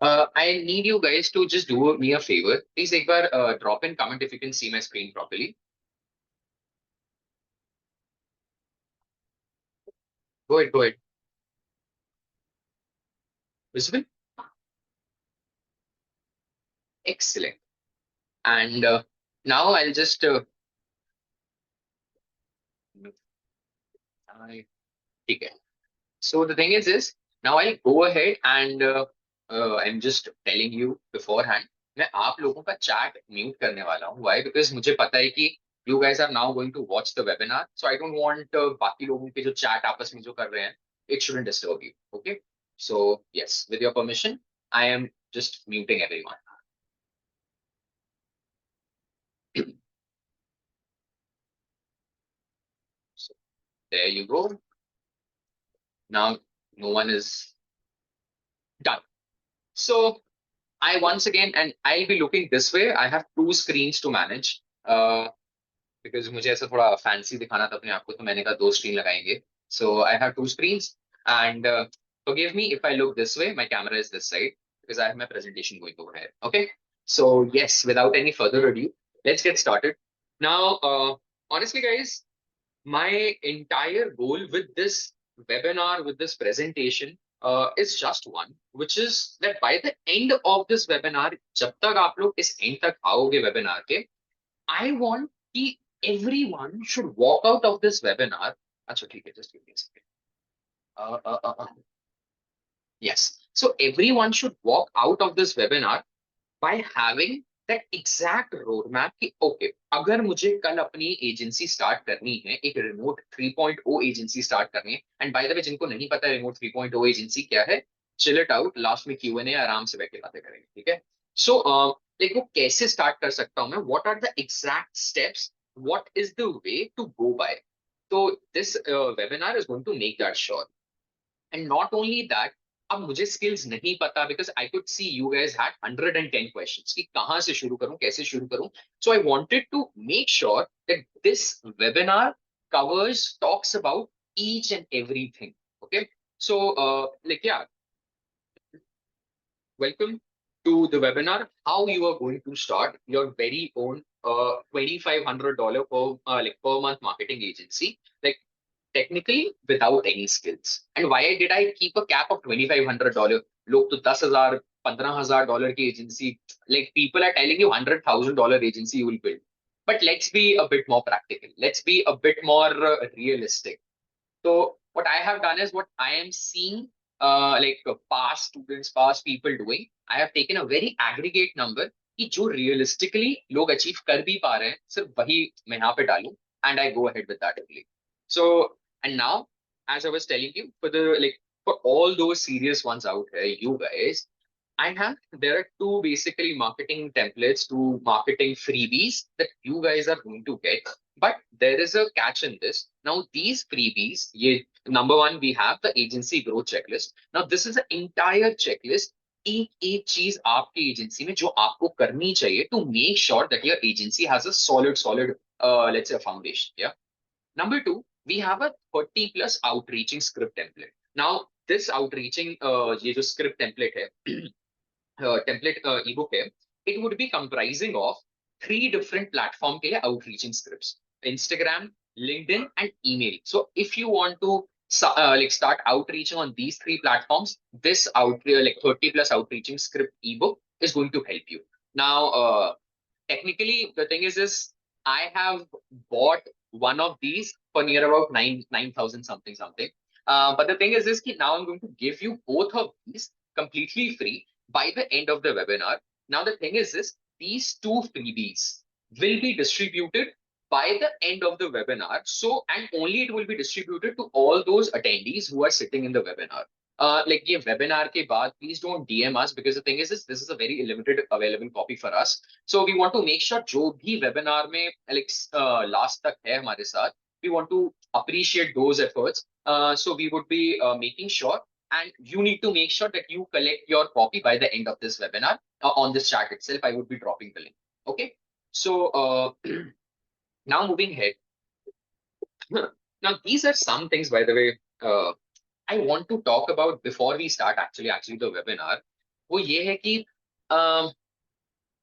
I need you guys to just do me a favor. Please एक बार drop in comment if you can see my screen properly. Go ahead, go ahead. Visible? Excellent. And now I'll just okay. So the thing is now I'll go ahead and I'm just telling you beforehand. मैं आप लोगों का chat mute करने वाला हूँ. Why? Because मुझे पता है कि you guys are now going to watch the webinar, so I don't want बाकी लोगों के जो chat आपस में जो कर रहे हैं, it shouldn't disturb you. Okay? So yes, with your permission, I am just muting everyone. So there you go. Now no one is done. So I once again, and I'll be looking this way. I have two screens to manage because मुझे ऐसा थोड़ा fancy दिखाना था अपने आप को, तो मैंने कहा दो screen लगाएंगे. So I have two screens, and forgive me if I look this way. My camera is this side because I have my presentation going over here. Okay. So yes, without any further ado, let's get started. Now, honestly, guys, my entire goal with this webinar, with this presentation, is just one, which is that by the end of this webinar, जब तक आप लोग इस end तक आओगे webinar के, I want कि everyone should walk out of this webinar. अच्छा ठीक है, just give me a second. Yes. So everyone should walk out of this webinar by having that exact roadmap कि okay, अगर मुझे कल अपनी एजेंसी स्टार्ट करनी है, एक रिमोट 3.0 एजेंसी स्टार्ट करनी है, एंड बाय द वे जिनको नहीं पता रिमोट 3.0 एजेंसी क्या है, चिल इट आउट, लास्ट में Q&A आराम से बैठ के बातें करेंगे, ठीक है? सो देखो कैसे स्टार्ट कर सकता हूं मैं, what are the exact steps, what is the way to go by. तो this webinar is going to make that sure. And not only that, अब मुझे स्किल्स नहीं पता because I could see you guys had 110 questions कि कहां से शुरू करूं, कैसे शुरू करूं. So I wanted to make sure that this webinar covers, talks about each and everything. Okay, so like yeah, welcome to the webinar. How you are going to start your very own $2,500 per month marketing agency. Like technically without any skills. And why did I keep a cap of $2,500? लोग तो 10,000 $15,000 की agency, like people are telling you $100,000 agency you will build. But let's be a bit more practical. Let's be a bit more realistic. So what I have done is what I am seeing past students, past people doing. I have taken a very aggregate number कि जो realistically लोग achieve कर भी पा रहे हैं, सिर्फ वही मैं यहाँ पे डालूं, and I go ahead with that only. So and now, as I was telling you, for all those serious ones out here, you guys, there are two basically marketing templates, two marketing freebies that you guys are going to get. But there is a catch in this. Now, these freebies, number one, we have the agency growth checklist. Now, this is an entire checklist. एक चीज आपकी agency में जो आपको करनी चाहिए to make sure that your agency has a solid let's say foundation. Yeah. Number two, we have a 30 plus outreaching script template. Now, this outreaching ये जो script template है template ebook है, it would be comprising of three different platform के लिए outreaching scripts: Instagram, LinkedIn, and email. So if you want to start outreaching on these three platforms, this 30 plus outreaching script ebook is going to help you. Now, technically, the thing is I have bought one of these for near about 9,000 something. But the thing is this, now I'm going to give you both of these completely free by the end of the webinar. Now the thing is this, these two freebies will be distributed by the end of the webinar. So, and only it will be distributed to all those attendees who are sitting in the webinar. Like ये webinar के बाद, please don't DM us because the thing is this is a very limited available copy for us. So we want to make sure जो भी webinar में last तक है हमारे साथ, we want to appreciate those efforts. So we would be making sure, and you need to make sure that you collect your copy by the end of this webinar. On this chat itself, I would be dropping the link. Okay. So now moving ahead. Now these are some things, by the way, I want to talk about before we start actually the webinar. वो ये है कि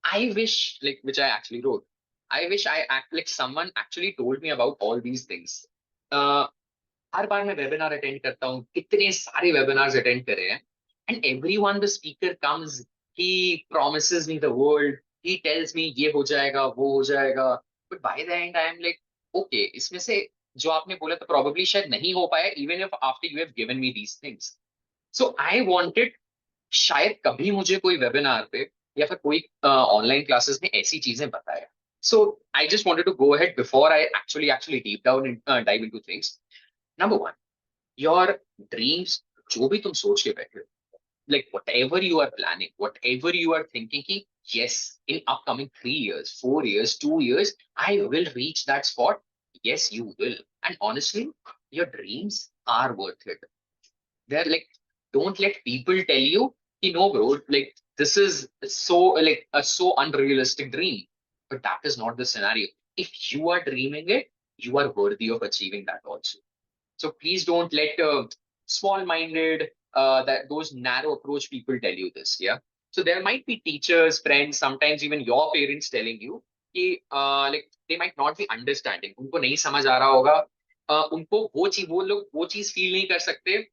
I wish, like, which I actually wrote, I wish I act like someone actually told me about all these things. Uh, हर बार मैं webinar attend करता हूँ, कितने सारे webinars attend करे हैं, and every one the speaker comes, he promises me the world, he tells me ये हो जाएगा वो हो जाएगा, but by the end I am like, okay, इसमें से जो आपने बोला तो probably शायद नहीं हो पाया, even if after you have given me these things. So I wanted, शायद कभी मुझे कोई वेबिनार पे या फिर कोई ऑनलाइन क्लासेस में ऐसी चीजें बताए. So I just wanted to go ahead before I actually deep down dive into things. Number one, your dreams, जो भी तुम सोच के बैठे हो, like whatever you are planning, whatever you are thinking ki, yes, in upcoming 3 years, 4 years, 2 years, I will reach that spot. Yes, you will. And honestly, your dreams are worth it. They're like, don't let people tell you, you know, bro, like this is so like a so unrealistic dream. But that is not the scenario. If you are dreaming it, you are worthy of achieving that also. So please don't let small-minded, that those narrow approach people tell you this. Yeah. So there might be teachers, friends, sometimes even your parents telling you कि like they might not be understanding. उनको नहीं समझ आ रहा होगा. उनको वो लोग वो चीज फील नहीं कर सकते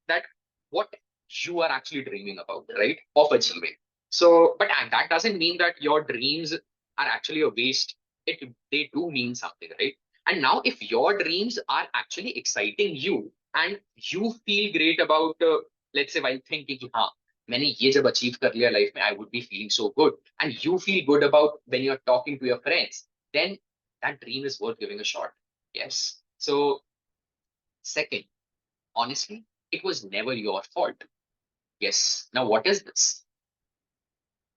that what you are actually dreaming about, right? Of achieving. So, but that doesn't mean that your dreams are actually a waste. They do mean something, right? And now, if your dreams are actually exciting you and you feel great about, let's say, while thinking, कि हाँ, मैंने ये जब achieve कर लिया life में, I would be feeling so good, and you feel good about when you're talking to your friends, then that dream is worth giving a shot. Yes. So, second, honestly, it was never your fault. Yes. Now, what is this?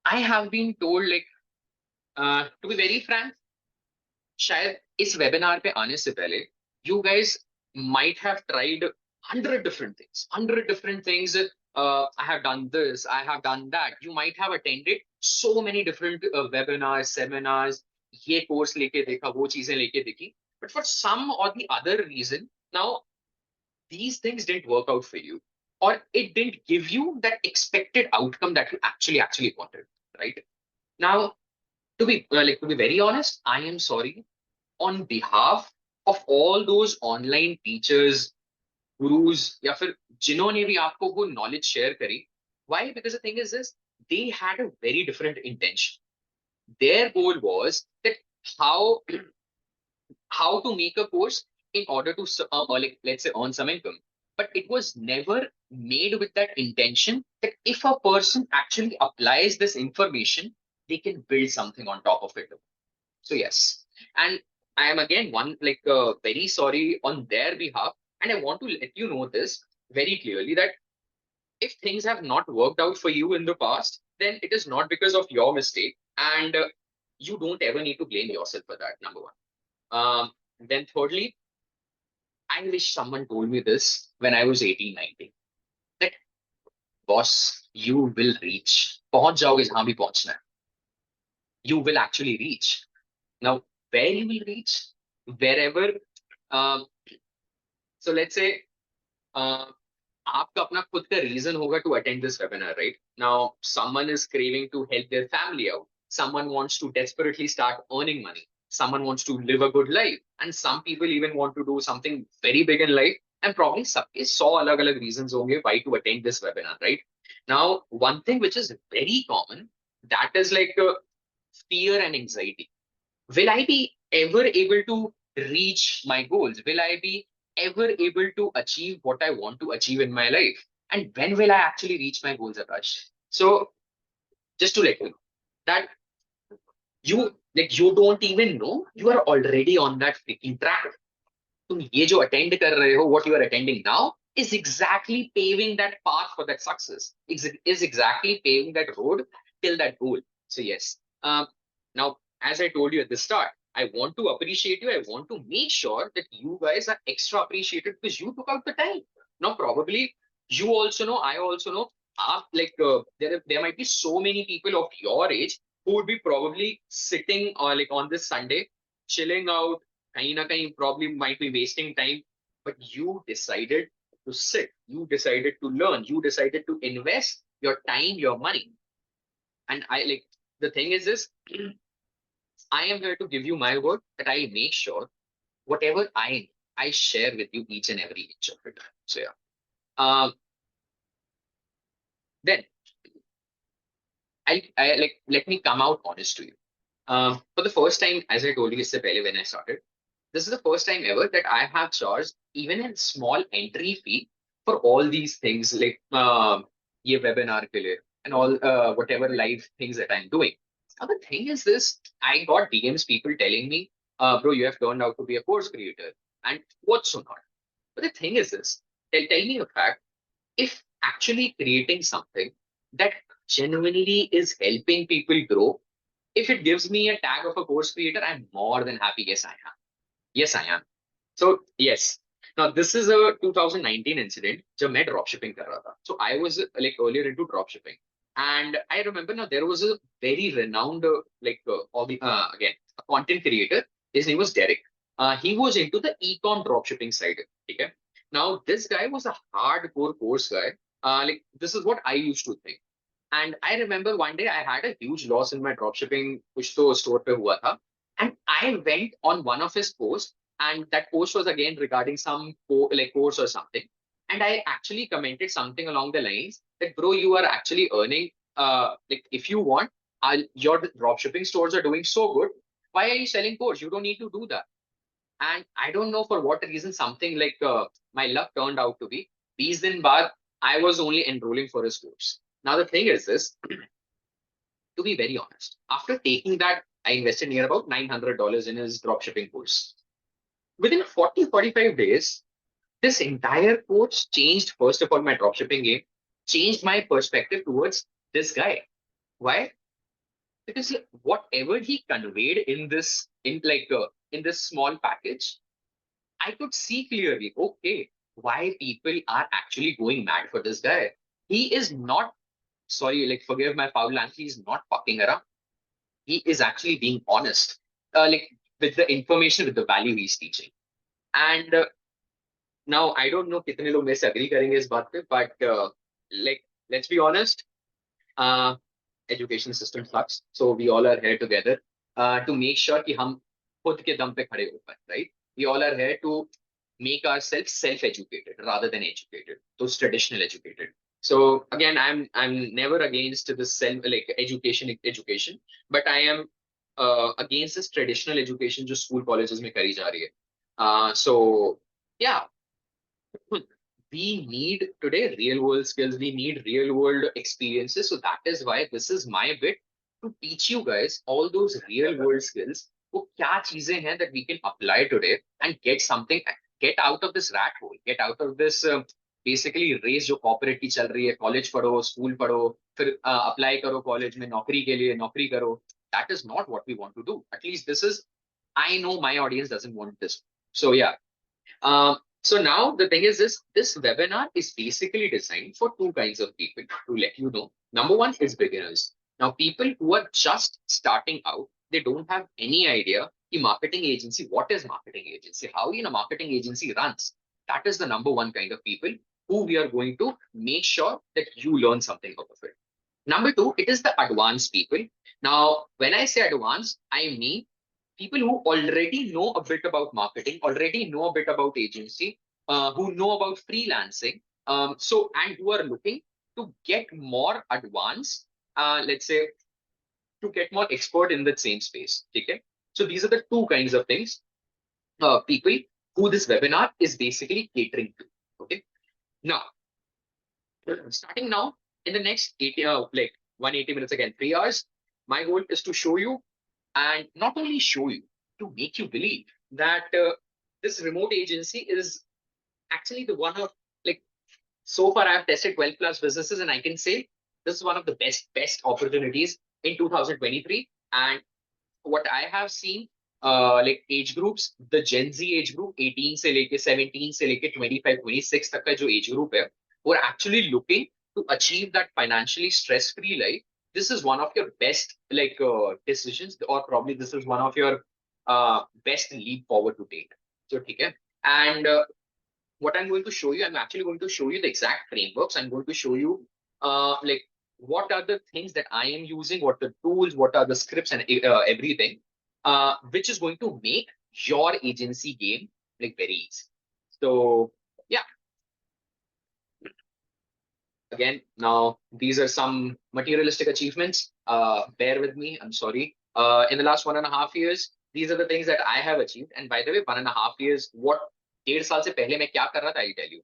I have been told, like, to be very frank, शायद इस webinar पे आने से पहले you guys might have tried 100 different things. I have done this, I have done that. You might have attended so many different webinars, seminars, ये course लेके देखा, वो चीजें लेके देखी. But for some or the other reason, now these things didn't work out for you, or it didn't give you that expected outcome that you actually wanted, right? Now, to be very honest, I am sorry on behalf of all those online teachers, gurus, या फिर जिन्होंने भी आपको वो knowledge share करी. Why? Because the thing is this, they had a very different intention. Their goal was that how how to make a course in order to or like let's say earn some income. But it was never made with that intention that if a person actually applies this information, they can build something on top of it. So yes, and I am again one like very sorry on their behalf, and I want to let you know this very clearly that if things have not worked out for you in the past, then it is not because of your mistake, and you don't ever need to blame yourself for that. Number one. Then thirdly, I wish someone told me this when I was 18, 19. That boss, you will reach. पहुंच जाओगे जहां भी पहुंचना है. You will actually reach. Now, where you will reach, wherever. Um, so let's say uh, आपका अपना खुद का reason होगा to attend this webinar, right? Now, someone is craving to help their family out. Someone wants to desperately start earning money. Someone wants to live a good life. And some people even want to do something very big in life. And probably सबके 100 अलग-अलग reasons होंगे why to attend this webinar, right? Now, one thing which is very common, that is like fear and anxiety. Will I be ever able to reach my goals? Will I be ever able to achieve what I want to achieve in my life? And when will I actually reach my goals, Akash? So just to let you know that you don't even know you are already on that freaking track. तुम ये जो attend कर रहे हो, what you are attending now is exactly paving that path for that success. Is exactly paving that road till that goal. So yes. Now, as I told you at the start, I want to appreciate you. I want to make sure that you guys are extra appreciated because you took out the time. Now, probably you also know, I also know, there might be so many people of your age who would be probably sitting or like on this Sunday, chilling out, कहीं ना कहीं probably might be wasting time, but you decided to sit, you decided to learn, you decided to invest, your time, your money. And I like the thing is this, I am here to give you my word that I'll make sure whatever I share with you each and every inch of it. So yeah. Then I like let me come out honest to you. For the first time, as I told you yesterday when I started, this is the first time ever that I have charged even a small entry fee for all these things like ye webinar ke liye, and all whatever live things that I'm doing. Now the thing is this, I got DMs people telling me, bro, you have turned out to be a course creator, and what's so not. But the thing is this, tell me a fact, if actually creating something that genuinely is helping people grow, if it gives me a tag of a course creator, I'm more than happy. Yes, I am. Yes, I am. So yes. Now this is a 2019 incident जब मैं dropshipping कर रहा था. So I was like earlier into dropshipping, and I remember now there was a very renowned again a content creator. His name was Derek. He was into the e-com dropshipping side. Okay. Now this guy was a hardcore course guy. Like this is what I used to think. And I remember one day I had a huge loss in my dropshipping कुछ तो store पे हुआ था. And I went on one of his posts, and that post was again regarding some like course or something. And I actually commented something along the lines that, bro, you are actually earning, like if you want, your dropshipping stores are doing so good. Why are you selling course? You don't need to do that. And I don't know for what reason, something like my luck turned out to be. 20 दिन बाद, I was only enrolling for his course. Now the thing is this, to be very honest, after taking that, I invested near about $900 in his dropshipping course. Within 40-45 days, this entire course changed, first of all, my dropshipping game, changed my perspective towards this guy. Why? Because whatever he conveyed in this, in this small package, I could see clearly, okay, why people are actually going mad for this guy. He is not, sorry, like forgive my foul language, he's not fucking around. He is actually being honest, like with the information, with the value he's teaching. And now I don't know कितने लोग मेरे से agree करेंगे इस बात पे, but like let's be honest, uh, education system sucks. So we all are here together to make sure कि हम खुद के दम पे खड़े हो पाए, right? We all are here to make ourselves self-educated rather than educated, those traditional educated. So again, I'm never against this self like education, but I am against this traditional education जो school colleges में करी जा रही है. So yeah, we need today real world skills. We need real world experiences. So that is why this is my bit to teach you guys all those real world skills. वो क्या चीजें हैं that we can apply today and get something, get out of this rat hole, get out of this basically race जो corporate की चल रही है, college पढ़ो, school पढ़ो, फिर apply करो college में नौकरी के लिए, नौकरी करो. That is not what we want to do. At least this is, I know my audience doesn't want this. So yeah, so now the thing is this webinar is basically designed for two kinds of people to let you know. Number one is beginners. Now people who are just starting out, they don't have any idea the marketing agency, what is marketing agency, how a marketing agency runs. That is the number one kind of people who we are going to make sure that you learn something out of it. Number two, it is the advanced people. Now, when I say advanced, I mean people who already know a bit about marketing, already know a bit about agency, who know about freelancing, and who are looking to get more advanced, let's say, to get more expert in the same space. Okay, so these are the two kinds of things, people who this webinar is basically catering to. Okay, now starting now in the next 80, like 180 minutes again, 3 hours. My goal is to show you, and not only show you, to make you believe that this remote agency is actually the one of, like, so far I've tested 12 plus businesses, and I can say this is one of the best opportunities in 2023. And what I have seen, like age groups, the Gen Z age group, 18 से लेके 17 से लेके 25, 26 तक का जो age group है, who are actually looking to achieve that financially stress-free life. This is one of your best decisions, or probably this is one of your best leap forward to take. So, okay. And what I'm going to show you, I'm actually going to show you the exact frameworks. I'm going to show you like what are the things that I am using, what the tools, what are the scripts and everything, which is going to make your agency game like very easy. So yeah, again, now these are some materialistic achievements. Bear with me, I'm sorry. In the last 1.5 years, these are the things that I have achieved. And by the way, 1.5 years, what 1.5 साल से पहले मैं क्या कर रहा था, I'll tell you.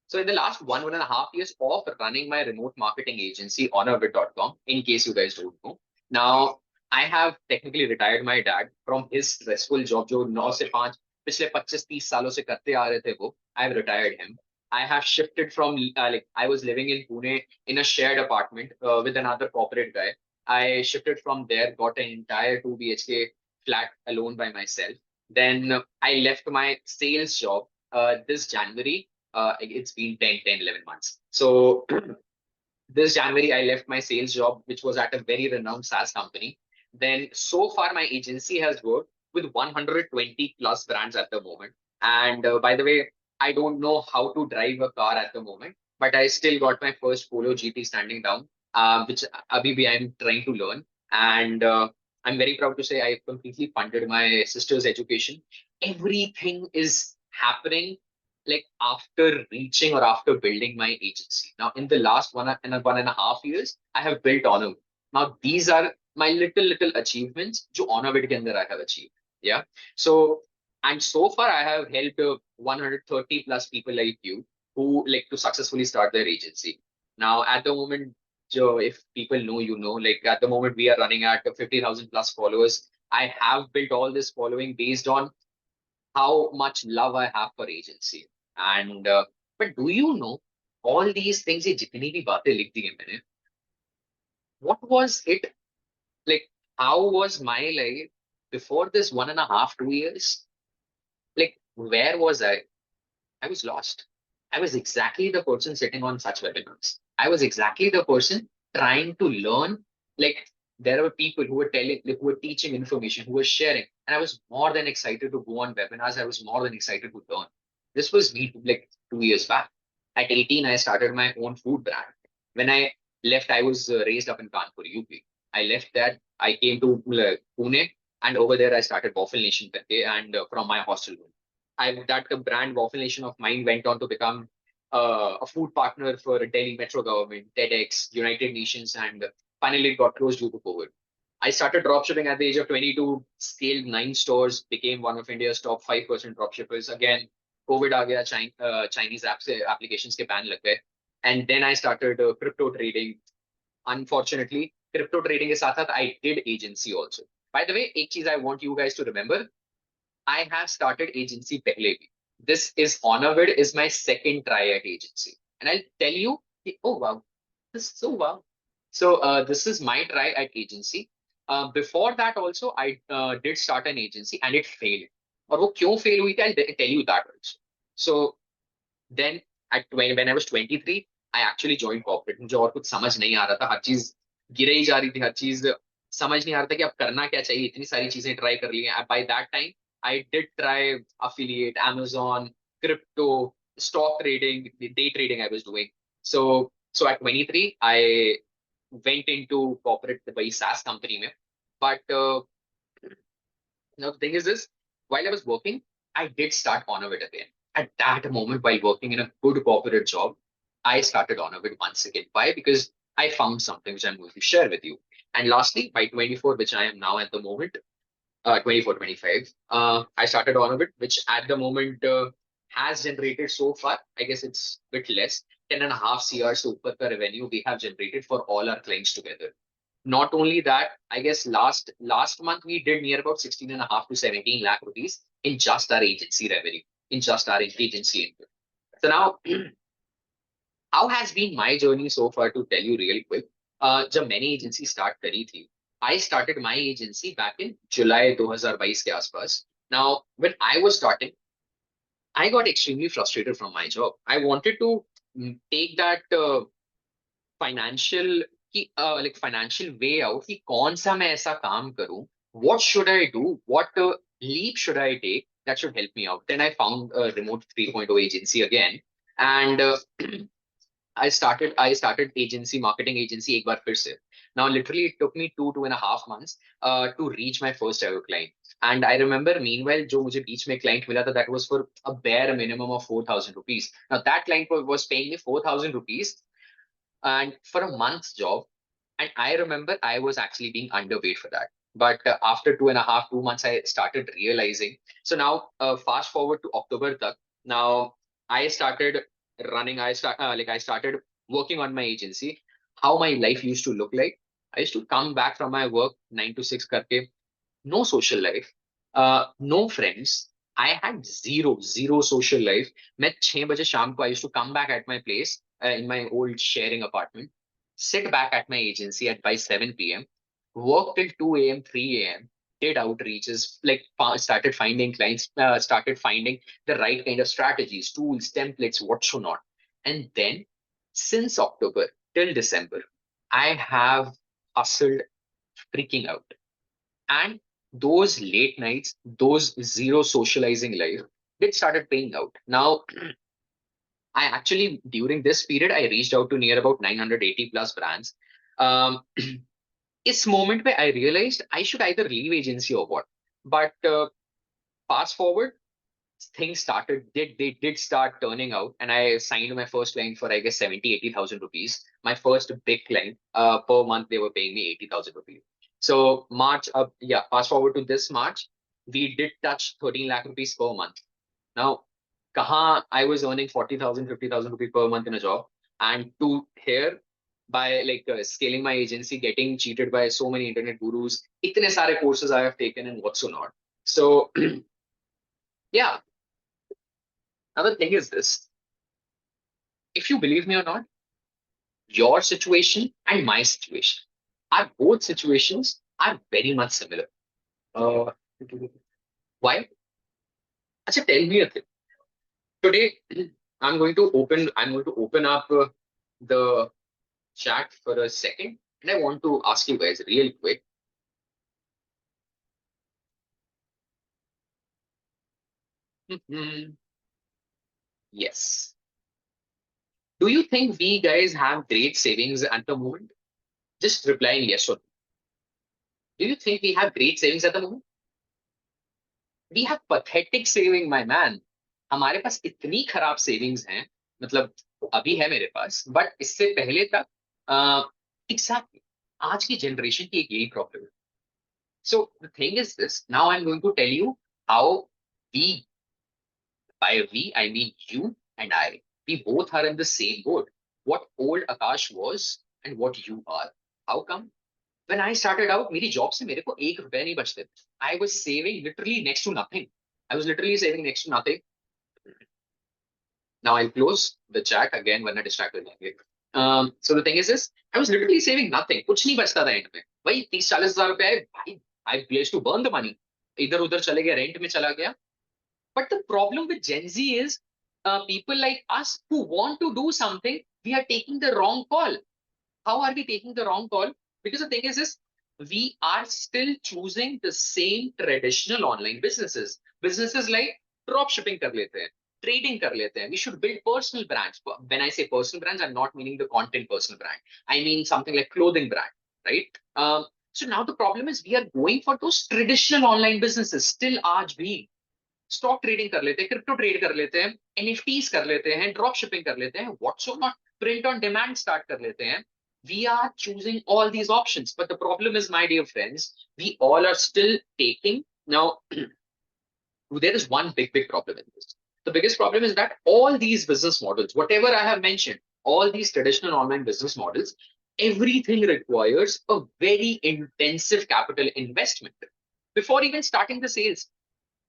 So in the last 1.5 years of running my remote marketing agency honorbit.com, in case you guys don't know, now I have technically retired my dad from his stressful job जो 9 से 5 पिछले 25-30 सालों से करते आ रहे थे वो. I have retired him. I have shifted from like I was living in Pune in a shared apartment with another corporate guy. I shifted from there, got an entire 2 BHK flat alone by myself. Then I left my sales job this January. It's been 11 months. So this January, I left my sales job, which was at a very renowned SaaS company. Then so far, my agency has worked with 120 plus brands at the moment. And by the way, I don't know how to drive a car at the moment, but I still got my first Polo GT standing down, which Abhi I'm trying to learn. And I'm very proud to say I completely funded my sister's education. Everything is happening like after reaching or after building my agency. Now, in the last 1.5 years, I have built Honor. Now, these are my little achievements जो Honorbit के अंदर I have achieved. Yeah. So, and so far I have helped 130 plus people like you who like to successfully start their agency. Now, at the moment, Joe, if people know, you know, like at the moment we are running at 50,000 plus followers. I have built all this following based on how much love I have for agency. And but do you know all these things ये जितनी भी बातें लिख दी हैं मैंने, what was it like? How was my life before this 1.5, 2 years? Like, where was I? I was lost. I was exactly the person sitting on such webinars. I was exactly the person trying to learn. Like, there were people who were telling, like, who were teaching information, who were sharing. And I was more than excited to go on webinars. I was more than excited to learn. This was me like 2 years back. At 18, I started my own food brand. When I left, I was raised up in Kanpur, UP. I left that. I came to Pune, and over there, I started Waffle Nation and from my hostel room. That brand Waffle Nation of mine went on to become a food partner for Delhi Metro government, TEDx, United Nations, and finally it got closed due to COVID. I started dropshipping at the age of 22, scaled 9 stores, became one of India's top 5% dropshippers. Again, COVID आ गया, Chinese apps applications के ban लग गए. And then I started crypto trading. Unfortunately, crypto trading के साथ साथ I did agency also. By the way, एक चीज I want you guys to remember, I have started agency pehle bhi. This is Honorvid is my second try at agency. And I'll tell you, oh wow, this is so wow. So this is my try at agency. Before that also, I did start an agency and it failed. और वो क्यों fail हुई थी, I'll tell you that also. So then at 20, when I was 23, I actually joined corporate. मुझे और कुछ समझ नहीं आ रहा था, हर चीज गिरे ही जा रही थी, हर चीज समझ नहीं आ रहा था कि अब करना क्या चाहिए, इतनी सारी चीजें ट्राई कर ली हैं. By that time, I did try affiliate, Amazon, crypto, stock trading, the day trading I was doing. So at 23, I went into corporate by SaaS company में. But now the thing is this, while I was working, I did start Honorvid again. At that moment, while working in a good corporate job, I started Honorvid once again. Why? Because I found something which I'm going to share with you. And lastly, by 24, which I am now at the moment, 24, 25, I started Honorvid, which at the moment has generated so far, I guess it's a bit less, 10.5 CR super per revenue we have generated for all our clients together. Not only that, I guess last month we did near about 16.5 to 17 lakh rupees in just our agency revenue, in just our agency income. So now, how has been my journey so far to tell you really quick? जब मैंने agency start करी थी, I started my agency back in July 2022 के आसपास. Now, when I was starting, I got extremely frustrated from my job. I wanted to take that financial like financial way out कि कौन सा मैं ऐसा काम करूं, what should I do, what leap should I take that should help me out. Then I found a remote 3.0 agency again, and I started agency, marketing agency एक बार फिर से. Now literally it took me 2.5 months to reach my first ever client. And I remember meanwhile जो मुझे बीच में client मिला था, that was for a bare minimum of 4,000 rupees. Now that client was paying me 4,000 rupees and for a month's job. And I remember I was actually being underpaid for that. But after 2.5 2 months, I started realizing. So now, fast forward to October tak. Now I started running. I started working on my agency. How my life used to look like. I used to come back from my work 9 to 6 karke, no social life, no friends. I had zero social life. मैं 6 बजे शाम को I used to come back at my place in my old sharing apartment, sit back at my agency at by 7 p.m., work till 2 a.m., 3 a.m., did outreaches, like started finding clients, started finding the right kind of strategies, tools, templates, what so not. And then since October till December, I have hustled freaking out. And those late nights, those zero socializing life, did started paying out. Now, I actually, during this period, I reached out to near about 980 plus brands. Um, it's moment where I realized I should either leave agency or what. But fast forward, things started, they did start turning out. And I signed my first client for, I guess, 70, 80,000 rupees. My first big client, per month, they were paying me 80,000 rupees. So March, yeah, fast forward to this March, we did touch 13 lakh rupees per month. Now, kaha I was earning 40,000, 50,000 rupees per month in a job, and to here by like scaling my agency, getting cheated by so many internet gurus, itne sare courses I have taken and what's so not. So yeah, now the thing is this: if you believe me or not, your situation and my situation are both situations are very much similar. Uh, why? Acha, tell me a thing. Today, I'm going to open up the chat for a second, and I want to ask you guys real quick. Mhm. Yes. Do you think we guys have great savings at the moment? Just replying yes or no. Do you think we have great savings at the moment? We have pathetic saving, my man. हमारे पास इतनी खराब savings हैं, मतलब अभी है मेरे पास, but इससे पहले तक एग्जैक्टली आज की जनरेशन की एक यही प्रॉब्लम है. So the thing is this. Now I'm going to tell you how we, by we, I mean you and I. We both are in the same boat. What old Akash was and what you are. How come? When I started out, मेरी job से मेरे को ₹1 नहीं बचते थे. I was saving literally next to nothing. I was literally saving next to nothing. Now I'll close the chat again वरना distract हो जाएंगे. So the thing is this, I was literally saving nothing. कुछ नहीं बचता था end में. भाई 30-40 हजार रुपए आए, भाई I pledged to burn the money. इधर उधर चले गया, rent में चला गया. But the problem with Gen Z is people like us who want to do something, we are taking the wrong call. How are we taking the wrong call? Because the thing is this, we are still choosing the same traditional online businesses. Businesses like drop shipping kar lete hain, trading kar lete hain. We should build personal brands. When I say personal brands, I'm not meaning the content personal brand. I mean something like clothing brand, right? So now the problem is we are going for those traditional online businesses still aaj bhi. Stock trading कर लेते हैं, crypto trade कर लेते हैं, NFTs कर लेते हैं, drop shipping कर लेते हैं, what's not, print on demand start कर लेते हैं. We are choosing all these options, but the problem is, my dear friends, we all are still taking now. There is one big problem in this. The biggest problem is that all these business models, whatever I have mentioned, all these traditional online business models, everything requires a very intensive capital investment before even starting the sales.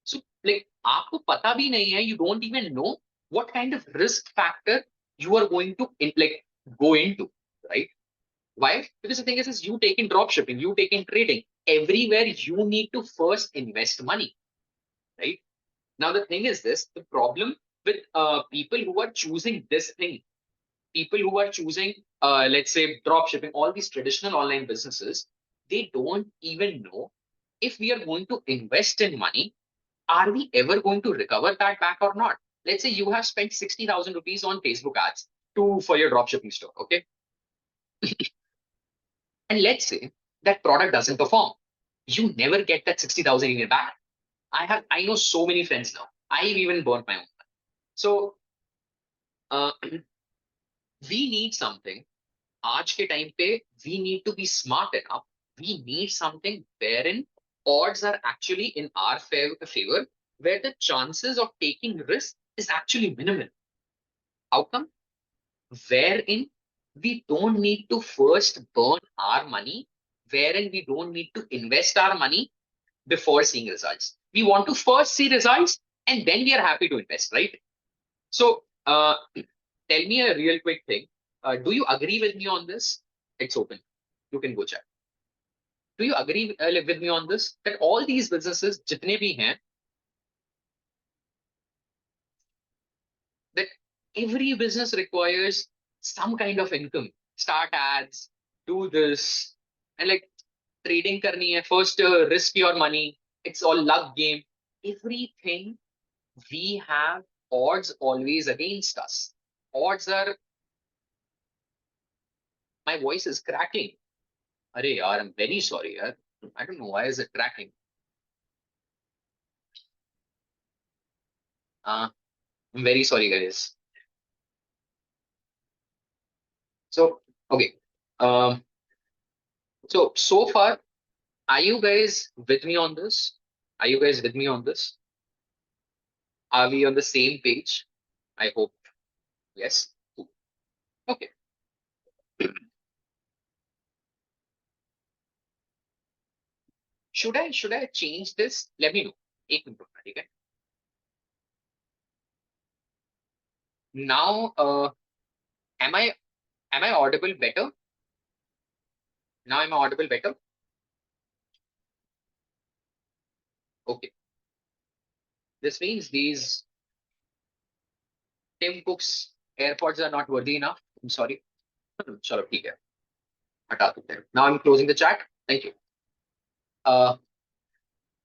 So, like, आपको पता भी नहीं है, you don't even know what kind of risk factor you are going to go into, right? Why? Because the thing is you take in drop shipping, you take in trading, everywhere you need to first invest money, right? Now the thing is this: the problem with people who are choosing this thing, people who are choosing, let's say, drop shipping, all these traditional online businesses, they don't even know if we are going to invest in money, are we ever going to recover that back or not? Let's say you have spent 60,000 rupees on Facebook ads. for your dropshipping store. Okay. And let's say that product doesn't perform. You never get that 60,000 email back. I know so many friends now. I've even burnt my own. So uh, we need something. आज के time पे we need to be smart enough. We need something wherein odds are actually in our favor, where the chances of taking risk is actually minimal. How come? Wherein we don't need to first burn our money, wherein we don't need to invest our money before seeing results. We want to first see results and then we are happy to invest, right? So, tell me a real quick thing. Do you agree with me on this? It's open. You can go chat. Do you agree with me on this? That all these businesses, jitne bhi hain, that every business requires some kind of income. Start ads, do this, and like trading karni hai, first risk your money. It's all luck game. Everything we have odds always against us. Odds are, my voice is cracking. Arey yaar, I'm very sorry. Yaar. I don't know why is it cracking. I'm very sorry, guys. So, okay. Um, so far, are you guys with me on this? Are you guys with me on this? Are we on the same page? I hope yes. Okay. Should I change this? Let me know. एक minute रुकना, ठीक है? Now, am I audible better? Now am I audible better? Okay. This means these Tim Cook's AirPods are not worthy enough. I'm sorry. चलो ठीक है. हटा देते हैं. Now I'm closing the chat. Thank you.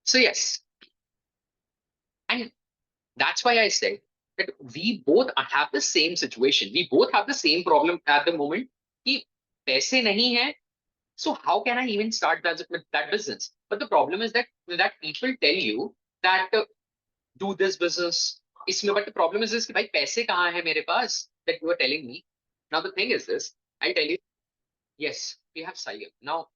So yes, and that's why I said that we both have the same situation. We both have the same problem at the moment. कि पैसे नहीं है, so how can I even start that business? But the problem is that people tell you that do this business. इसमें, but the problem is this कि भाई पैसे कहाँ है मेरे पास? That you are telling me. Now the thing is this. I'll tell you. Yes, we have Sai. Now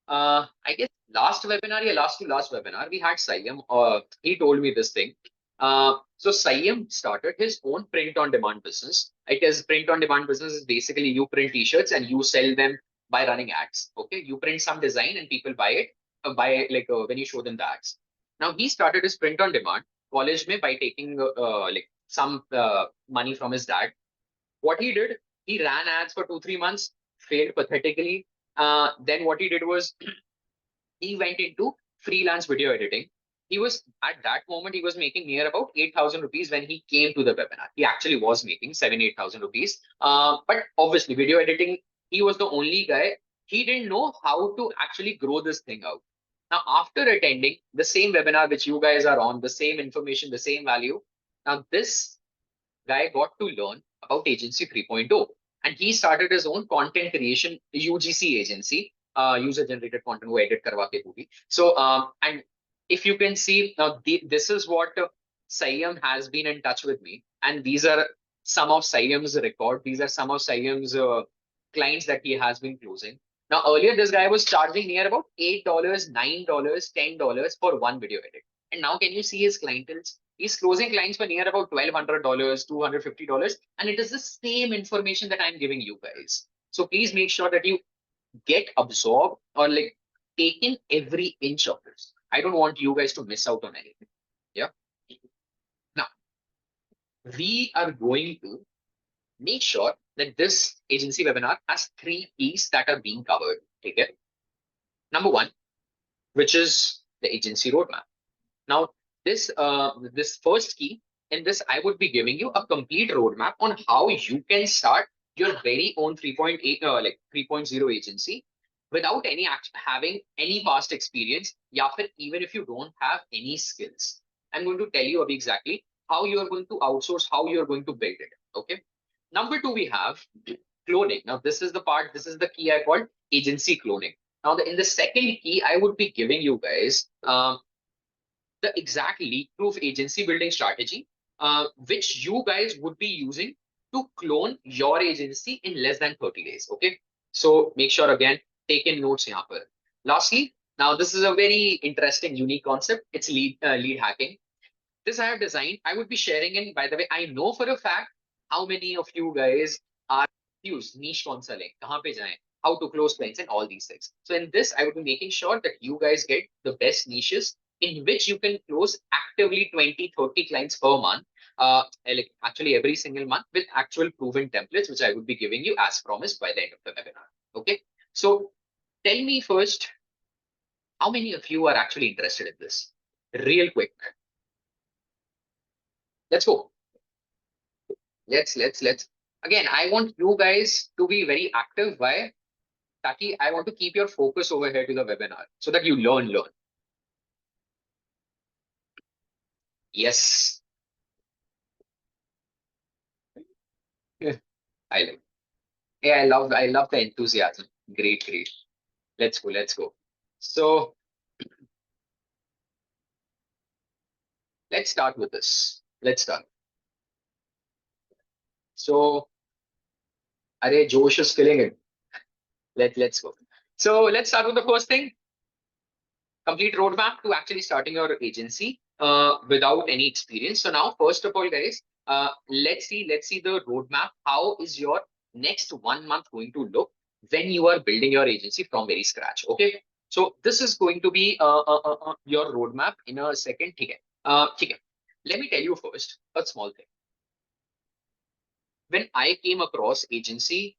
I guess last webinar, yeah, last webinar, we had Saiyam. He told me this thing. So Saiyam started his own print-on-demand business. It is print-on-demand business is basically you print T-shirts and you sell them by running ads. Okay, you print some design and people buy it. When you show them the ads. Now he started his print-on-demand college mein by taking like some money from his dad. What he did, he ran ads for 2 3 months, failed pathetically. Then what he did was he went into freelance video editing. He was at that moment he was making near about 8,000 rupees when he came to the webinar. He actually was making 7 8,000 rupees. But obviously video editing, he was the only guy. He didn't know how to actually grow this thing out. Now after attending the same webinar which you guys are on, the same information, the same value. Now this guy got to learn about Agency 3.0 and he started his own content creation UGC agency, user generated content wo edit karwa ke do. So and if you can see now this is what Saiyam has been in touch with me, and these are some of Saiyam's record. These are some of Saiyam's clients that he has been closing. Now earlier this guy was charging near about $8, $9, $10 for one video edit. And now can you see his clientele? He's closing clients for near about $1,200, $250, and it is the same information that I'm giving you guys. So please make sure that you get absorbed or like take in every inch of this. I don't want you guys to miss out on anything. Yeah. Now we are going to make sure that this agency webinar has 3 P's that are being covered. Okay. Number one, which is the agency roadmap. Now, this first key in this, I would be giving you a complete roadmap on how you can start your very own 3.8 like 3.0 agency without having any past experience, even if you don't have any skills. I'm going to tell you exactly how you are going to outsource, how you are going to build it. Okay. Number two, we have cloning. Now, this is the part, this is the key I called agency cloning. Now, in the second key, I would be giving you guys the exact leak-proof agency building strategy, which you guys would be using to clone your agency in less than 30 days. Okay. So make sure again, take in notes here. Lastly, now this is a very interesting, unique concept. It's lead hacking. This I have designed. I would be sharing in, by the way, I know for a fact how many of you guys are confused. Niche कौन सा लें, कहाँ पे जाएं, how to close clients and all these things. So in this, I would be making sure that you guys get the best niches in which you can close actively 20, 30 clients per month. Like actually every single month with actual proven templates, which I would be giving you as promised by the end of the webinar. Okay. So tell me first, how many of you are actually interested in this? Real quick. Let's go. Let's. Again, I want you guys to be very active. Why? Taki, I want to keep your focus over here to the webinar so that you learn. Yes. Yeah. I like. Yeah, I love the enthusiasm. Great. Let's go. So let's start with this. Let's start. So, Are Josh is killing it. Let's go. So let's start with the first thing. Complete roadmap to actually starting your agency without any experience. So now, first of all, guys, let's see the roadmap. How is your next 1 month going to look when you are building your agency from very scratch? Okay. So this is going to be your roadmap in a second. Okay. Okay. Let me tell you first a small thing. When I came across agency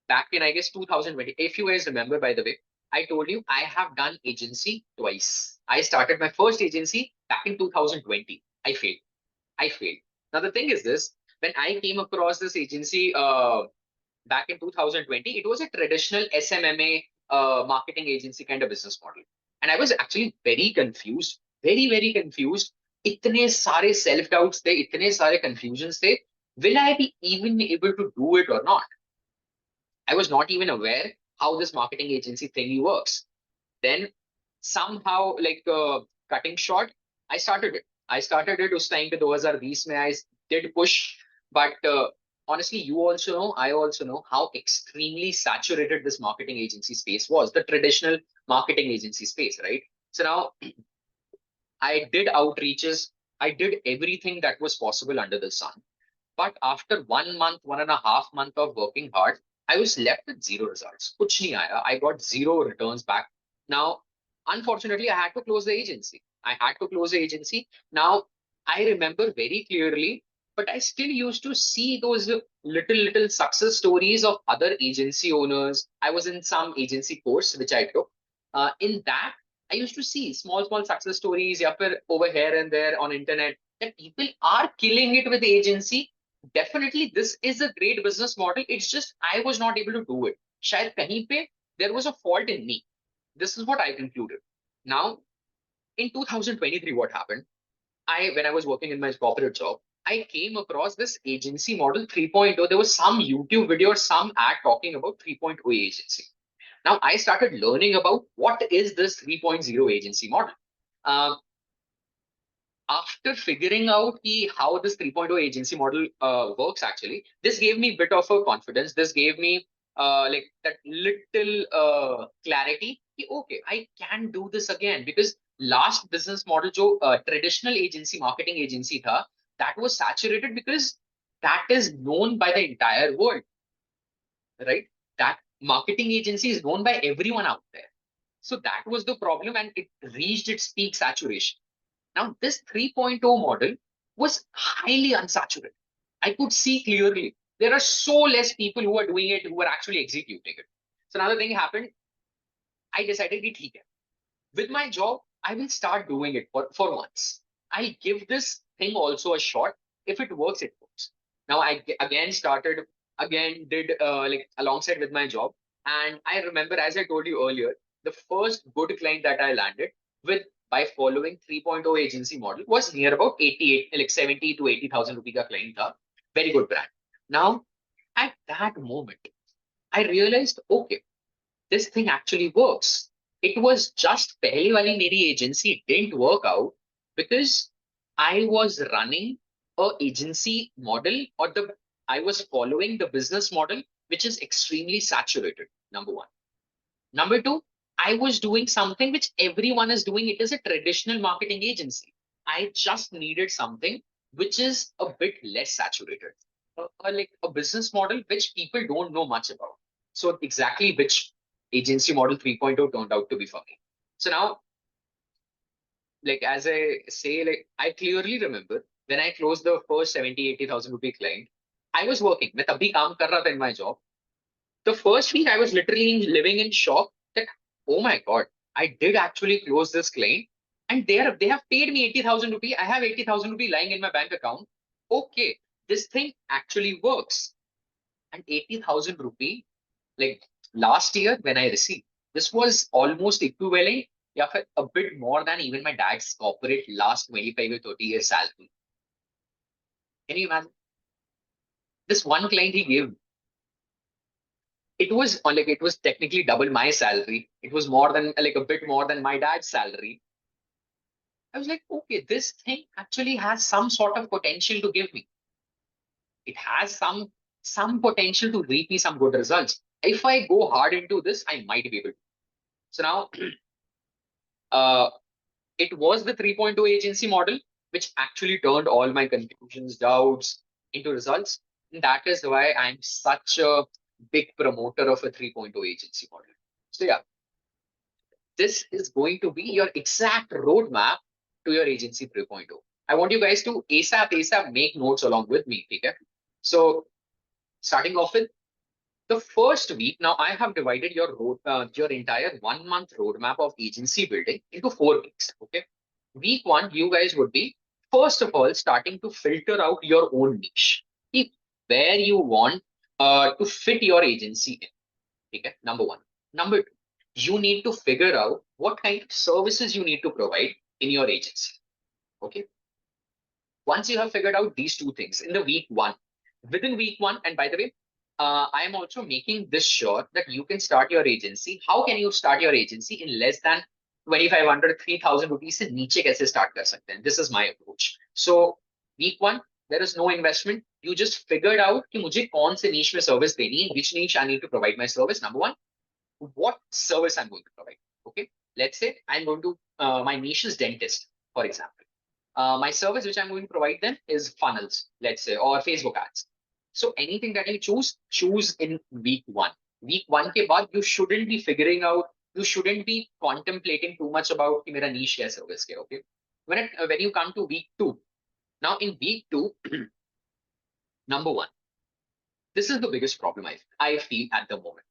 back in, I guess, 2020, if you guys remember, by the way, I told you I have done agency twice. I started my first agency back in 2020. I failed. Now, the thing is this, when I came across this agency back in 2020, it was a traditional SMMA marketing agency kind of business model. And I was actually very confused, very confused. इतने सारे self doubts थे, इतने सारे confusions थे. Will I be even able to do it or not? I was not even aware how this marketing agency thingy works. Then somehow, like cutting short, I started it. उस time पे 2020 में I did push, but honestly, you also know, I also know how extremely saturated this marketing agency space was, the traditional marketing agency space, right? So now I did outreaches, I did everything that was possible under the sun. But after 1 month, 1.5 months of working hard, I was left with zero results. Kuch nahi aaya. I got zero returns back. Now, unfortunately, I had to close the agency. Now, I remember very clearly, but I still used to see those little success stories of other agency owners. I was in some agency course which I took. In that, I used to see small success stories over here and there on internet that people are killing it with agency. Definitely, this is a great business model. It's just I was not able to do it. शायद कहीं पे there was a fault in me. This is what I concluded. Now, in 2023, what happened? When I was working in my corporate job, I came across this agency model 3.0. There was some YouTube video or some ad talking about 3.0 agency. Now, I started learning about what is this 3.0 agency model. After figuring out how this 3.0 agency model works, actually, this gave me a bit of a confidence. This gave me like that little clarity. Okay, I can do this again, because last business model, jo traditional agency, marketing agency tha, that was saturated because that is known by the entire world, right? That marketing agency is known by everyone out there. So that was the problem, and it reached its peak saturation. Now, this 3.0 model was highly unsaturated. I could see clearly there are so less people who are doing it, who are actually executing it. So another thing happened. I decided that with my job, I will start doing it for once. I'll give this thing also a shot. If it works, it works. Now I again started, again did like alongside with my job. And I remember, as I told you earlier, the first good client that I landed with by following 3.0 agency model was near about 88, like 70 to 80,000 rupee ka client tha. Very good brand. Now At that moment, I realized, okay, this thing actually works. It was just पहली वाली मेरी agency didn't work out because I was running a agency model, or the I was following the business model which is extremely saturated. Number one. Number two, I was doing something which everyone is doing. It is a traditional marketing agency. I just needed something which is a bit less saturated, like a business model which people don't know much about. So exactly which agency model 3.0 turned out to be for me. So now, like as I say, like I clearly remember when I closed the first 70, 80,000 rupee client, I was working. मैं तब भी काम कर रहा था in my job. The first week I was literally living in shock that, oh my God, I did actually close this claim and they have paid me 80,000 rupee. I have 80,000 rupee lying in my bank account. Okay, this thing actually works. And 80,000 rupee, like last year when I received, this was almost equivalent, yeah, a bit more than even my dad's corporate last 25 or 30 years salary. Can you imagine? This one client he gave, it was like it was technically double my salary. It was more than like a bit more than my dad's salary. I was like, okay, this thing actually has some sort of potential to give me. It has some potential to reap me some good results. If I go hard into this, I might be able to. So now, uh, it was the 3.0 agency model which actually turned all my confusions, doubts into results. And that is why I'm such a big promoter of a 3.0 agency model. So yeah, this is going to be your exact roadmap to your agency 3.0. I want you guys to ASAP make notes along with me. Okay? So starting off with the first week, now I have divided your entire 1 month roadmap of agency building into 4 weeks. Okay. Week one, you guys would be first of all starting to filter out your own niche. See where you want to fit your agency in. Okay, number one. Number two, you need to figure out what kind of services you need to provide in your agency. Okay. Once you have figured out these two things in the week one, within week one, and by the way, I am also making this sure that you can start your agency. How can you start your agency in less than 2,500, 3,000 rupees से नीचे कैसे start कर सकते हैं? This is my approach. So week one, there is no investment. You just figured out कि मुझे कौन से niche में service देनी है, which niche I need to provide my service. Number one, what service I'm going to provide. Okay, let's say I'm going to my niche is dentist, for example. My service which I'm going to provide them is funnels, let's say, or Facebook ads. So anything that you choose in week one. Week one के बाद you shouldn't be figuring out, you shouldn't be contemplating too much about कि मेरा niche क्या service के, okay? When you come to week two, now in week two, number one, this is the biggest problem I feel at the moment.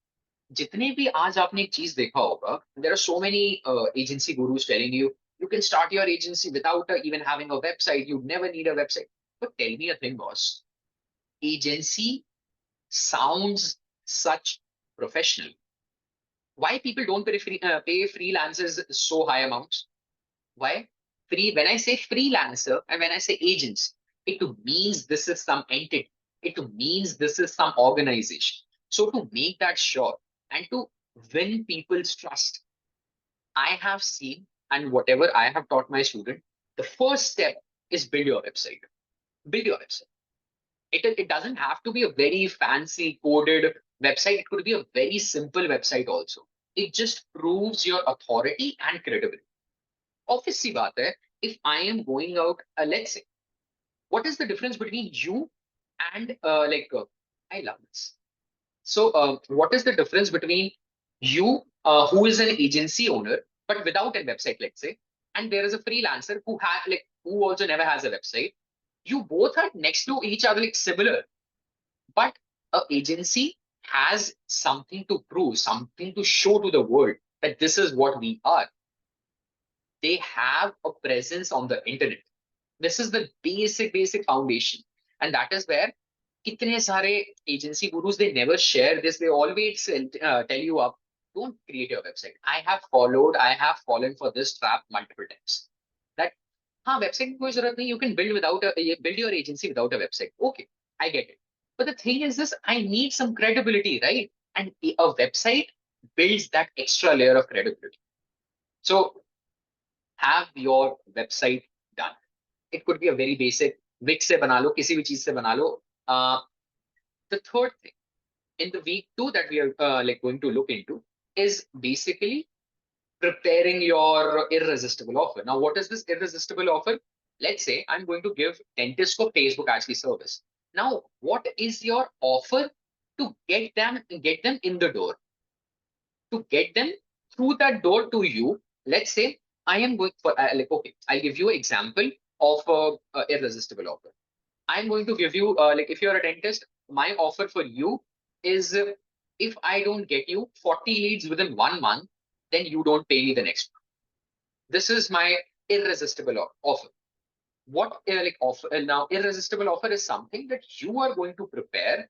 जितने भी आज आपने एक चीज देखा होगा, there are so many agency gurus telling you you can start your agency without even having a website. You never need a website. But tell me a thing, boss. Agency sounds such professional. Why people don't pay freelancers so high amounts? Why? Free. When I say freelancer and when I say agents, it means this is some entity. It means this is some organization. So to make that sure and to win people's trust, I have seen, and whatever I have taught my student, the first step is build your website. Build your website. It doesn't have to be a very fancy coded website. It could be a very simple website also. It just proves your authority and credibility. Obviously, बात है, if I am going out, let's say, what is the difference between you and I love this. So, what is the difference between you, who is an agency owner, but without a website, let's say, and there is a freelancer who also never has a website? You both are next to each other, like similar, but a agency has something to prove, something to show to the world that this is what we are. They have a presence on the internet. This is the basic foundation, and that is where कितने सारे agency gurus, they never share this. They always tell you up, don't create your website. I have fallen for this trap multiple times. That हाँ website की कोई जरूरत नहीं, you can build your agency without a website. Okay, I get it. But the thing is this, I need some credibility, right? And a website builds that extra layer of credibility. So have your website done. It could be a very basic Wix se bana lo, kisi bhi cheez se bana lo. The third thing in the week two that we are like going to look into is basically preparing your irresistible offer. Now, what is this irresistible offer? Let's say I'm going to give dentist को Facebook ads की service. Now, what is your offer to get them in the door? To get them through that door to you, let's say I am going for like okay, I'll give you an example of a irresistible offer. I'm going to give you like if you're a dentist, my offer for you is if I don't get you 40 leads within 1 month, then you don't pay me the next month. This is my irresistible offer. What like offer now? Irresistible offer is something that you are going to prepare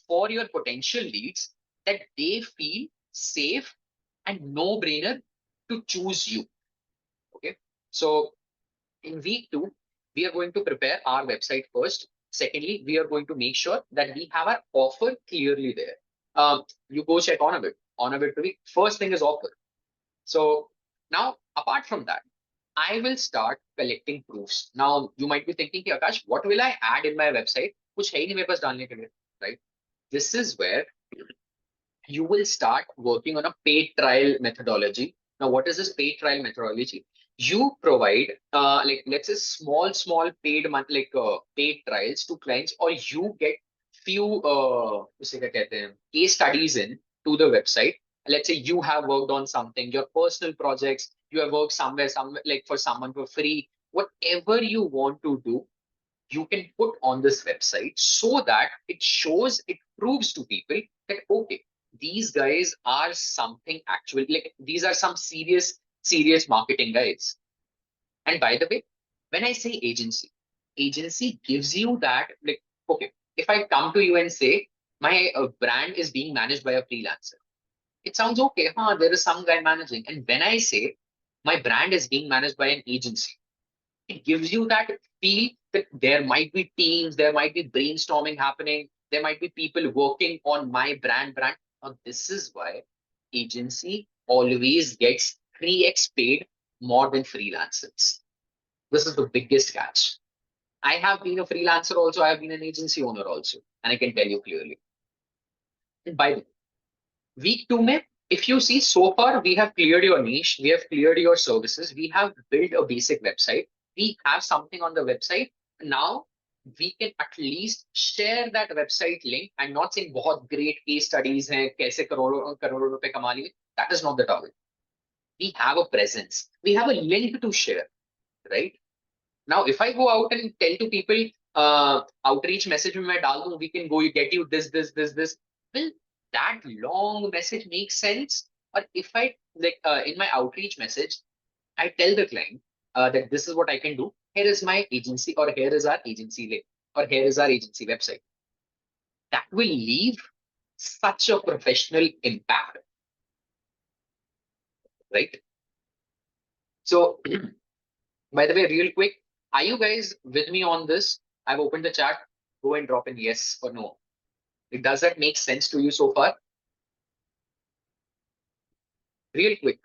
for your potential leads that they feel safe and no brainer to choose you. Okay, so in week two, we are going to prepare our website first. Secondly, we are going to make sure that we have our offer clearly there. You go check on a bit. On a bit, first thing is offer. So now, apart from that, I will start collecting proofs. Now, you might be thinking, Akash, what will I add in my website? कुछ है ही नहीं मेरे पास डालने के लिए, right? This is where you will start working on a paid trial methodology. Now, what is this paid trial methodology? You provide like let's say small paid paid trials to clients, or you get few उसे क्या कहते हैं case studies in to the website. Let's say you have worked on something, your personal projects, you have worked somewhere like for someone for free. Whatever you want to do, you can put on this website so that it proves to people that okay, these guys are something actually, like these are some serious marketing guys. And by the way, when I say agency gives you that, like, okay, if I come to you and say my brand is being managed by a freelancer, it sounds okay, huh? There is some guy managing. And when I say my brand is being managed by an agency, it gives you that feel that there might be teams, there might be brainstorming happening, there might be people working on my brand. Now, this is why agency always gets 3x paid more than freelancers. This is the biggest catch. I have been a freelancer also, I have been an agency owner also, and I can tell you clearly. And by the way, week two, mein, if you see so far, we have cleared your niche, we have cleared your services, we have built a basic website, we have something on the website. Now we can at least share that website link. I'm not saying बहुत great case studies हैं, कैसे करोड़ों रुपए कमा लिए. That is not the target. We have a presence, we have a link to share, right? Now, if I go out and tell to people, outreach message में मैं डाल दूं, we can go get you this. Will that long message make sense? Or if I like in my outreach message, I tell the client that this is what I can do. Here is my agency, or here is our agency link, or here is our agency website. That will leave such a professional impact, right? So, by the way, real quick, are you guys with me on this? I've opened the chat. Go and drop in yes or no. Does that make sense to you so far? Real quick.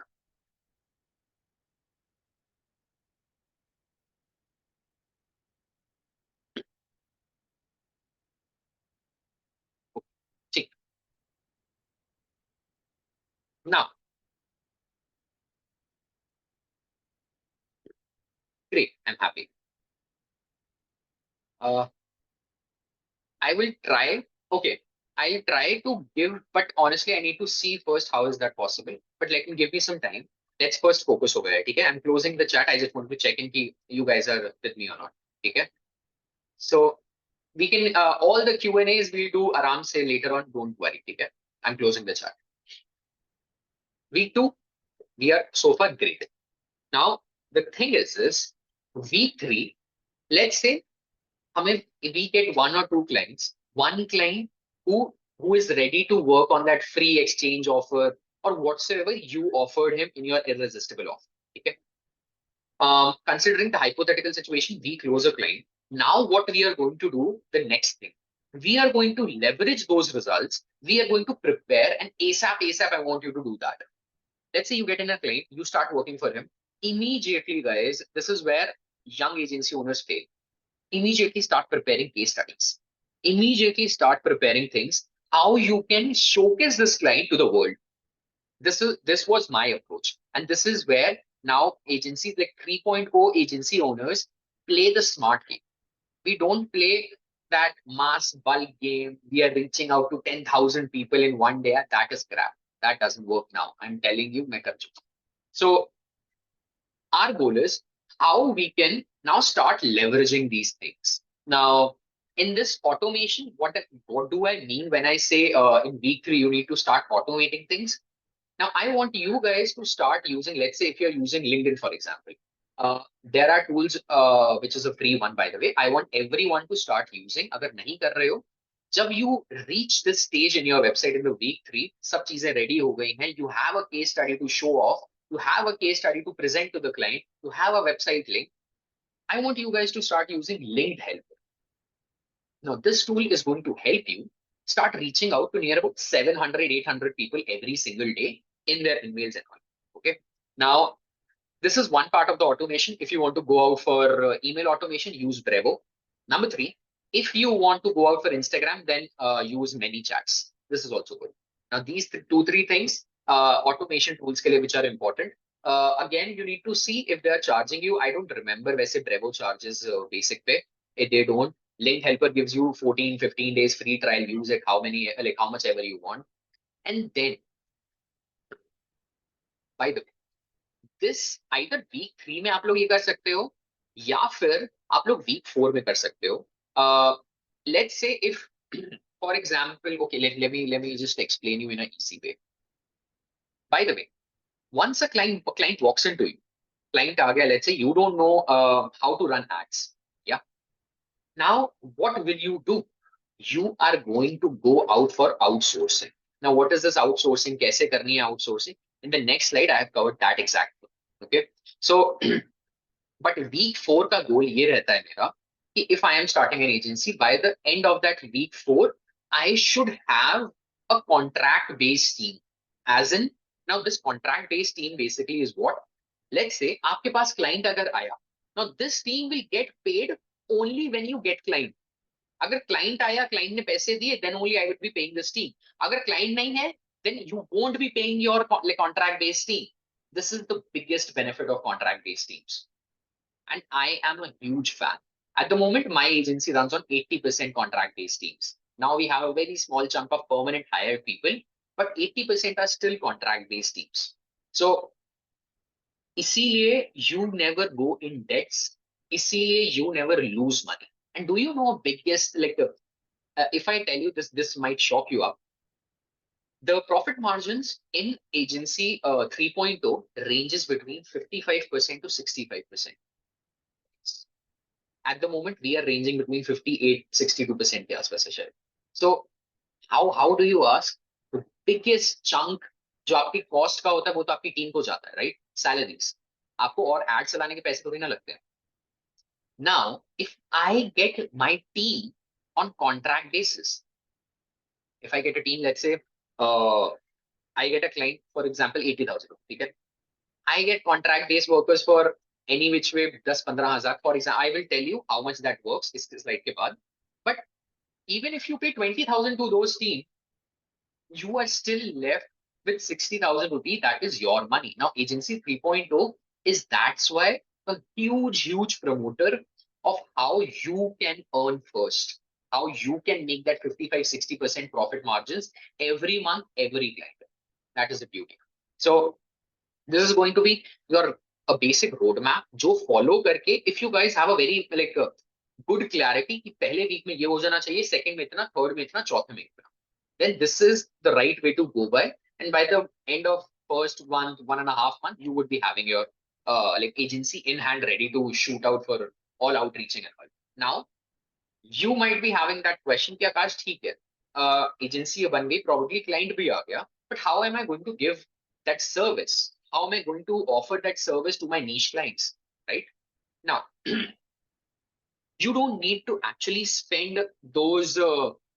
Check. Now, great. I'm happy. Uh, I will try. Okay. I'll try to give, but honestly, I need to see first how is that possible. But let me give me some time. Let's first focus over it. Okay. I'm closing the chat. I just want to check in ki you guys are with me or not. Okay. So we can all the Q&As we'll do aram say later on. Don't worry. Okay. I'm closing the chat. Week two, we are so far great. Now the thing is this, week three, let's say we get one or two clients, one client who is ready to work on that free exchange offer or whatsoever you offered him in your irresistible offer. Okay. Considering the hypothetical situation, we close a client. Now what we are going to do, the next thing, We are going to leverage those results. We are going to prepare, and ASAP, I want you to do that. Let's say you get in a client, you start working for him. Immediately, guys, this is where young agency owners fail. Immediately start preparing case studies. Immediately start preparing things, how you can showcase this client to the world. This was my approach. And this is where now agencies like 3.0 agency owners play the smart game. We don't play that mass bulk game. We are reaching out to 10,000 people in one day. That is crap. That doesn't work now. I'm telling you, मैं कर चुका. So our goal is how we can now start leveraging these things. Now, in this automation, what do I mean when I say in week 3 you need to start automating things? Now, I want you guys to start using, let's say if you're using LinkedIn, for example, there are tools, which is a free one, by the way. I want everyone to start using. अगर नहीं कर रहे हो, जब you reach this stage in your website in the week 3, सब चीजें ready हो गई हैं, you have a case study to show off, you have a case study to present to the client, you have a website link. I want you guys to start using Linked Help. Now, this tool is going to help you start reaching out to near about 700, 800 people every single day in their emails and all. Okay. Now, this is one part of the automation. If you want to go out for email automation, use Brevo. Number 3, if you want to go out for Instagram, then use ManyChats. This is also good. Now, these 2, 3 things, automation tools ke liye, which are important. Again, you need to see if they are charging you. I don't remember whether Brevo charges basic pay. If they don't, Link Helper gives you 14, 15 days free trial. Use it how much ever you want. And then, by the way, this either week 3 में आप लोग ये कर सकते हो या फिर आप लोग week 4 में कर सकते हो. Let's say if, for example, okay, let me just explain you in an easy way. By the way, once a client walks into you, client आ गया, let's say you don't know how to run ads. Yeah. Now, what will you do? You are going to go out for outsourcing. Now, what is this outsourcing? कैसे करनी है outsourcing? In the next slide, I have covered that exactly. Okay. So, but week 4 का goal ये रहता है मेरा कि if I am starting an agency, by the end of that week 4, I should have a contract-based team. As in, now this contract-based team basically is what? Let's say आपके पास client अगर आया, now this team will get paid only when you get client. अगर client आया, client ने पैसे दिए, then only I would be paying this team. अगर client नहीं है, then you won't be paying your contract-based team. This is the biggest benefit of contract-based teams. And I am a huge fan. At the moment, my agency runs on 80% contract-based teams. Now we have a very small chunk of permanent hired people, but 80% are still contract-based teams. So, इसीलिए you never go in debts. इसीलिए you never lose money. And do you know biggest, if I tell you this, this might shock you up. The profit margins in agency 3.0 ranges between 55% to 65%. At the moment, we are ranging between 58, 62% के आसपास है शायद. So how do you ask? The biggest chunk जो आपकी cost का होता है वो तो आपकी team को जाता है, right? Salaries. आपको और ad चलाने के पैसे थोड़ी ना लगते हैं. Now, if I get my team on contract basis, if I get a team, let's say, I get a client, for example, 80,000. Okay? I get contract-based workers for any which way 10-15,000. For example, I will tell you how much that works is this slide ke baad. But even if you pay 20,000 to those team, you are still left with 60,000 rupees. That is your money. Now, agency 3.0 is that's why a huge promoter of how you can earn first, how you can make that 55-60% profit margins every month, every client. That is the beauty. So this is going to be your a basic roadmap जो follow करके if you guys have a very good clarity कि पहले week में ये हो जाना चाहिए, second में इतना, third में इतना, चौथे में इतना, then this is the right way to go by, and by the end of first 1.5 month you would be having your agency in hand ready to shoot out for all outreaching and all. Now you might be having that question कि आकाश ठीक है, agency बन गई, probably client भी आ गया, but how am I going to give that service? How am I going to offer that service to my niche clients, right? Now, you don't need to actually spend those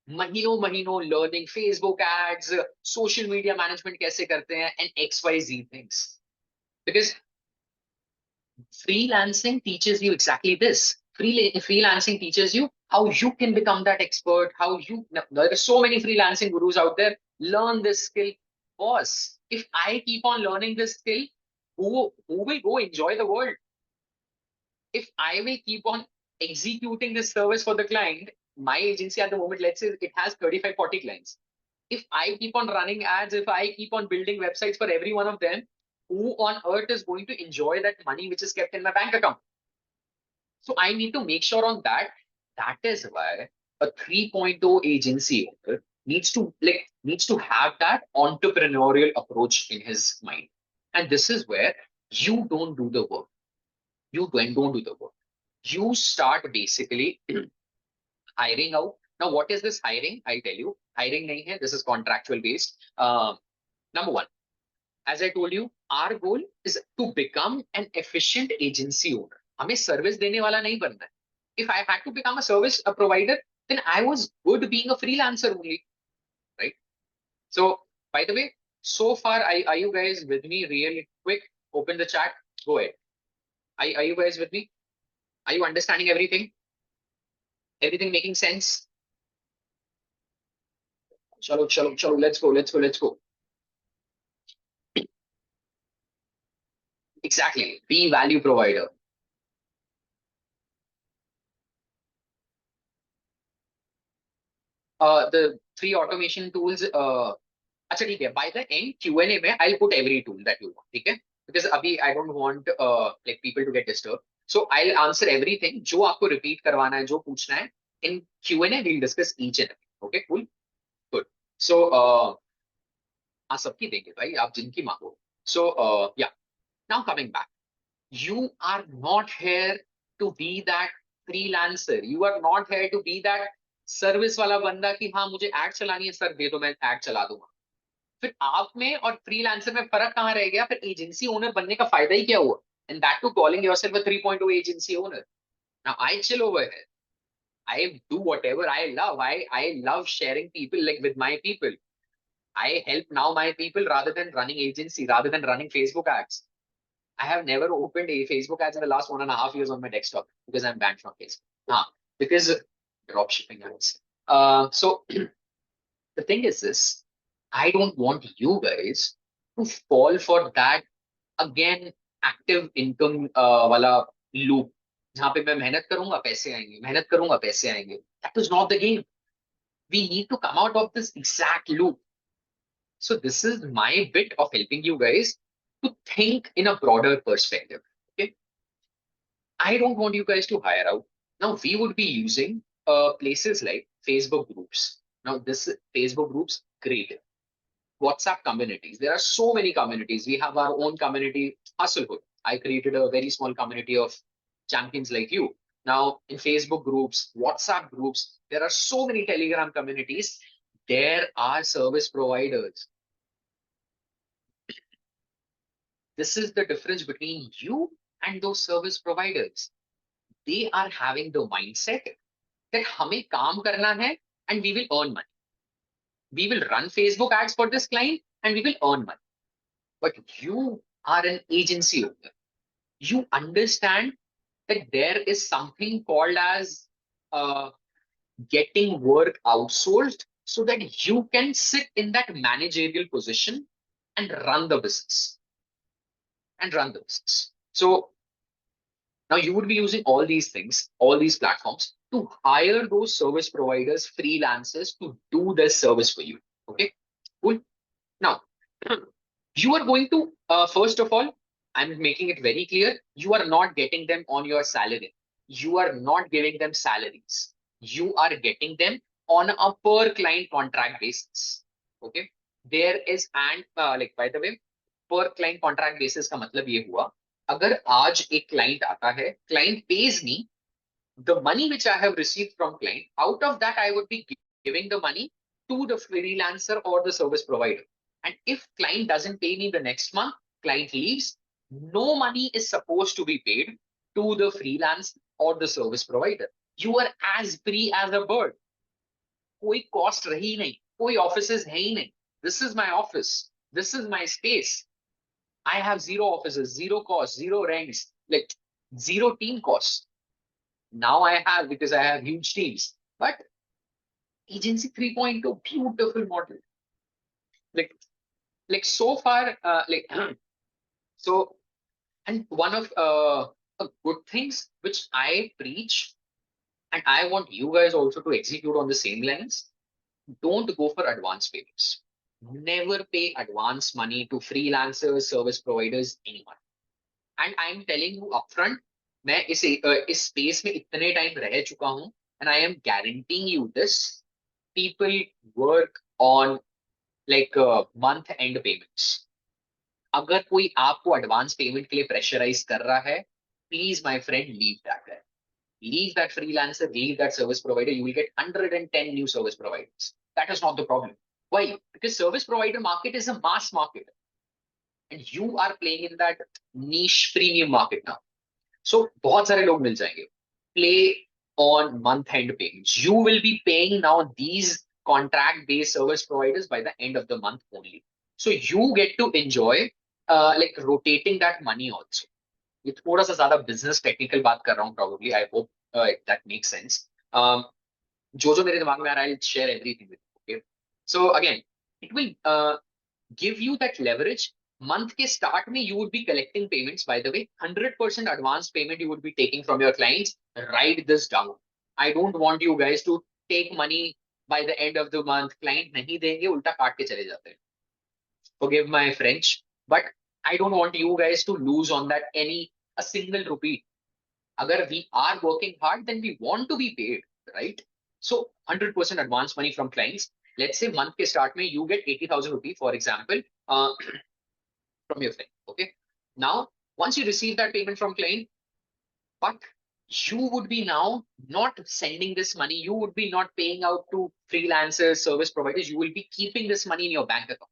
महीनों महीनों learning Facebook ads, social media management कैसे करते हैं, and XYZ things. Because freelancing teaches you exactly this. Freelancing teaches you how you can become that expert, how you, now, there are so many freelancing gurus out there. Learn this skill. Boss, if I keep on learning this skill, who will go enjoy the world? If I will keep on executing this service for the client, my agency at the moment, let's say it has 35, 40 clients. If I keep on running ads, if I keep on building websites for every one of them, who on earth is going to enjoy that money which is kept in my bank account? So I need to make sure on that. That is why a 3.0 agency owner needs to have that entrepreneurial approach in his mind. And this is where you don't do the work. You don't do the work. You start basically hiring out. Now, what is this hiring? I'll tell you. Hiring nahi hai. This is contractual based. Number one, as I told you, our goal is to become an efficient agency owner. हमें service देने वाला नहीं बनना है. If I had to become a service provider, then I was good being a freelancer only, right? So, by the way, so far, are you guys with me? Really quick, open the chat. Go ahead. Are you guys with me? Are you understanding everything? Everything making sense? Chalo, chalo, chalo. Let's go. Let's go. Let's go. Exactly. Be value provider. The three automation tools. अच्छा ठीक है. By the end Q&A में I'll put every tool that you want. ठीक है? Because अभी I don't want like people to get disturbed. So I'll answer everything. जो आपको repeat करवाना है, जो पूछना है, in Q&A we'll discuss each and every. Okay, cool, good. So हाँ सबकी देंगे भाई, आप जिनकी मांगो. So yeah. Now coming back, you are not here to be that freelancer. You are not here to be that service वाला बंदा कि हाँ मुझे एड चलानी है सर, दे दो मैं एड चला दूंगा. फिर आप में और फ्रीलांसर में फर्क कहाँ रह गया? फिर एजेंसी ओनर बनने का फायदा ही क्या हुआ? And that to calling yourself a 3.0 agency owner. Now I chill over here. I do whatever I love. I love sharing people like with my people. I help now my people rather than running agency, rather than running Facebook ads. I have never opened a Facebook ads in the last 1.5 years on my desktop because I'm banned from Facebook. Because drop shipping ads. So the thing is this, I don't want you guys to fall for that again active income वाला loop जहाँ पे मैं मेहनत करूंगा पैसे आएंगे, मेहनत करूंगा पैसे आएंगे. That is not the game. We need to come out of this exact loop. So this is my bit of helping you guys to think in a broader perspective. Okay, I don't want you guys to hire out. Now we would be using places like Facebook groups. Now this Facebook groups, great. WhatsApp communities. There are so many communities. We have our own community, Hustlehood. I created a very small community of champions like you. Now, in Facebook groups, WhatsApp groups, there are so many Telegram communities. There are service providers. This is the difference between you and those service providers. They are having the mindset that हमें काम करना है and we will earn money. We will run Facebook ads for this client and we will earn money. But you are an agency owner. You understand that there is something called as getting work outsourced so that you can sit in that managerial position and run the business. So now you would be using all these things, all these platforms to hire those service providers, freelancers to do this service for you. Okay, cool. Now, you are going to, first of all, I'm making it very clear, you are not getting them on your salary. You are not giving them salaries. You are getting them on a per client contract basis. Okay. There is, and like, by the way, per client contract basis का मतलब ये हुआ, अगर आज एक client आता है, client pays me, the money which I have received from client, out of that I would be giving the money to the freelancer or the service provider. And if client doesn't pay me the next month, client leaves, no money is supposed to be paid to the freelance or the service provider. You are as free as a bird. कोई cost रही नहीं, कोई offices है ही नहीं. This is my office, this is my space. I have zero offices, zero costs, zero rents, like zero team costs. Now I have, because I have huge teams. But agency 3.0, beautiful model. Like, so far, so, and one of good things which I preach, and I want you guys also to execute on the same lines. Don't go for advance payments. Never pay advance money to freelancers, service providers, anyone. And I am telling you upfront, मैं इस space में इतने time रह चुका हूं, and I am guaranteeing you this. People work on like month and payments. अगर कोई आपको एडवांस पेमेंट के लिए प्रेशराइज कर रहा है, please my friend leave that guy. Leave that freelancer, leave that service provider. You will get 110 new service providers. That is not the problem. Why? Because service provider market is a mass market, and you are playing in that niche premium market now. So बहुत सारे लोग मिल जाएंगे. Play on month end payments. You will be paying now these contract based service providers by the end of the month only. So you get to enjoy like rotating that money also. ये थोड़ा सा ज्यादा business technical बात कर रहा हूँ probably. I hope that makes sense. जो मेरे दिमाग में आ रहा है, I'll share everything with you. Okay. So again, it will give you that leverage. Month के start में you would be collecting payments. By the way, 100% advance payment you would be taking from your clients. Write this down. I don't want you guys to take money by the end of the month. Client नहीं देंगे, उल्टा काट के चले जाते हैं. Forgive my French, but I don't want you guys to lose on that a single rupee. Agar we are working hard, then we want to be paid, right? So 100% advance money from clients. Let's say month ke start mein you get 80,000 rupees, for example, from your friend. Okay. Now, once you receive that payment from client, but you would be now not sending this money. You would be not paying out to freelancers, service providers. You will be keeping this money in your bank account.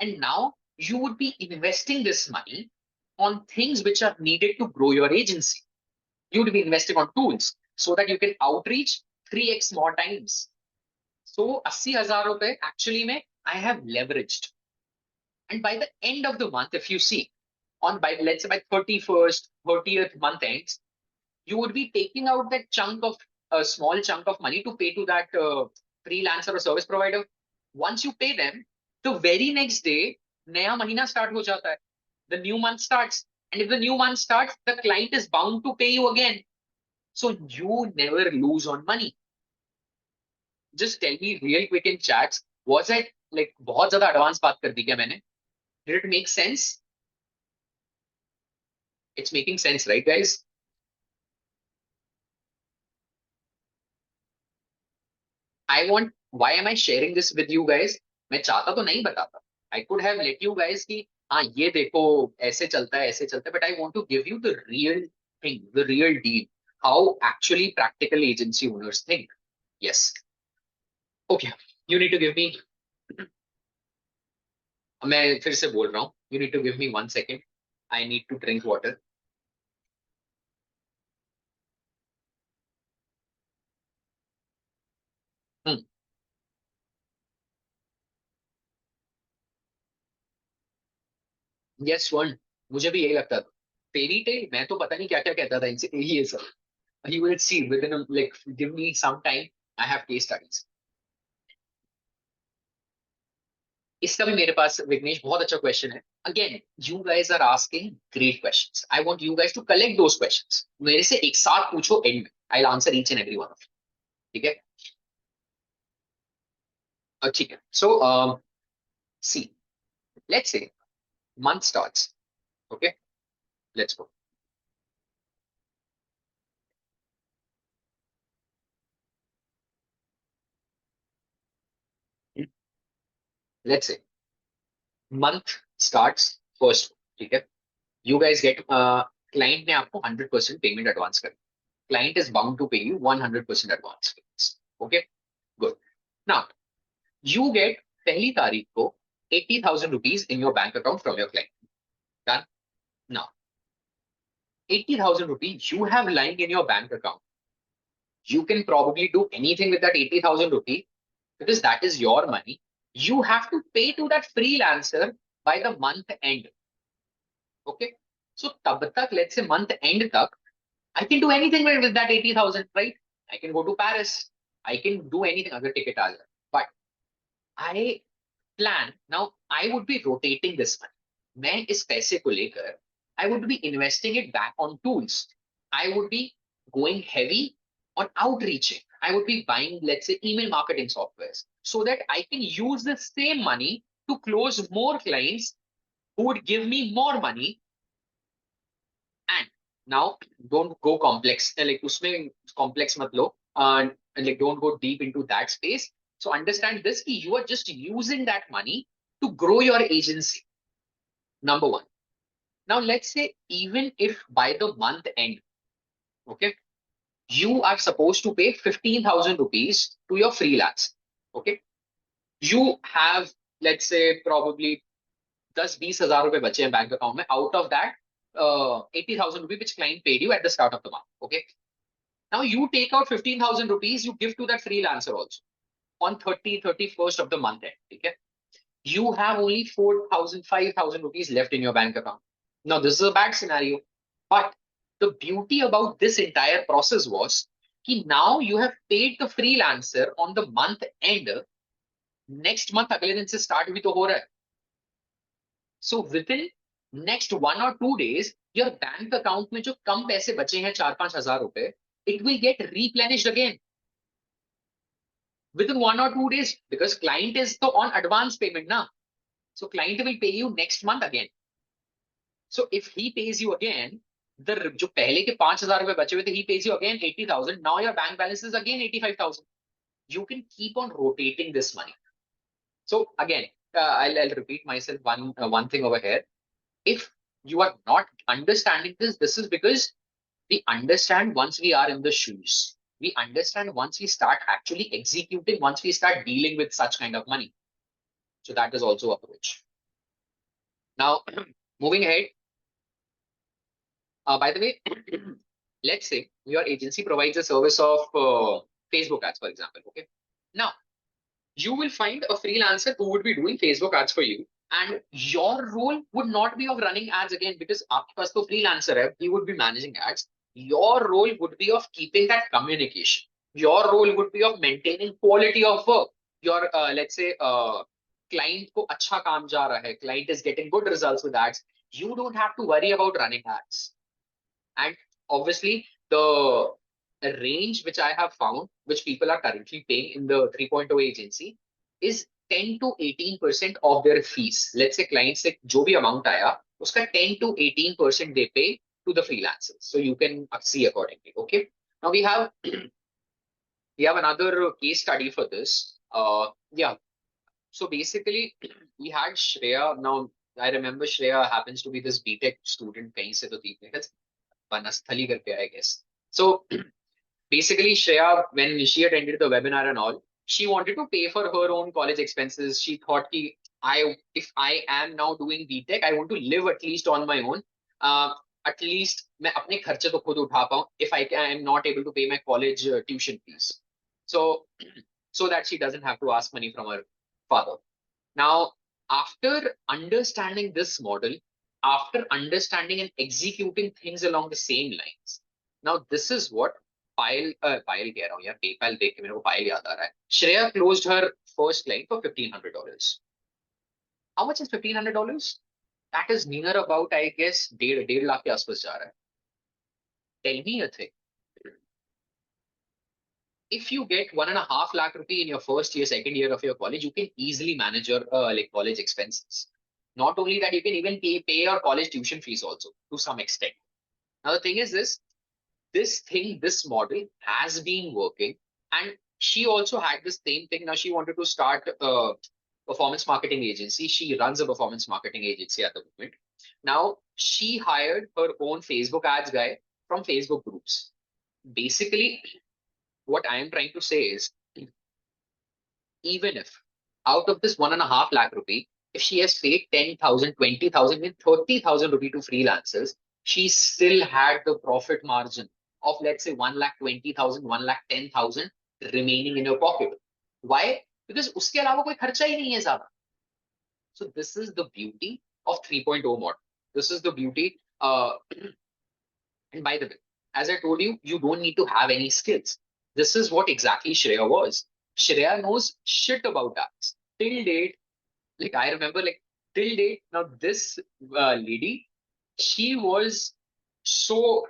And now you would be investing this money on things which are needed to grow your agency. You would be investing on tools so that you can outreach 3x more times. So 80,000 rupees actually I have leveraged. And by the end of the month, if you see, let's say by 31st, 30th month ends, you would be taking out that chunk of a small chunk of money to pay to that freelancer or service provider. Once you pay them, the very next day, नया महीना start हो जाता है. The new month starts. And if the new month starts, the client is bound to pay you again. So you never lose on money. Just tell me real quick in chats, was it like बहुत ज़्यादा advance बात कर दी क्या मैंने? Did it make sense? It's making sense, right, guys? Why am I sharing this with you guys? मैं चाहता तो नहीं बताता. I could have let you guys कि हाँ ये देखो ऐसे चलता है, ऐसे चलता है, but I want to give you the real thing, the real deal, how actually practical agency owners think. Yes. Okay. You need to give me. मैं फिर से बोल रहा हूँ. You need to give me 1 second. I need to drink water. Yes, Swर्ण. मुझे भी यही लगता था. फेरी टेल मैं तो पता नहीं क्या क्या कहता था इनसे. ये सब. You will see within like give me some time. I have case studies. इसका भी मेरे पास विघ्नेश बहुत अच्छा क्वेश्चन है. Again you guys are asking great questions. I want you guys to collect those questions. मेरे से एक साथ पूछो एंड में. I will answer each and every one of you. ठीक है. ठीक है. So see, let's say month starts. Okay, let's go. Let's say month starts first. ठीक है. यू गाइज गेट, क्लाइंट ने आपको 100% पेमेंट एडवांस कर. Client is bound to pay you 100% advance payments. Okay, good. Now, you get पहली तारीख को 80,000 rupees in your bank account from your client. Done? Now, 80,000 rupees you have lying in your bank account. You can probably do anything with that 80,000 rupee because that is your money. You have to pay to that freelancer by the month end. Okay. So tab tak, let's say month end tak, I can do anything with that 80,000, right? I can go to Paris. I can do anything other ticket aa jaye. But I plan now. I would be rotating this money. मैं इस पैसे को लेकर I would be investing it back on tools. I would be going heavy on outreaching. I would be buying, let's say, email marketing softwares so that I can use the same money to close more clients who would give me more money. And now don't go complex. Like उसमें complex मत लो. And like don't go deep into that space. So understand this: you are just using that money to grow your agency. Number one. Now let's say even if by the month end, okay, you are supposed to pay 15,000 rupees to your freelance. Okay, you have, let's say, probably 10-20 हजार रुपए बचे हैं bank account में. Out of that, 80,000 rupees which client paid you at the start of the month. Okay, now you take out 15,000 rupees, you give to that freelancer also on 31st of the month end. Okay, you have only 4,000, 5,000 rupees left in your bank account. Now this is a bad scenario, but the beauty about this entire process was कि now you have paid the freelancer on the month end. Next month अगले दिन से start भी तो हो रहा है. So within next 1 or 2 days, your bank account में जो कम पैसे बचे हैं 4-5 हजार रुपए, it will get replenished again within 1 or 2 days because client is तो on advance payment ना. So client will pay you next month again. So if he pays you again, the जो पहले के 5,000 रुपए बचे हुए थे, he pays you again 80,000. Now your bank balance is again 85,000. You can keep on rotating this money. So again, I'll repeat myself one thing over here. If you are not understanding this, this is because we understand once we are in the shoes. We understand once we start actually executing, once we start dealing with such kind of money. So that is also approach. Now, moving ahead. By the way, let's say your agency provides a service of Facebook ads, for example. Okay. Now, you will find a freelancer who would be doing Facebook ads for you, and your role would not be of running ads again because आपके पास तो freelancer है, he would be managing ads. Your role would be of keeping that communication. Your role would be of maintaining quality of work. Your let's say client को अच्छा काम जा रहा है, client is getting good results with ads. You don't have to worry about running ads. And obviously, the range which I have found, which people are currently paying in the 3.0 agency, is 10 to 18% of their fees. Let's say clients से जो भी amount आया, उसका 10 to 18% they pay to the freelancers. So you can see accordingly. Okay. Now we have another case study for this. Yeah. So basically, we had Shreya. Now I remember Shreya happens to be this BTech student. कहीं से तो थी. Vanasthali करके, I guess. So basically, Shreya, when she attended the webinar and all, she wanted to pay for her own college expenses. She thought कि if I am now doing BTech, I want to live at least on my own. At least मैं अपने खर्चे तो खुद उठा पाऊँ if I am not able to pay my college tuition fees. So that she doesn't have to ask money from her father. Now, after understanding this model, after understanding and executing things along the same lines, now this is what Payal कह रहा हूँ यार, PayPal देख के मेरे को Payal याद आ रहा है. Shreya closed her first client for $1,500. How much is $1,500? That is near about, I guess, 1.5 lakh के आसपास जा रहा है. Tell me a thing. If you get 1.5 lakh rupee in your first year, second year of your college, you can easily manage your like college expenses. Not only that, you can even pay your college tuition fees also to some extent. Now the thing is this model has been working, and she also had the same thing. Now she wanted to start a performance marketing agency. She runs a performance marketing agency at the moment. Now she hired her own Facebook ads guy from Facebook groups. Basically, what I am trying to say is, even if out of this 1.5 lakh rupee, if she has paid 10,000, 20,000, and 30,000 rupee to freelancers, she still had the profit margin. of, let's say, 1,20,000, 1,10,000 remaining in your pocket. Why? Because उसके अलावा कोई खर्चा ही नहीं है ज़्यादा. So this is the beauty of 3.0 model. This is the beauty. And by the way, as I told you, you don't need to have any skills. This is what exactly Shreya was. Shreya knows shit about ads. Till date, like I remember, like till date, now this lady, she was so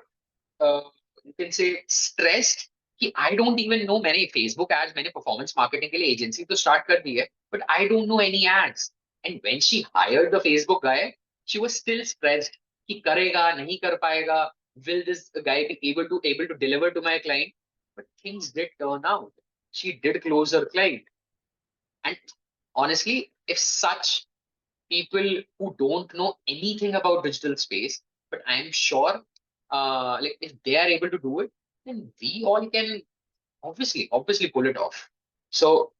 uh, you can say stressed कि I don't even know. मैंने Facebook ads, मैंने performance marketing के लिए agency तो start कर दी है, but I don't know any ads. And when she hired the Facebook guy, she was still stressed कि करेगा नहीं कर पाएगा. Will this guy be able to deliver to my client? But things did turn out. She did close her client. And honestly, if such people who don't know anything about digital space, but I'm sure, like if they are able to do it, then we all can obviously pull it off. So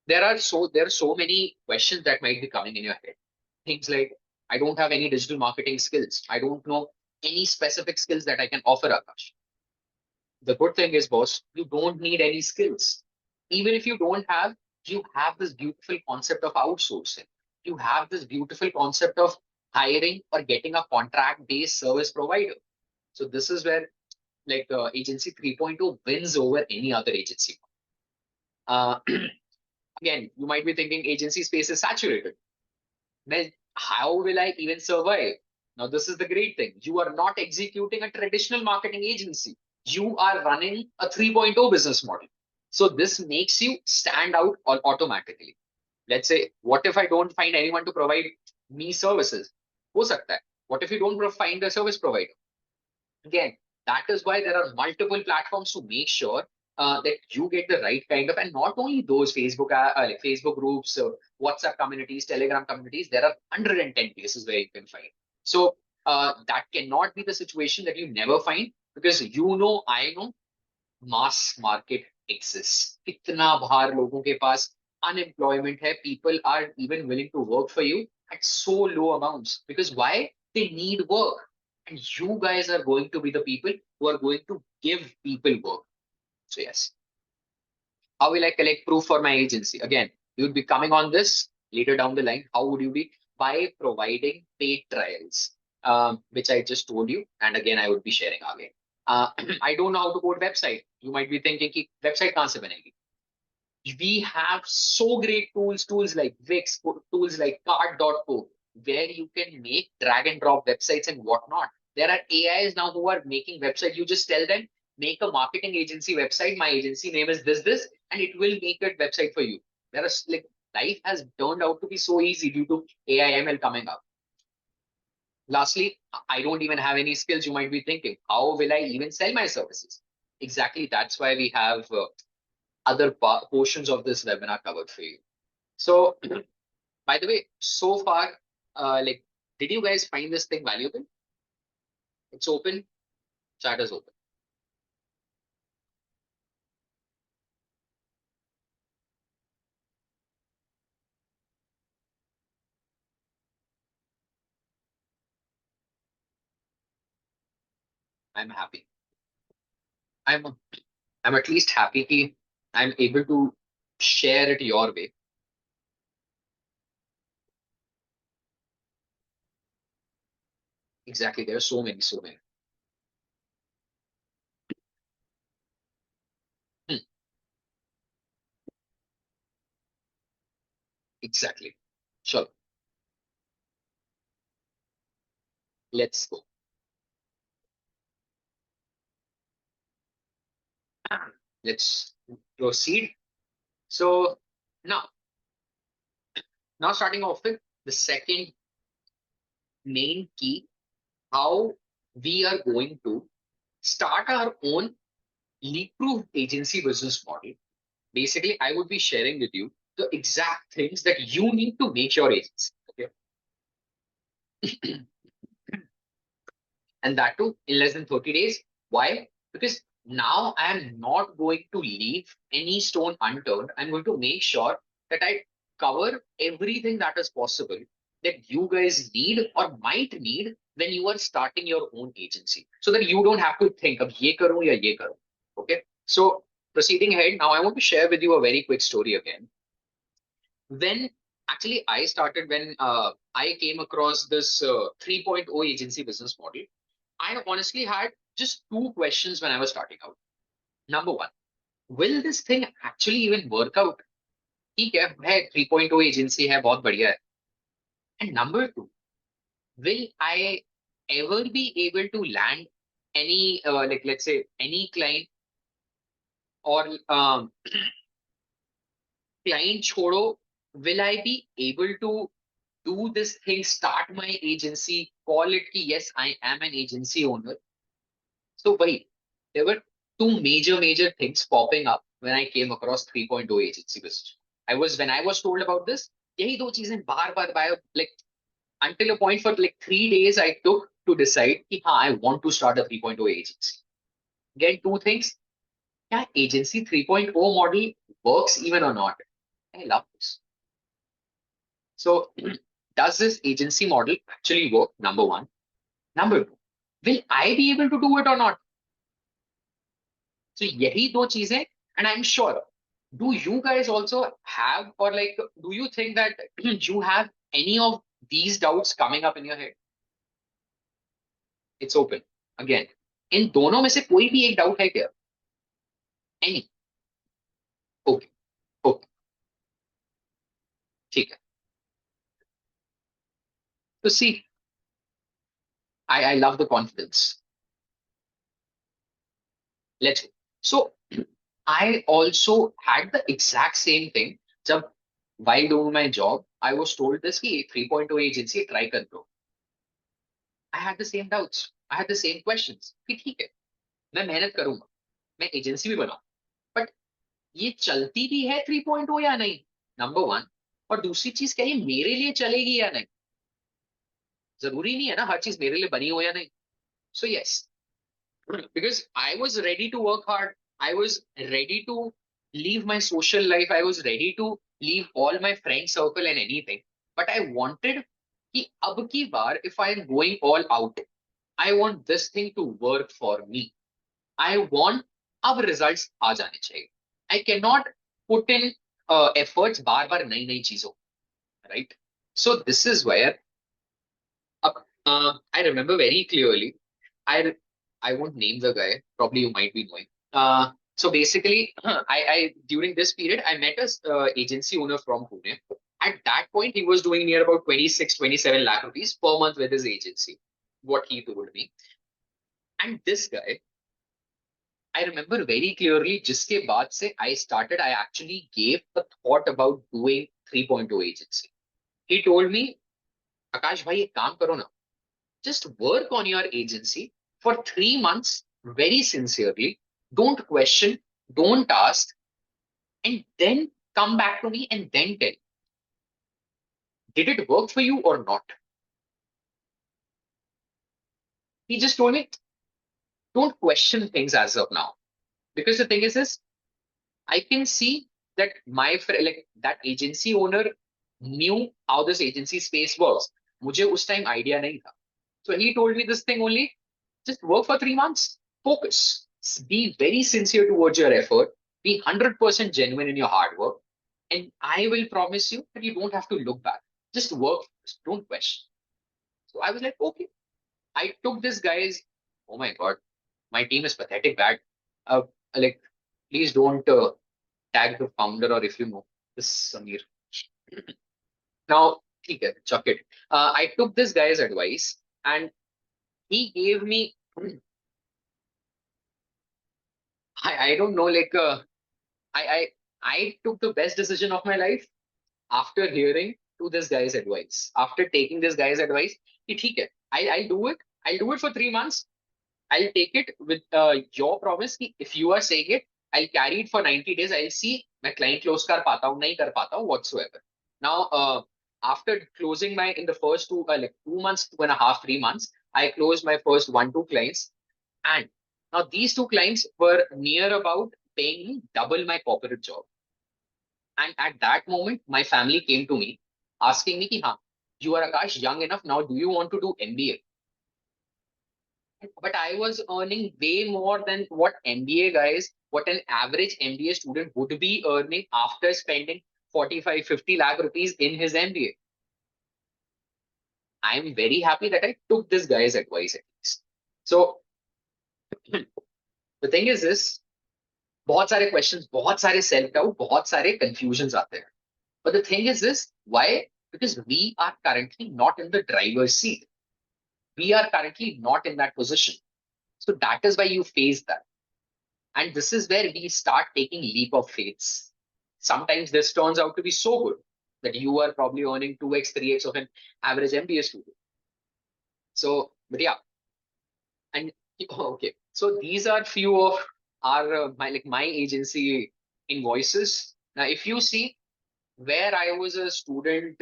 there are so many questions that might be coming in your head. Things like, I don't have any digital marketing skills. I don't know any specific skills that I can offer, Akash. The good thing is, boss, you don't need any skills. Even if you have this beautiful concept of outsourcing. You have this beautiful concept of hiring or getting a contract-based service provider. So this is where like agency 3.0 wins over any other agency. Uh, Again, you might be thinking agency space is saturated. Then how will I even survive? Now, this is the great thing. You are not executing a traditional marketing agency. You are running a 3.0 business model. So this makes you stand out automatically. Let's say, what if I don't find anyone to provide me services? हो सकता है. What if you don't find a service provider? Again, that is why there are multiple platforms to make sure that you get the right kind of, and not only those like Facebook groups, WhatsApp communities, Telegram communities. There are 110 places where you can find. So that cannot be the situation that you never find, because I know mass market exists. कितना बाहर लोगों के पास unemployment है. People are even willing to work for you at so low amounts, because why? They need work. And you guys are going to be the people who are going to give people work. So yes. How will I collect proof for my agency? Again, you would be coming on this later down the line. How would you be? By providing paid trials, which I just told you. And again, I would be sharing again. I don't know how to code website. You might be thinking कि website कहाँ से बनेगी? We have so great tools like Wix, tools like card.co, where you can make drag and drop websites and whatnot. There are AIs now who are making websites. You just tell them, make a marketing agency website. My agency name is this, and it will make a website for you. There are like life has turned out to be so easy due to AI ML coming up. Lastly, I don't even have any skills. You might be thinking, how will I even sell my services? Exactly. That's why we have other portions of this webinar covered for you. So, by the way, so far, like, did you guys find this thing valuable? It's open. Chat is open. I'm happy. I'm I'm at least happy that I'm able to share it your way. Exactly. There are so many, so many. Hmm, exactly. Sure. Let's go. Let's proceed. So now, now starting off with the second main key, how we are going to start our own leak-proof agency business model. Basically, I would be sharing with you the exact things that you need to make your agency. Okay. And that too in less than 30 days. Why? Because now I am not going to leave any stone unturned. I'm going to make sure that I cover everything that is possible that you guys need or might need when you are starting your own agency, so that you don't have to think of ye karu ya ye karu. Okay. So proceeding ahead, now I want to share with you a very quick story again. When actually I started, when I came across this 3.0 agency business model, I honestly had just two questions when I was starting out. Number one, will this thing actually even work out? ठीक है 3.0 agency है बहुत बढ़िया है. And number two, will I ever be able to land any like let's say any client, or client छोड़ो, will I be able to do this thing, start my agency, call it ki yes, I am an agency owner? So wait, there were two major things popping up when I came across 3.0 agency business. When I was told about this, यही दो चीजें बार like until a point for like 3 days I took to decide कि हाँ, I want to start a 3.0 agency. Again, two things. क्या agency 3.0 model works even or not? I love this. So does this agency model actually work? Number one. Number two, will I be able to do it or not? So यही दो चीजें, and I'm sure, do you guys also have, or like, do you think that you have any of these doubts coming up in your head? It's open. Again, इन दोनों में से कोई भी एक doubt है क्या? Any? Okay. Okay. ठीक है. So see, I love the confidence. Let's go. So I also had the exact same thing. जब while doing my job, I was told this कि 3.0 agency try कर दो. I had the same doubts. I had the same questions. कि ठीक है, मैं मेहनत करूंगा, मैं एजेंसी भी बनाऊं, बट ये चलती भी है 3.0 या नहीं, नंबर वन. और दूसरी चीज, क्या ये मेरे लिए चलेगी या नहीं? जरूरी नहीं है ना हर चीज मेरे लिए बनी हो या नहीं. So yes, because I was ready to work hard. I was ready to leave my social life. I was ready to leave all my friend circle and anything. But I wanted कि अब की बार, if I am going all out, I want this thing to work for me. I want अब results आ जाने चाहिए. I cannot put in efforts बार बार नई नई चीजों, right? So this is where I remember very clearly. I I won't name the guy. Probably you might be knowing. So basically, I during this period I met a agency owner from Pune. At that point, he was doing near about 26, 27 lakh rupees per month with his agency. What he told me. And this guy, I remember very clearly. जिसके बाद से I actually gave a thought about doing 3.0 agency. He told me, आकाश भाई एक काम करो ना, just work on your agency for 3 months very sincerely. Don't question, don't ask, and then come back to me and then tell. Did it work for you or not? He just told me, don't question things as of now. Because the thing is this, I can see that my friend, like that agency owner, knew how this agency space works. मुझे उस time idea नहीं था. So he told me this thing only, just work for 3 months, focus, be very sincere towards your effort, be 100% genuine in your hard work, and I will promise you that you don't have to look back. Just work, don't question. So I was like, okay. I took this guy's, oh my God, my team is pathetic bad. Uh, like, please don't tag the founder, or if you know this Samir. Now, okay, chuck it. I took this guy's advice, and he gave me, I don't know, like, I, I, I took the best decision of my life after hearing to this guy's advice. After taking this guy's advice, कि ठीक है, I'll do it. I'll do it for 3 months. I'll take it with your promise कि if you are saying it, I'll carry it for 90 days. I'll see मैं client close कर पाता हूँ, नहीं कर पाता हूँ, whatsoever. Now, after closing my, in the first like 2 months, 2.5, 3 months, I closed my first 1, 2 clients. And now these two clients were near about paying me double my corporate job. And at that moment, my family came to me asking me, ki, हाँ, you are Akash, young enough now. Do you want to do MBA? But I was earning way more than what MBA guys, what an average MBA student would be earning after spending 45, 50 lakh rupees in his MBA. I'm very happy that I took this guy's advice at least. So the thing is this, बहुत सारे questions, बहुत सारे self doubt, बहुत सारे confusions आते हैं. But the thing is this, why? Because we are currently not in the driver's seat. We are currently not in that position. So that is why you face that. And this is where we start taking leap of faiths. Sometimes this turns out to be so good that you are probably earning 2x, 3x of an average MBA student. So, but yeah, and okay. So these are few of our my agency invoices. Now, if you see where I was a student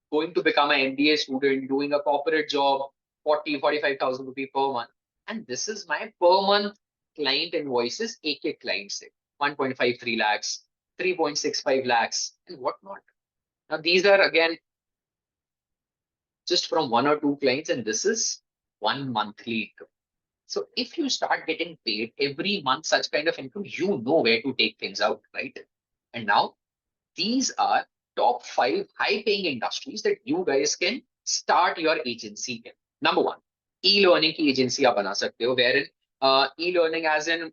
going to become an MBA student, doing a corporate job, 40, 45,000 rupees per month. And this is my per month client invoices, AK clients, 1.53 lakhs, 3.65 lakhs, and whatnot. Now, these are again just from one or two clients, and this is one monthly income. So if you start getting paid every month, such kind of income, you know where to take things out, right? And now these are top 5 high paying industries that you guys can start your agency in. Number one, e-learning की agency आप बना सकते हो, wherein e-learning as in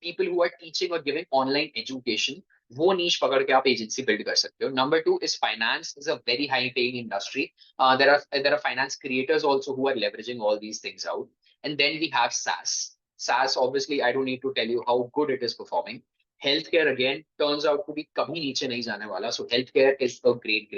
people who are teaching or giving online education, वो niche पकड़ के आप agency build कर सकते हो. Number two is finance is a very high paying industry. There are finance creators also who are leveraging all these things out. And then we have SaaS. SaaS, obviously, I don't need to tell you how good it is performing. Healthcare again turns out to be कभी नीचे नहीं जाने वाला. So healthcare is a great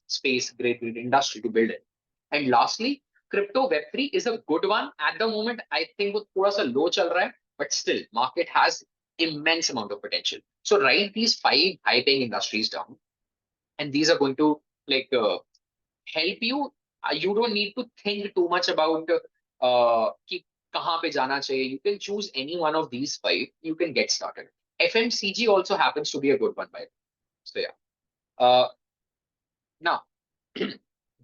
space, great industry to build it. And lastly, crypto Web3 is a good one at the moment. I think वो थोड़ा सा low चल रहा है, but still market has immense amount of potential. So write these 5 high paying industries down, and these are going to like help you. You don't need to think too much about कि कहाँ पे जाना चाहिए. You can choose any one of these 5. You can get started. FMCG also happens to be a good one, by the way. So yeah. Now,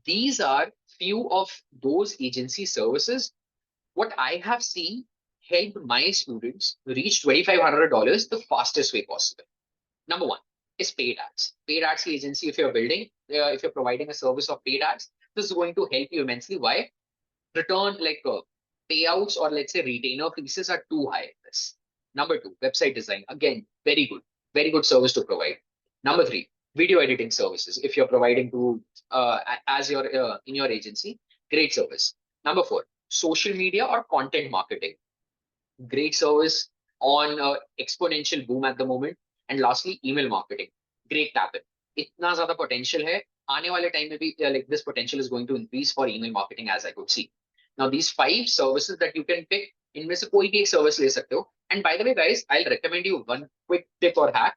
these are few of those agency services. What I have seen helped my students reach $2,500 the fastest way possible. Number one is paid ads. Paid ads agency, if you're building, if you're providing a service of paid ads, this is going to help you immensely. Why? Return payouts or let's say retainer fees are too high in this. Number two, website design. Again, very good service to provide. Number three, video editing services. If you're providing to as your in your agency, great service. Number four, social media or content marketing. Great service on exponential boom at the moment. And lastly, email marketing. Great tap in. इतना ज़्यादा potential है. आने वाले time में भी like this potential is going to increase for email marketing as I could see. Now these 5 services that you can pick, इनमें से कोई भी एक service ले सकते हो. And by the way, guys, I'll recommend you one quick tip or hack.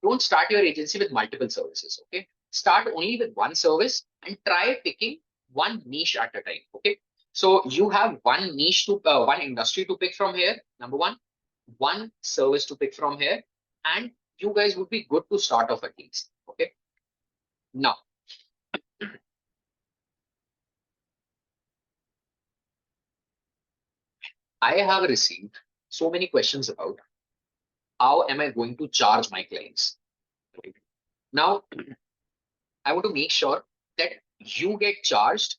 Don't start your agency with multiple services. Okay, start only with one service and try picking one niche at a time. Okay, so you have one niche to one industry to pick from here. Number one service to pick from here, and you guys would be good to start off at least. Okay, now I have received so many questions about how am I going to charge my clients. Right? Now I want to make sure that you get charged,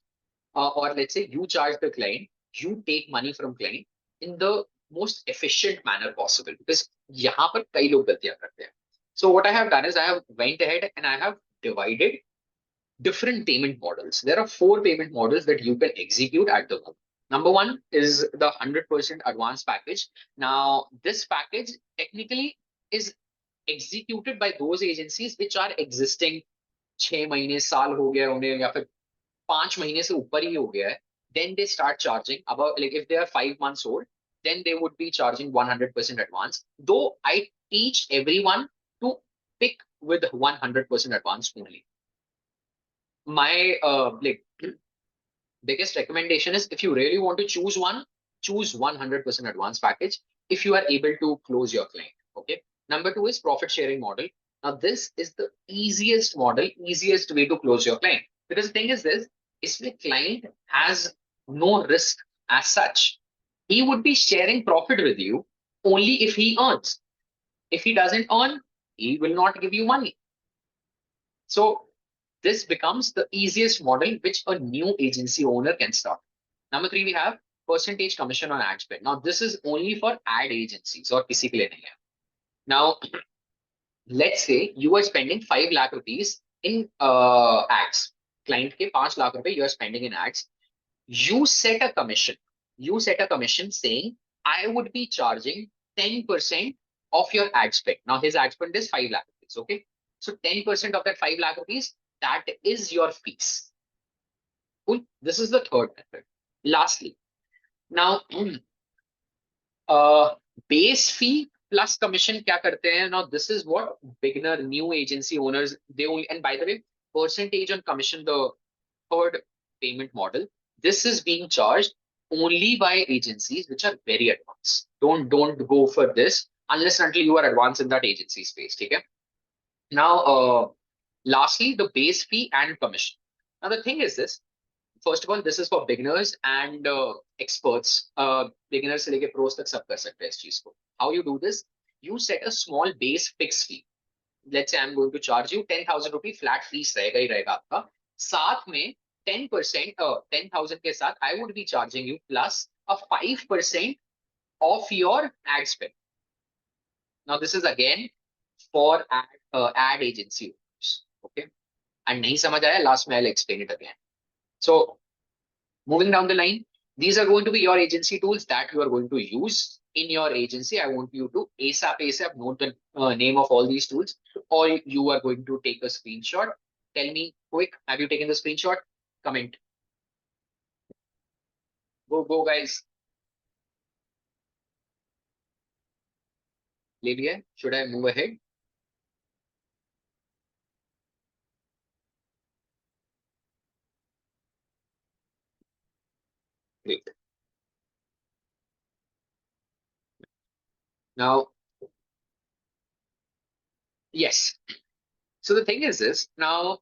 or let's say you charge the client, you take money from client in the most efficient manner possible, because यहाँ पर कई लोग गलतियां करते हैं. So what I have done is I have went ahead and I have divided different payment models. There are 4 payment models that you can execute at the moment. Number one is the 100% advance package. Now this package technically is executed by those agencies which are existing. 6 महीने साल हो गया उन्हें या फिर 5 महीने से ऊपर ही हो गया है, then they start charging about, like if they are 5 months old, then they would be charging 100% advance. Though I teach everyone to pick with 100% advance only. My biggest recommendation is if you really want to choose one, choose 100% advance package if you are able to close your client. Okay. Number two is profit sharing model. Now this is the easiest model, easiest way to close your client. Because the thing is this, if the client has no risk As such, he would be sharing profit with you only if he earns. If he doesn't earn, he will not give you money. So this becomes the easiest model which a new agency owner can start. Number three, we have percentage commission on ad spend. Now, this is only for ad agencies or किसी के लिए नहीं है. Now, let's say you are spending 5 lakh rupees in ads. Client के 5 lakh रुपए you are spending in ads. You set a commission. You set a commission saying, I would be charging 10% of your ad spend. Now, his ad spend is 5 lakh rupees. Okay. So 10% of that 5 lakh rupees, that is your fees. Cool. This is the third method. Lastly, now uh, base fee plus commission क्या करते हैं? Now this is what beginner new agency owners they only, and by the way, percentage on commission, the third payment model, this is being charged only by agencies which are very advanced. Don't go for this unless and until you are advanced in that agency space. Okay. Now lastly, the base fee and commission. Now the thing is this. First of all, this is for beginners and experts. Beginners से लेके pros तक सब कर सकते हैं इस चीज को. How you do this? You set a small base fixed fee. Let's say I'm going to charge you 10,000 rupee flat fees रहेगा ही रहेगा आपका. साथ में 10% 10,000 के साथ I would be charging you plus a 5% of your ad spend. Now this is again for ad agency owners. Okay. And नहीं समझ आया, last में I'll explain it again. So moving down the line, these are going to be your agency tools that you are going to use in your agency. I want you to ASAP note the name of all these tools, or you are going to take a screenshot. Tell me quick, have you taken the screenshot? Comment. Go guys. ले लिया? Should I move ahead? Great. Now, yes. So the thing is this, now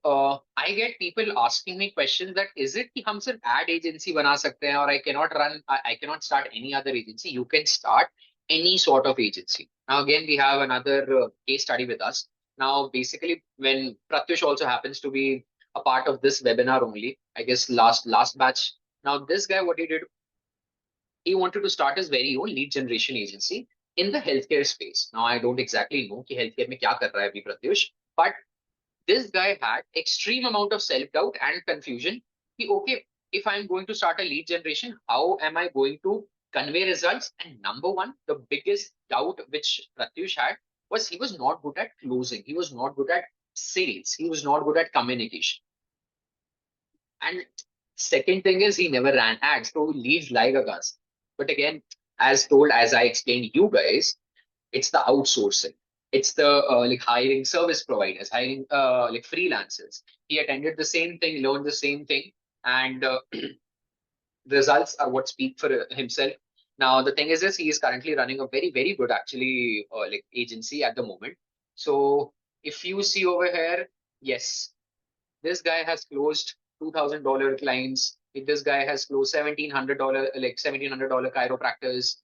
I get people asking me questions that is it कि हम सिर्फ ad agency बना सकते हैं, or I cannot start any other agency. You can start any sort of agency. Now again, we have another case study with us. Now basically when Pratyush also happens to be a part of this webinar only, I guess last batch. Now this guy, what he did, he wanted to start his very own lead generation agency in the healthcare space. Now I don't exactly know कि healthcare में क्या कर रहा है अभी Pratyush, but this guy had extreme amount of self-doubt and confusion. Okay, if I'm going to start a lead generation, how am I going to convey results? And number one, the biggest doubt which Pratyush had was he was not good at closing. He was not good at sales. He was not good at communication. And second thing is he never ran ads. So leads like a gas. But again, as I explained you guys, it's the outsourcing. It's the like hiring service providers, hiring like freelancers. He attended the same thing, learned the same thing, and results are what speak for himself. Now the thing is this, he is currently running a very good actually like agency at the moment. So if you see over here, yes, this guy has closed $2,000 clients. This guy has closed $1,700 like $1,700 chiropractors.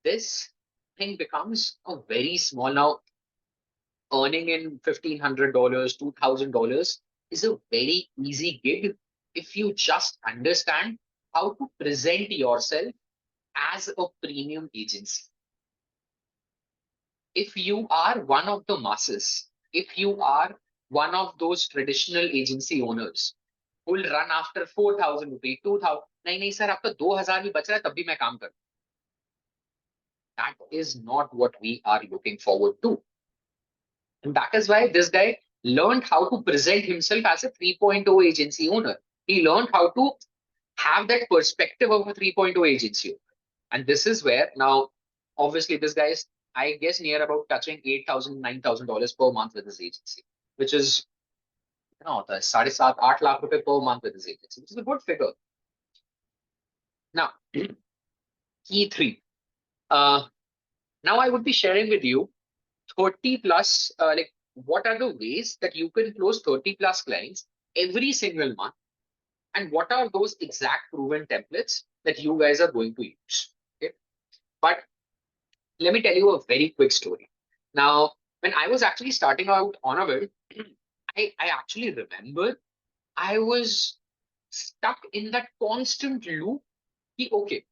This thing becomes a very small. Now earning in $1,500 $2,000 is a very easy gig if you just understand how to present yourself as a premium agency. If you are one of the masses, if you are one of those traditional agency owners who will run after 4,000 rupees 2,000, नहीं sir, आपका 2,000 भी बच रहा है तब भी मैं काम करूं. That is not what we are looking forward to. And that is why this guy learned how to present himself as a 3.0 agency owner. He learned how to have that perspective of a 3.0 agency. And this is where now, obviously, this guy is, I guess, near about touching $8,000, $9,000 per month with his agency, which is, you know, the 7.5 lakh rupees per month with his agency, which is a good figure. Now, key three. Now I would be sharing with you 30 plus, like what are the ways that you can close 30 plus clients every single month and what are those exact proven templates that you guys are going to use. Okay. But let me tell you a very quick story. Now, when I was actually starting out on a build, I actually remember I was stuck in that constant loop. कि, okay,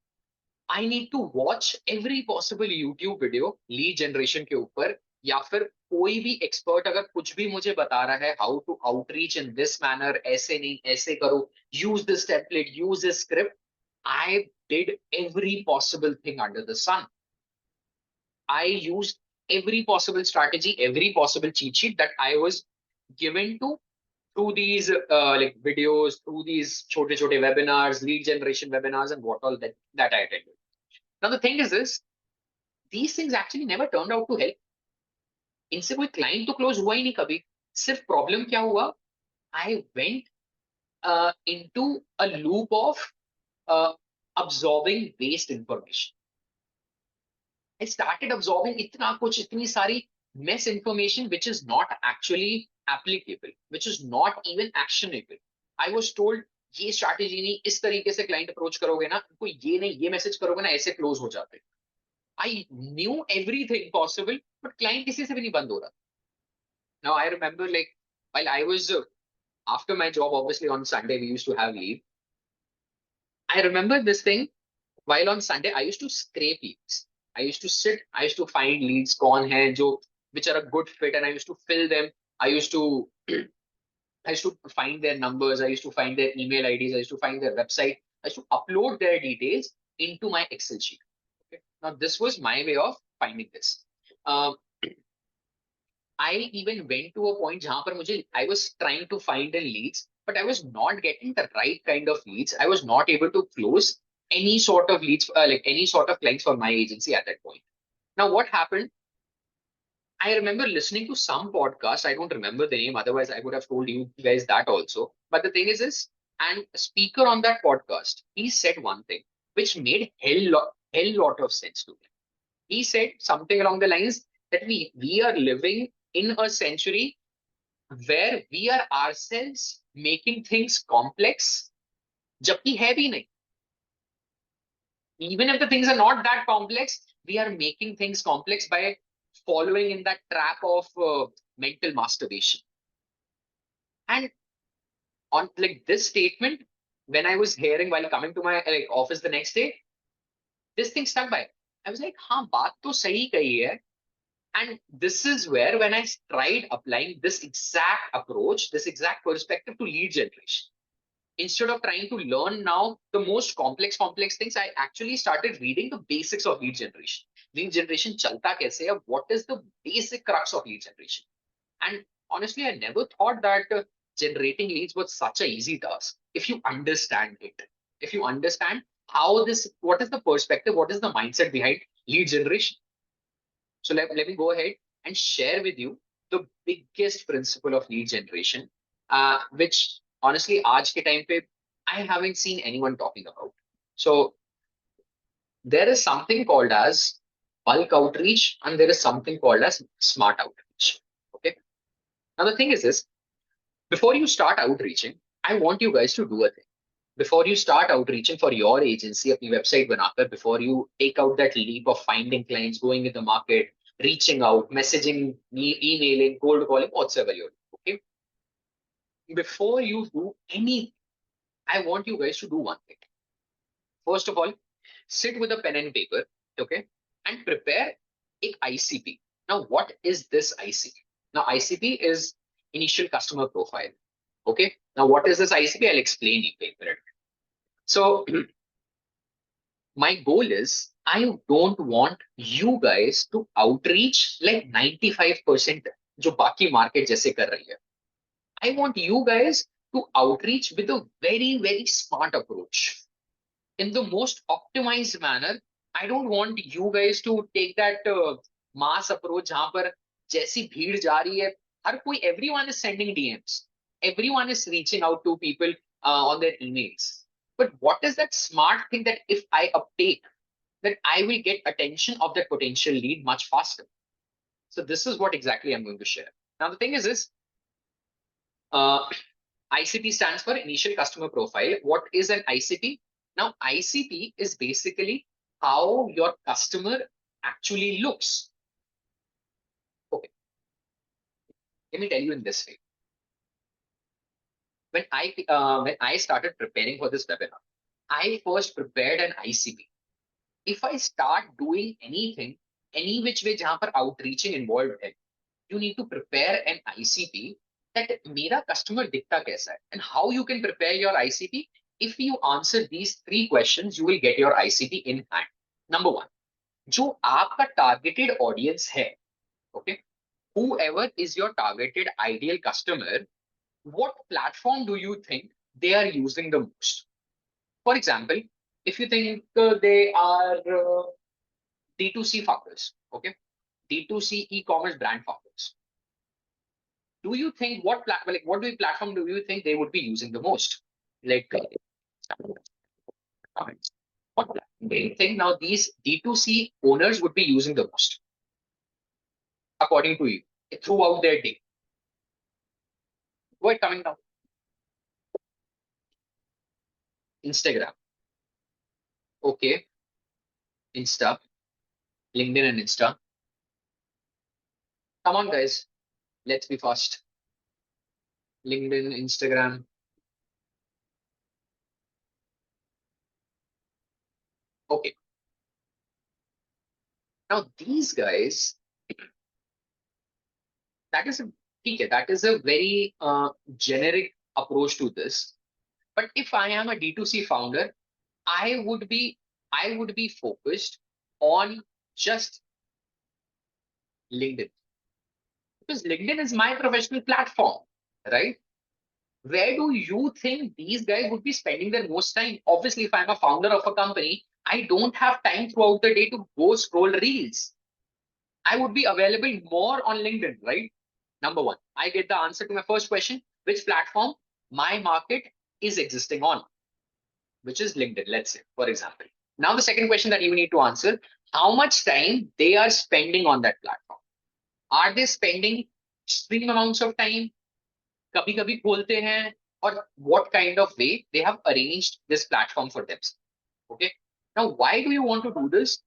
I need to watch every possible YouTube video lead generation के ऊपर, या फिर कोई भी expert अगर कुछ भी मुझे बता रहा है how to outreach in this manner, ऐसे नहीं ऐसे करो, use this template, use this script. I did every possible thing under the sun. I used every possible strategy, every possible cheat sheet that I was given to through these like videos, through these chote chote webinars, lead generation webinars, and what all that I attended. Now the thing is this, these things actually never turned out to help. इनसे कोई client तो close हुआ ही नहीं कभी. सिर्फ problem क्या हुआ, I went into a loop of absorbing waste information. I started absorbing itna kuch, itni sari mess information which is not actually applicable, which is not even actionable. I was told ये strategy नहीं, इस तरीके से client approach करोगे ना, उनको ये नहीं, ये message करोगे ना, ऐसे close हो जाते. I knew everything possible, but client किसी से भी नहीं बंद हो रहा. Now I remember like while I was after my job, obviously on Sunday we used to have leave. I remember this thing. While on Sunday I used to scrape leads. I used to sit, I used to find leads कौन है जो which are a good fit, and I used to fill them. I used to I used to find their numbers. I used to find their email IDs. I used to find their website. I used to upload their details into my Excel sheet. Okay. Now this was my way of finding this. Um, I even went to a point जहां पर मुझे I was trying to find in leads, but I was not getting the right kind of leads. I was not able to close any sort of leads, like any sort of clients for my agency at that point. Now, what happened? I remember listening to some podcast. I don't remember the name. Otherwise, I would have told you guys that also. But the thing is this, and a speaker on that podcast, he said one thing which made hell lot of sense to me. He said something along the lines that we are living in a century where we are ourselves making things complex, जबकि है भी नहीं. Even if the things are not that complex, we are making things complex by following in that trap of mental masturbation. And on like this statement, when I was hearing while coming to my like office the next day, this thing stuck by. I was like, हाँ बात तो सही कही है. And this is where when I tried applying this exact approach, this exact perspective to lead generation. Instead of trying to learn now the most complex things, I actually started reading the basics of lead generation. Lead generation chalta kaise hai? What is the basic crux of lead generation? And honestly, I never thought that generating leads was such a easy task. If you understand it, if you understand how this, what is the perspective, what is the mindset behind lead generation. So let me go ahead and share with you the biggest principle of lead generation, which honestly, aaj ke time pe, I haven't seen anyone talking about. So there is something called as bulk outreach, and there is something called as smart outreach. Okay. Now the thing is this: before you start outreaching, I want you guys to do a thing. Before you start outreaching for your agency, अपनी website बनाकर, before you take out that leap of finding clients, going in the market, reaching out, messaging, emailing, cold calling, whatsoever you're doing, okay? Before you do anything, I want you guys to do one thing. First of all, sit with a pen and paper, okay, and prepare a ICP. Now, what is this ICP? Now, ICP is initial customer profile. Okay. Now, what is this ICP? I'll explain you later. So, my goal is I don't want you guys to outreach like 95% जो बाकी market जैसे कर रही है. I want you guys to outreach with a very smart approach in the most optimized manner. I don't want you guys to take that mass approach जहां पर जैसी भीड़ जा रही है, हर कोई, everyone is sending DMs, everyone is reaching out to people on their emails. But what is that smart thing that if I uptake, that I will get attention of that potential lead much faster? So this is what exactly I'm going to share. Now the thing is this, uh, ICP stands for initial customer profile. What is an ICP? Now, ICP is basically how your customer actually looks. Okay, let me tell you in this way. When I started preparing for this webinar, I first prepared an ICP. If I start doing anything, any which way जहाँ पर outreaching involved है, you need to prepare an ICP that मेरा customer दिखता कैसा है, and how you can prepare your ICP. If you answer these three questions, you will get your ICP in hand. Number one, जो आपका targeted audience है, okay, whoever is your targeted ideal customer, what platform do you think they are using the most? For example, if you think they are D2C founders, okay, D2C e-commerce brand founders, do you think what platform do you think they would be using the most? Like, comments. What platform do you think now these D2C owners would be using the most, according to you, throughout their day? Go ahead, coming down. Instagram. Okay. Insta. LinkedIn and Insta. Come on, guys. Let's be fast. LinkedIn, Instagram. Okay. Now these guys, that is a very generic approach to this. But if I am a D2C founder, I would be focused on just LinkedIn, because LinkedIn is my professional platform, right? Where do you think these guys would be spending their most time? Obviously, if I'm a founder of a company, I don't have time throughout the day to go scroll reels. I would be available more on LinkedIn, right? Number one, I get the answer to my first question, which platform my market is existing on, which is LinkedIn, let's say, for example. Now, the second question that you need to answer, how much time they are spending on that platform. Are they spending extreme amounts of time? कभी कभी खोलते हैं, or what kind of way they have arranged this platform for themselves. Okay. Now, why do you want to do this?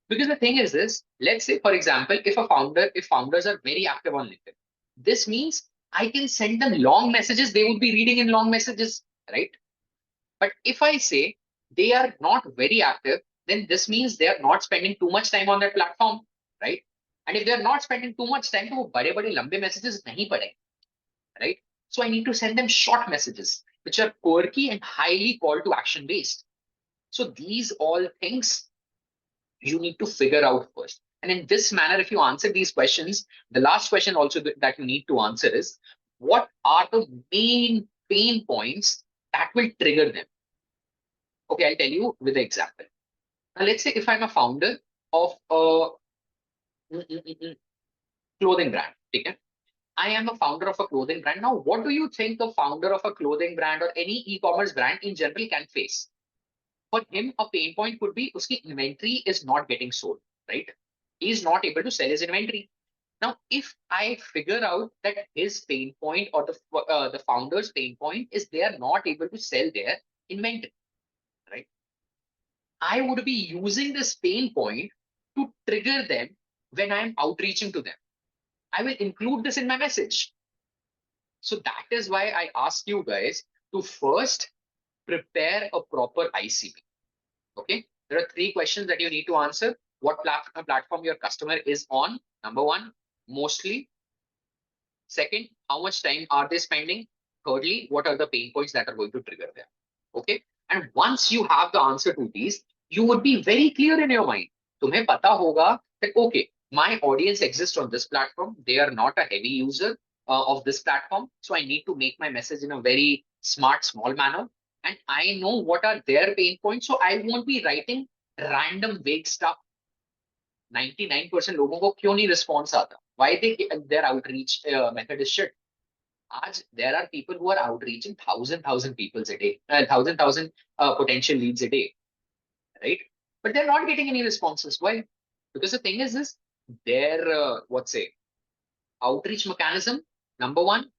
Because the thing is this, let's say, for example, if founders are very active on LinkedIn, this means I can send them long messages, they would be reading in long messages, right? But if I say they are not very active, then this means they are not spending too much time on that platform, right? And if they're not spending too much time, तो वो बड़े-बड़े लंबे messages नहीं पढ़ेंगे, right? So I need to send them short messages, which are quirky and highly call to action based. So these all things you need to figure out first. And in this manner, if you answer these questions, the last question also that you need to answer is, what are the main pain points that will trigger them? Okay, I'll tell you with an example. Now, let's say if I'm a founder of a clothing brand, okay? I am a founder of a clothing brand. Now, what do you think a founder of a clothing brand or any e-commerce brand in general can face? For him, a pain point could be uski inventory is not getting sold, right? He is not able to sell his inventory. Now, if I figure out that his pain point or the founder's pain point is they are not able to sell their inventory, right? I would be using this pain point to trigger them when I'm outreaching to them. I will include this in my message. So that is why I ask you guys to first prepare a proper ICP. Okay, there are three questions that you need to answer. What platform your customer is on? Number one, mostly. Second, how much time are they spending? Thirdly, what are the pain points that are going to trigger them? Okay, and once you have the answer to these, you would be very clear in your mind. तुम्हें पता होगा that okay, my audience exists on this platform. They are not a heavy user of this platform, so I need to make my message in a very smart, small manner. And I know what are their pain points, so I won't be writing random vague stuff. 99% लोगों को क्यों नहीं response आता? Why their outreach method is shit? आज there are people who are outreaching thousand people a day, thousand potential leads a day, right? But they're not getting any responses. Why? Because the thing is their outreach mechanism. Number one,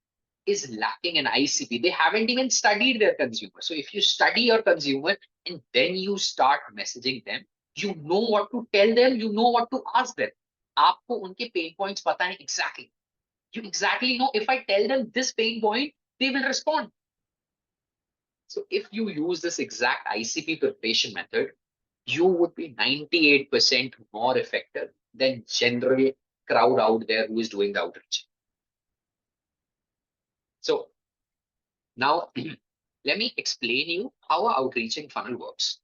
is lacking in ICP. They haven't even studied their consumer. So if you study your consumer and then you start messaging them, you know what to tell them, you know what to ask them. आपको उनके pain points पता है exactly. You exactly know if I tell them this pain point, they will respond. So if you use this exact ICP preparation method, you would be 98% more effective than general crowd out there who is doing the outreach. So now let me explain you how an outreaching funnel works.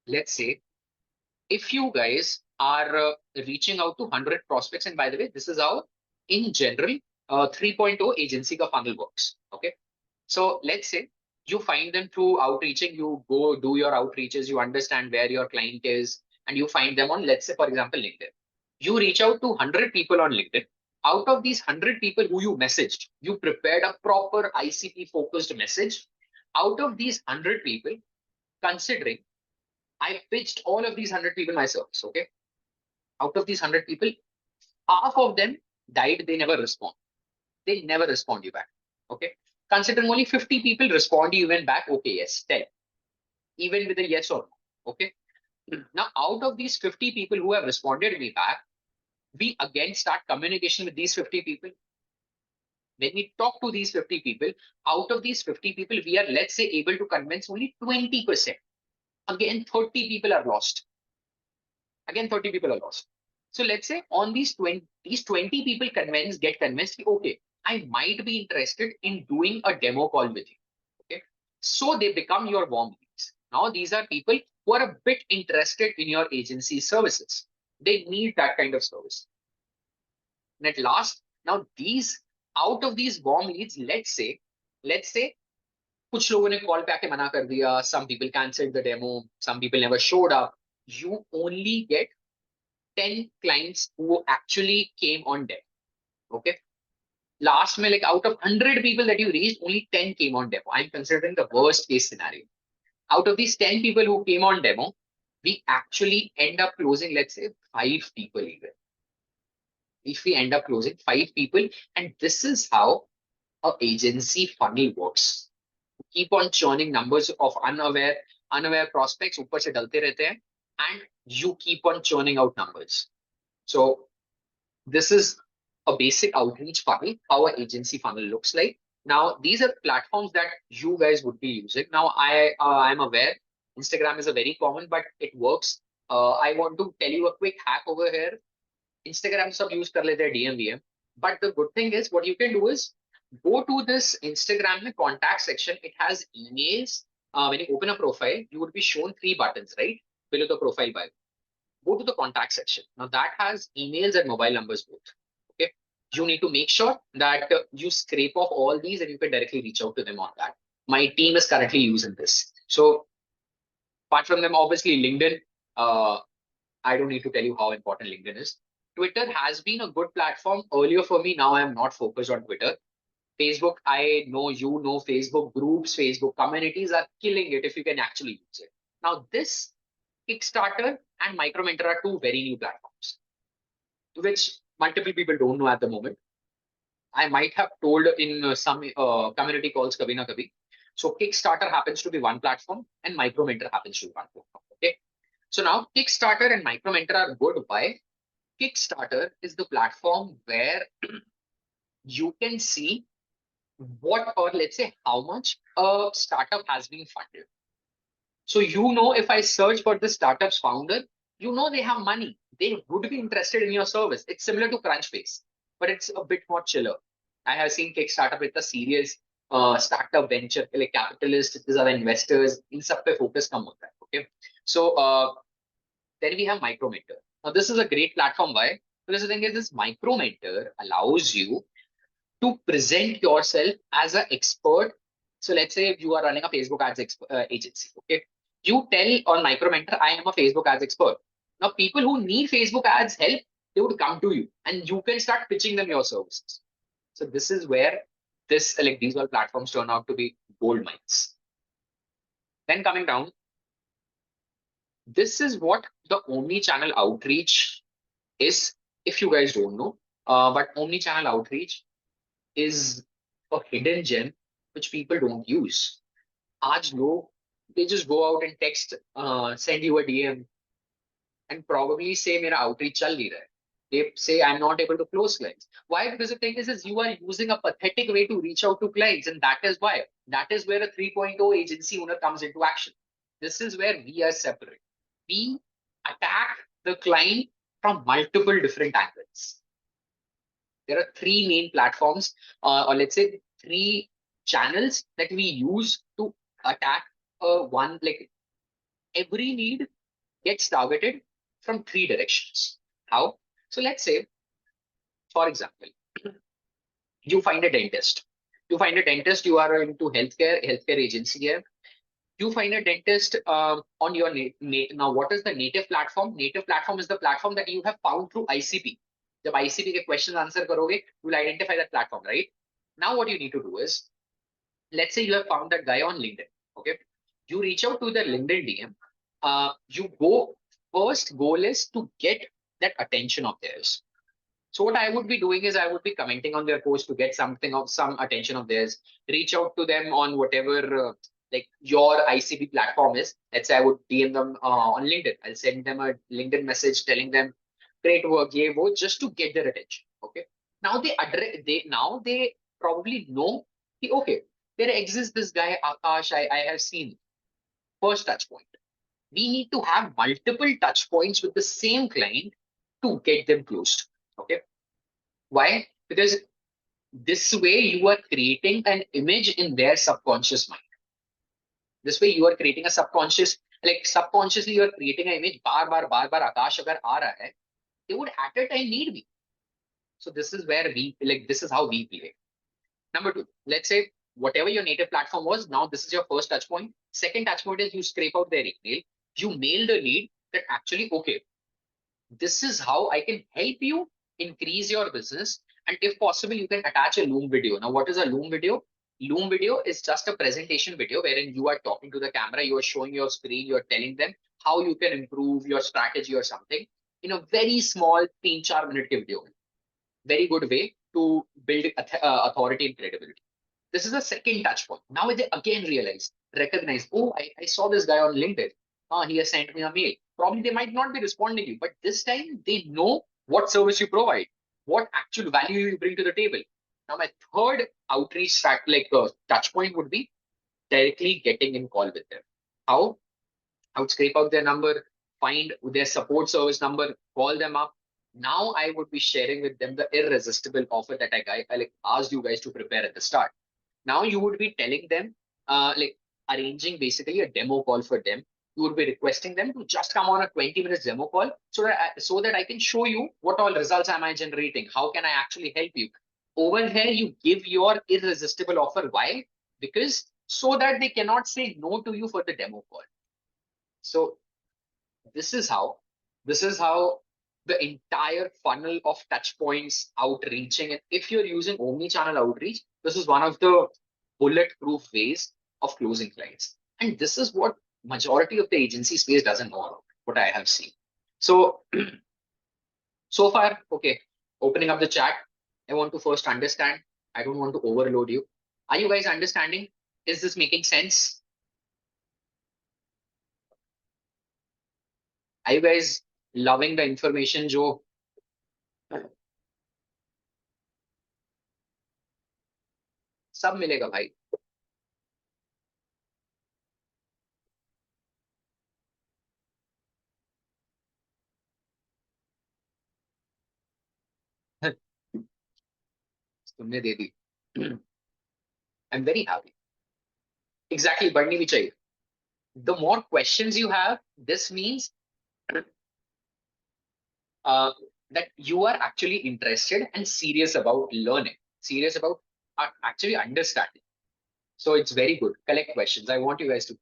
Let's say if you guys are reaching out to 100 prospects, and by the way, this is how in general 3.0 agency ka funnel works. Okay. So let's say you find them through outreaching, you go do your outreaches, you understand where your client is, and you find them on, let's say, for example, LinkedIn. You reach out to 100 people on LinkedIn. Out of these 100 people who you messaged, you prepared a proper ICP focused message. Out of these 100 people, considering I pitched all of these 100 people my service, okay? Out of these 100 people, half of them died, they never respond. They never respond you back, okay? Considering only 50 people respond you even back, okay, yes, tell. Even with a yes or no, okay? Now, out of these 50 people who have responded me back, we again start communication with these 50 people. When we talk to these 50 people, out of these 50 people, we are, let's say, able to convince only 20%. Again, 30 people are lost. Again, 30 people are lost. So let's say on these 20 people get convinced, okay, I might be interested in doing a demo call with you. Okay. So they become your warm leads. Now, these are people who are a bit interested in your agency services. They need that kind of service. And at last, now out of these warm leads, let's say कुछ लोगों ने call पे आके मना कर दिया, some people cancelled the demo, some people never showed up. You only get 10 clients who actually came on demo. Okay. Last में, like out of 100 people that you reached, only 10 came on demo. I'm considering the worst case scenario. Out of these 10 people who came on demo, we actually end up closing, let's say, 5 people even. If we end up closing 5 people, and this is how an agency funnel works. Keep on churning numbers of unaware prospects, ऊपर से डलते रहते हैं, and you keep on churning out numbers. So this is a basic outreach funnel, how an agency funnel looks like. Now, these are platforms that you guys would be using. Now, I'm aware Instagram is a very common, but it works. I want to tell you a quick hack over here. Instagram सब use कर लेते हैं DM VM. But the good thing is, what you can do is go to this Instagram में contact section. It has emails. When you open a profile, you would be shown 3 buttons, right? Below the profile bio. Go to the contact section. Now that has emails and mobile numbers both. Okay. You need to make sure that you scrape off all these and you can directly reach out to them on that. My team is currently using this. So apart from them, obviously LinkedIn, I don't need to tell you how important LinkedIn is. Twitter has been a good platform earlier for me. Now I am not focused on Twitter. Facebook, I know you know Facebook groups, Facebook communities are killing it if you can actually use it. Now this Kickstarter and Micromentor are 2 very new platforms, which multiple people don't know at the moment. I might have told in some community calls kabhi na kabhi. So Kickstarter happens to be one platform and Micromentor happens to be one platform. Okay. So now Kickstarter and Micromentor are good. Why? Kickstarter is the platform where you can see what, or let's say how much a startup has been funded. So if I search for the startup's founder, they have money. They would be interested in your service. It's similar to Crunchbase, but it's a bit more chiller. I have seen Kickstarter with a serious startup venture, like capitalists, these are investors, in sab pe focus kam hota hai. Okay. So then we have Micromentor. Now this is a great platform. Why? Because the thing is, this Micromentor allows you to present yourself as an expert. So let's say you are running a Facebook ads agency. Okay. You tell on Micromentor, I am a Facebook ads expert. Now, people who need Facebook ads help, they would come to you and you can start pitching them your services. So this is where these all platforms turn out to be gold mines. Then coming down, this is what the omni-channel outreach is, if you guys don't know. But omni-channel outreach is a hidden gem which people don't use. Aaj log, they just go out and text, send you a DM, and probably say मेरा outreach चल नहीं रहा है. They say I'm not able to close clients. Why? Because the thing is you are using a pathetic way to reach out to clients, and that is why. That is where a 3.0 agency owner comes into action. This is where we are separate. We attack the client from multiple different angles. There are three main platforms, or let's say three channels that we use to attack one, like every need gets targeted from three directions. How? So let's say, for example, you find a dentist. You find a dentist, you are into healthcare agency here. You find a dentist on your now. What is the native platform? Native platform is the platform that you have found through ICP. जब ICP के question answer करोगे, you will identify that platform, right? Now what you need to do is, let's say you have found that guy on LinkedIn. Okay, you reach out to the LinkedIn DM. You go first goal is to get that attention of theirs. So what I would be doing is I would be commenting on their post to get something of some attention of theirs. Reach out to them on whatever like your ICP platform is. Let's say I would DM them on LinkedIn. I'll send them a LinkedIn message telling them great work, yeah, wo, just to get their attention. Okay. Now they probably know okay, there exists this guy Akash. I have seen. First touch point. We need to have multiple touch points with the same client to get them closed. Okay. Why? Because this way you are creating an image in their subconscious mind. This way you are creating a subconscious, like subconsciously you are creating an image. बार बार आकाश अगर आ रहा है, they would at a time need me. So this is where we like. This is how we play. Number two, let's say whatever your native platform was, now this is your first touch point. Second touch point is you scrape out their email. You mail the lead that actually okay, this is how I can help you increase your business. And if possible, you can attach a Loom video. Now, what is a Loom video? Loom video is just a presentation video wherein you are talking to the camera, you are showing your screen, you're telling them how you can improve your strategy or something in a very small 3-4 minute video. Very good way to build authority and credibility. This is the second touch point. Now they again recognize, oh, I saw this guy on LinkedIn. He has sent me a mail. Probably they might not be responding to you, but this time they know what service you provide, what actual value you bring to the table. Now my third outreach touch point would be directly getting in call with them. How? I would scrape out their number, find their support service number, call them up. Now I would be sharing with them the irresistible offer that I like asked you guys to prepare at the start. Now you would be telling them, like arranging basically a demo call for them. You would be requesting them to just come on a 20 minutes demo call so that I can show you what all results am I generating. How can I actually help you? Over here, you give your irresistible offer. Why? Because so that they cannot say no to you for the demo call. So this is how the entire funnel of touch points outreaching. And if you're using omni-channel outreach, this is one of the bulletproof ways of closing clients. And this is what majority of the agency space doesn't know about, what I have seen. So, so far, okay, opening up the chat, I want to first understand. I don't want to overload you. Are you guys understanding? Is this making sense? Are you guys loving the information, Joe? सब मिलेगा भाई. तुमने दे दी. I am very happy. Exactly बढ़नी भी चाहिए. The more questions you have, this means that you are actually interested and serious about learning, serious about actually understanding. So it's very good. Collect questions. I want you guys to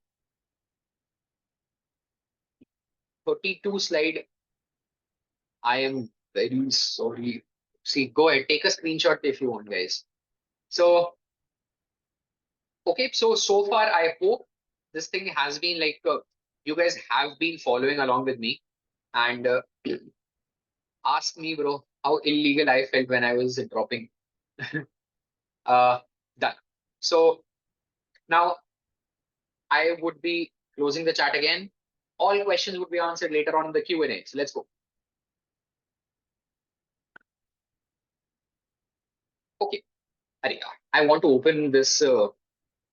32 slide. I am very sorry. See, go ahead, take a screenshot if you want, guys. So, okay, so far, I hope this thing has been like you guys have been following along with me, and ask me, bro, how illegal I felt when I was dropping. Done. So now I would be closing the chat again. All questions would be answered later on in the Q&A. So let's go. Okay, Harika, I want to open this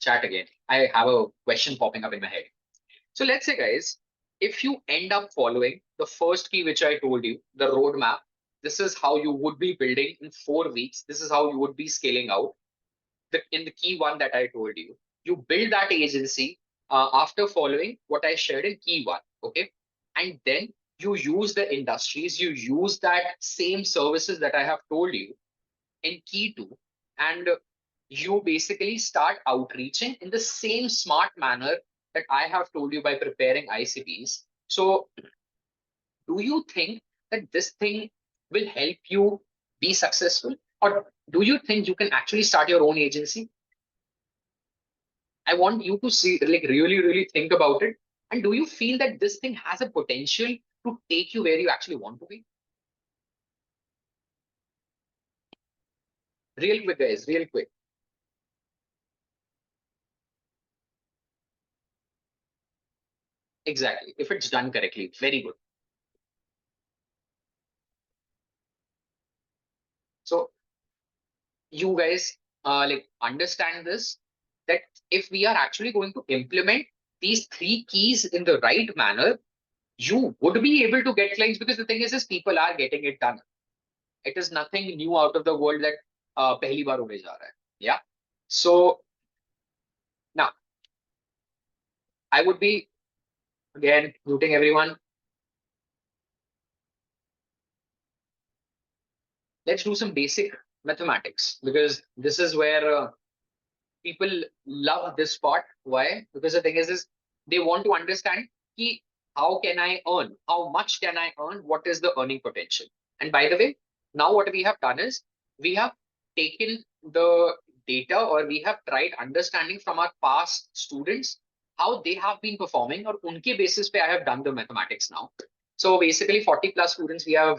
chat again. I have a question popping up in my head. So let's say, guys, if you end up following the first key which I told you, the roadmap, this is how you would be building in 4 weeks. This is how you would be scaling out. In the key one that I told you, you build that agency after following what I shared in key one. Okay. And then you use the industries, you use that same services that I have told you in key two, and you basically start outreaching in the same smart manner that I have told you by preparing ICPs. So, do you think that this thing will help you be successful? Or do you think you can actually start your own agency? I want you to see, like, really, really think about it. And do you feel that this thing has a potential to take you where you actually want to be? Real quick, guys, real quick. Exactly. If it's done correctly, very good. So you guys like understand this, that if we are actually going to implement these three keys in the right manner, you would be able to get clients, because the thing is people are getting it done. It is nothing new out of the world that pehli baar hone ja raha hai. Yeah. So now I would be again muting everyone. Let's do some basic mathematics, because this is where people love this part. Why? Because the thing is they want to understand ki, how can I earn? How much can I earn? What is the earning potential? And by the way, now what we have done is we have taken the data, or we have tried understanding from our past students how they have been performing, or unke basis pe I have done the mathematics now. So basically 40 plus students we have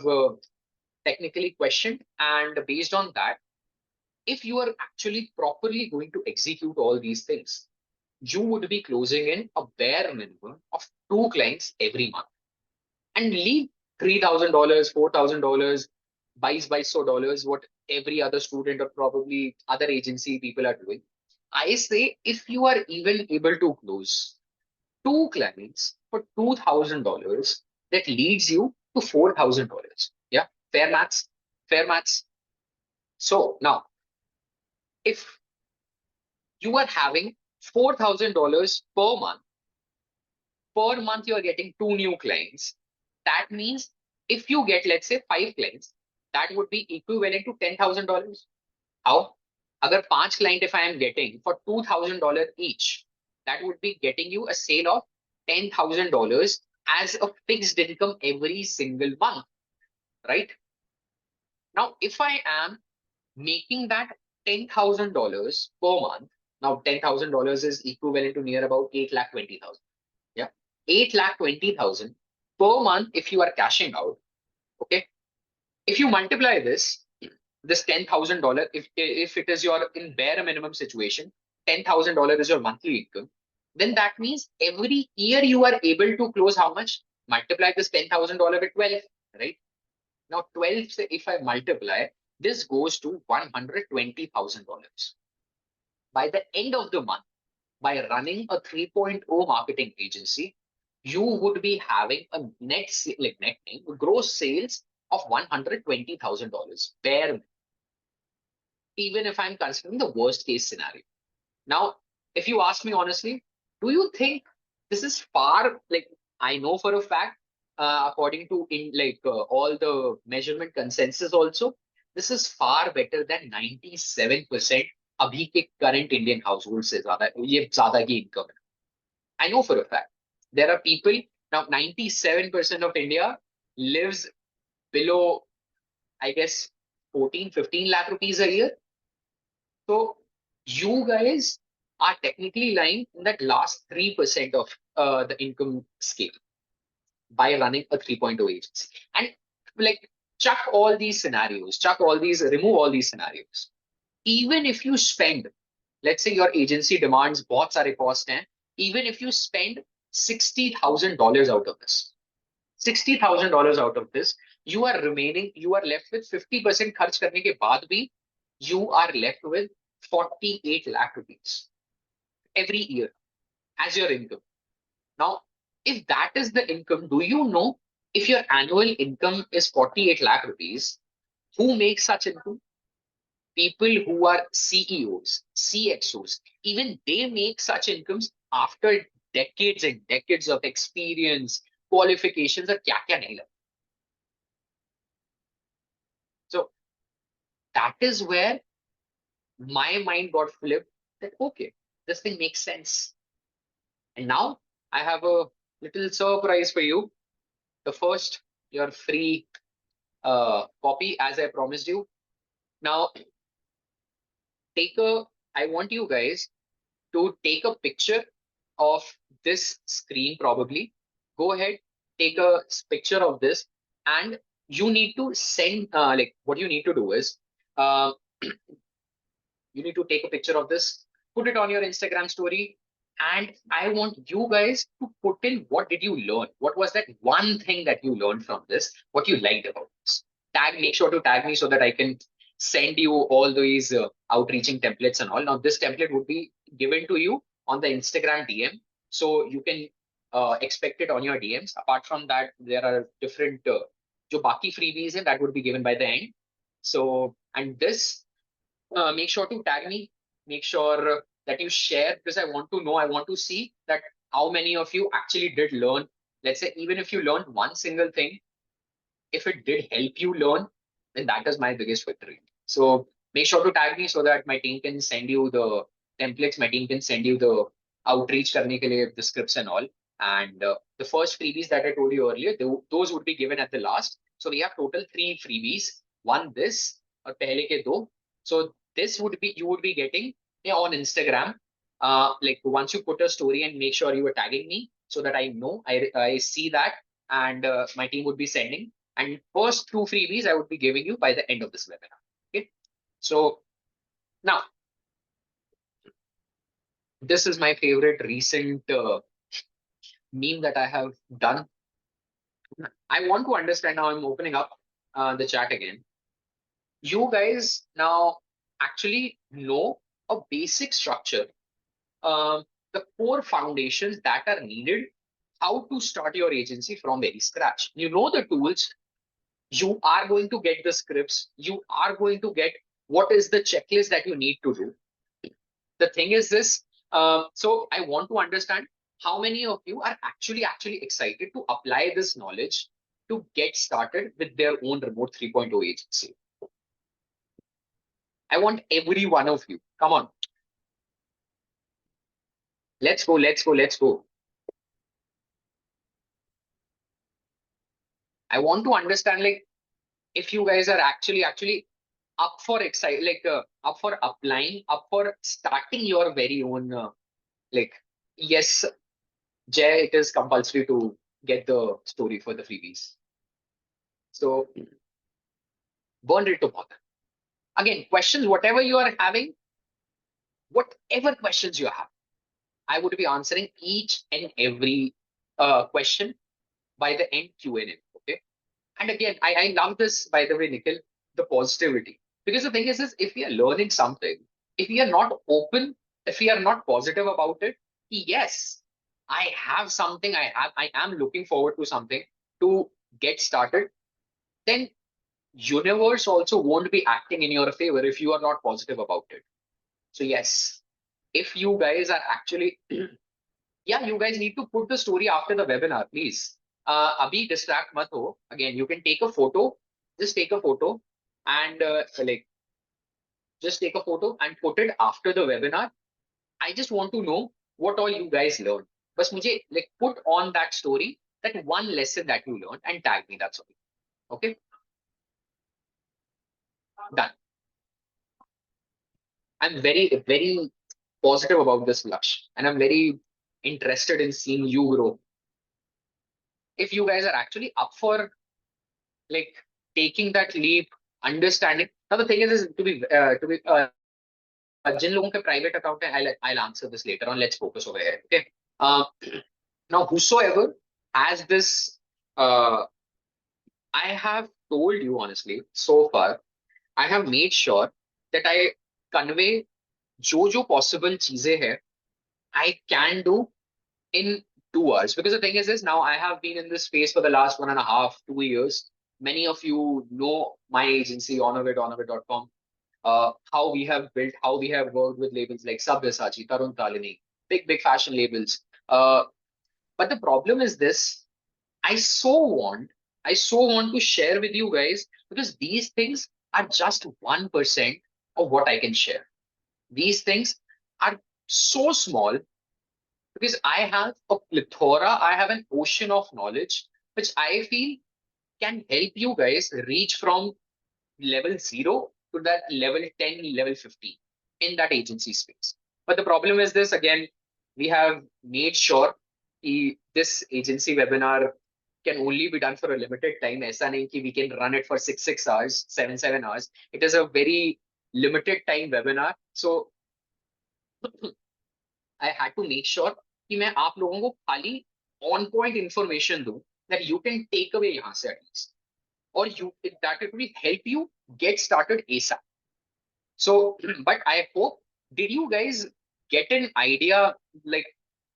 technically questioned, and based on that, if you are actually properly going to execute all these things, you would be closing in a bare minimum of two clients every month, and leave $3,000, $4,000, $2,200, what every other student or probably other agency people are doing. I say if you are even able to close two clients for $2,000, that leads you to $4,000. Yeah, fair maths, fair maths. So now, if you are having $4,000 per month you are getting two new clients. That means if you get, let's say, five clients, that would be equivalent to $10,000. How? Agar five client if I am getting for $2,000 each, that would be getting you a sale of $10,000 as a fixed income every single month, right? Now, if I am making that $10,000 per month, now $10,000 is equivalent to near about 8,20,000. Yeah. 8,20,000 per month if you are cashing out. Okay. If you multiply this $10,000, if it is your in bare minimum situation, $10,000 is your monthly income, then that means every year you are able to close how much? Multiply this $10,000 with 12, right? Now 12, say if I multiply, this goes to $120,000. By the end of the month, by running a 3.0 marketing agency, you would be having a like net name, gross sales of $120,000 bare, even if I'm considering the worst case scenario. Now, if you ask me honestly, do you think this is far, like, I know for a fact, according to in like all the measurement consensus also, this is far better than 97% अभी के current Indian households से ज्यादा ये ज्यादा की income है. I know for a fact. There are people now, 97% of India lives below, I guess, 14, 15 lakh rupees a year. So you guys are technically lying in that last 3% of the income scale by running a 3.0 agency. And like, chuck all these scenarios, remove all these scenarios. Even if you spend let's say your agency demands बहुत सारे cost हैं, even if you spend $60,000 out of this, $60,000 out of this, you are left with 50% खर्च करने के बाद भी, you are left with 48 lakh rupees every year as your income. Now, if that is the income, do you know if your annual income is 48 lakh rupees, who makes such income? People who are CEOs, CXOs, even they make such incomes after decades and decades of experience, qualifications, or kya kya nahi lagta. So that is where my mind got flipped that, okay, this thing makes sense. And now I have a little surprise for you. The first, your free copy, as I promised you. Now, I want you guys to take a picture of this screen probably. Go ahead, take a picture of this, and you need to send, like, what you need to do is, uh, you need to take a picture of this, put it on your Instagram story, and I want you guys to put in what did you learn? What was that one thing that you learned from this? What you liked about this? Make sure to tag me so that I can send you all these outreaching templates and all. Now, this template would be given to you on the Instagram DM, so you can expect it on your DMs. Apart from that, there are different जो बाकी freebies हैं, that would be given by the end. So, and this make sure to tag me. Make sure that you share, because I want to know, I want to see that how many of you actually did learn. Let's say, even if you learned one single thing, if it did help you learn, then that is my biggest victory. So make sure to tag me so that my team can send you the templates, my team can send you the outreach करने के लिए, the scripts and all. And the first freebies that I told you earlier, those would be given at the last. So we have total 3 freebies. One this, और पहले के दो. So this would be, you would be getting on Instagram. Like once you put a story and make sure you are tagging me so that I know, I see that, and my team would be sending. And first 2 freebies I would be giving you by the end of this webinar. Okay. So now this is my favorite recent meme that I have done. I want to understand now. I'm opening up the chat again. You guys now actually know a basic structure, the core foundations that are needed, how to start your agency from very scratch. You know the tools, you are going to get the scripts, you are going to get what is the checklist that you need to do. The thing is this, so I want to understand how many of you are actually excited to apply this knowledge to get started with their own remote 3.0 agency. I want every one of you. Come on. Let's go, let's go, let's go. I want to understand, like, if you guys are actually up for up for applying, up for starting your very own, like, yes, Jay, it is compulsory to get the story for the freebies. So burn it to bother. Again, questions, whatever you are having, whatever questions you have, I would be answering each and every question by the end Q&A. Okay. And again, I love this, by the way, Nikhil, the positivity. Because the thing is if we are learning something, if we are not open, if we are not positive about it, yes, I have something, I am looking forward to something to get started, then universe also won't be acting in your favor if you are not positive about it. So yes, if you guys are actually, yeah, you guys need to put the story after the webinar, please. Abhi distract mat ho. Again, you can take a photo, just take a photo and like, just take a photo and put it after the webinar. I just want to know what all you guys learned. But mujhe, like, put on that story, that one lesson that you learned, and tag me. That's all. Okay, done. I'm very positive about this, Laksh, and I'm very interested in seeing you grow. If you guys are actually up for, like, taking that leap, understanding. Now the thing is to be जिन लोगों के private account है, I'll answer this later on. Let's focus over here. Okay. Uh, Now, whosoever has this, I have told you honestly, so far, I have made sure that I convey जो possible चीजें है, I can do in 2 hours. Because the thing is this, now I have been in this space for the last 1.5, 2 years. Many of you know my agency, honorwit.com, how we have built, how we have worked with labels like Sabyasachi, Tarun Talini, big fashion labels. But the problem is this, I so want, I so want to share with you guys because these things are just 1% of what I can share. These things are so small because I have a plethora, I have an ocean of knowledge, which I feel can help you guys reach from level 0 to that level 10, level 15 in that agency space. But the problem is this again, we have made sure this agency webinar can only be done for a limited time. ऐसा नहीं कि we can run it for 6 hours, 7 hours. It is a very limited time webinar. So I had to make sure कि मैं आप लोगों को खाली on point information दूं that you can take away यहाँ से at least, or you that it will help you get started ASAP. So, but I hope, did you guys get an idea like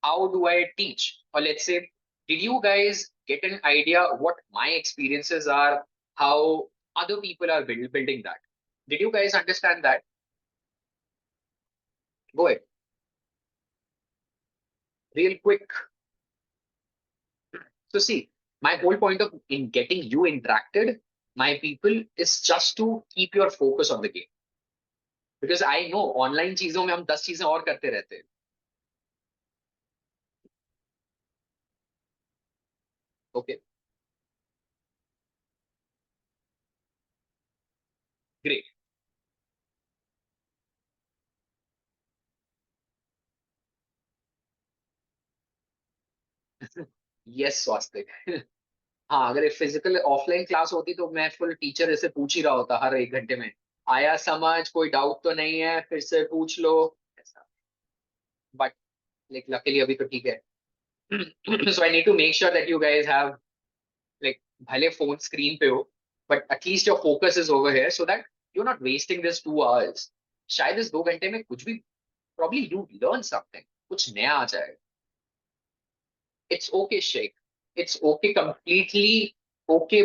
how do I teach? Or let's say, did you guys get an idea what my experiences are, how other people are building that? Did you guys understand that? Go ahead, real quick. So see, my whole point of in getting you interacted, my people, is just to keep your focus on the game. Because I know online चीजों में हम 10 चीजें और करते रहते हैं. Okay, great. Yes, स्वास्तिक. हाँ, अगर फिजिकल ऑफलाइन क्लास होती तो मैं फुल टीचर ऐसे पूछ ही रहा होता हर 1 घंटे में, आया समझ, कोई डाउट तो नहीं है, फिर से पूछ लो ऐसा. बट लाइक लकीली अभी तो ठीक है. So I need to make sure that you guys have like, भले फोन स्क्रीन पे हो but at least your focus is over here so that you are not wasting this 2 hours. शायद इस 2 घंटे में कुछ भी, प्रॉब्ली यू लर्न समथिंग, कुछ नया आ जाए. It's okay, Sheikh. It's okay, completely okay.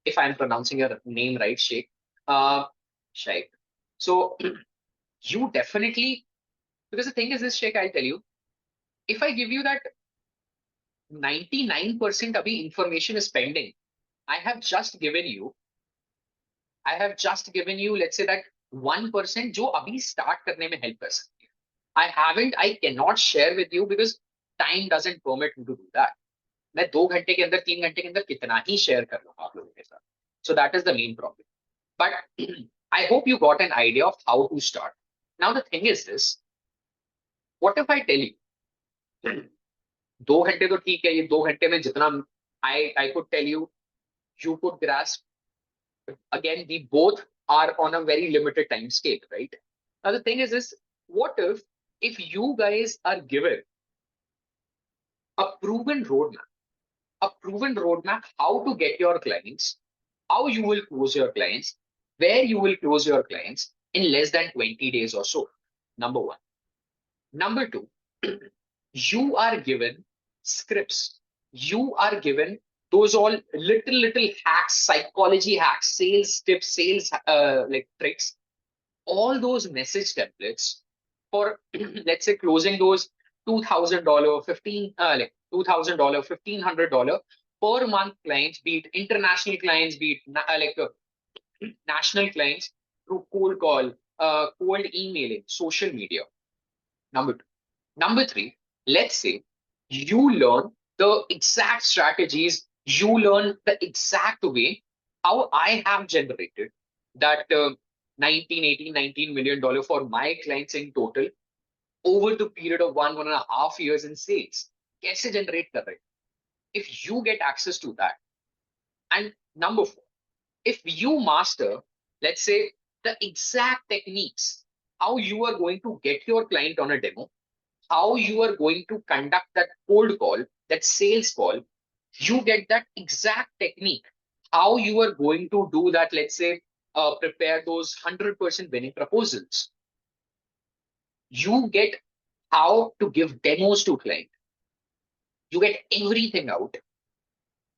If I'm pronouncing your name right, Sheikh. Sheikh. So you definitely, because the thing is this, Sheikh, I'll tell you, if I give you that 99% abhi information is pending, I have just given you, let's say that 1% जो अभी start करने में help कर सकती है. I cannot share with you because time doesn't permit me to do that. मैं 2 घंटे के अंदर, 3 घंटे के अंदर कितना ही शेयर कर लूंगा आप लोगों के साथ. So that is the main problem. But I hope you got an idea of how to start. Now the thing is this, what if I tell you 2 घंटे तो ठीक है, ये 2 घंटे में जितना I could tell you, you could grasp. Again, we both are on a very limited time scale, right? Now the thing is this, what if you guys are given a proven roadmap, how to get your clients, how you will close your clients, where you will close your clients in less than 20 days or so. Number one. Number two, you are given scripts. You are given those all little hacks, psychology hacks, sales tips, sales like tricks, all those message templates for let's say closing those $2,000, 15 like $2,000, $1,500 per month clients, be it international clients, be it national clients, through cold call, cold emailing, social media. Number two. Number three, let's say you learn the exact strategies, you learn the exact way how I have generated that 19, 18, $19 million for my clients in total over the period of 1.5 years in sales. कैसे generate कर रहे? If you get access to that. And number four, if you master, let's say, the exact techniques how you are going to get your client on a demo, how you are going to conduct that cold call, that sales call. You get that exact technique, how you are going to do that, let's say, prepare those 100% winning proposals. You get how to give demos to client. You get everything out.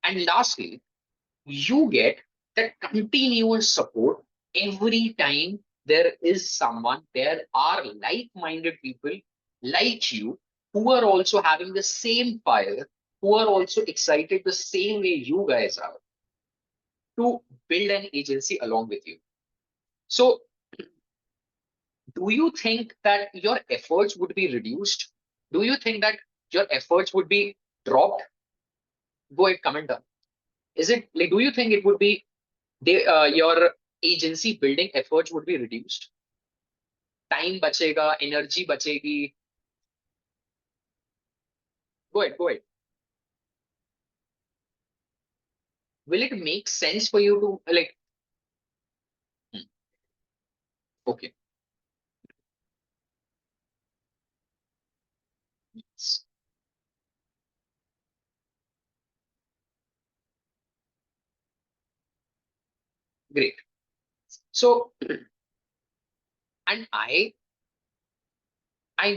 And lastly, you get that continuous support every time there is someone, there are like-minded people like you who are also having the same fire, who are also excited the same way you guys are to build an agency along with you. So, do you think that your efforts would be reduced? Do you think that your efforts would be dropped? Go ahead, comment down. Is it like, do you think it would be your agency building efforts would be reduced? Time bachega, energy bachegi. Go ahead, go ahead. Will it make sense for you to like? Hmm, okay, yes, great. So, and I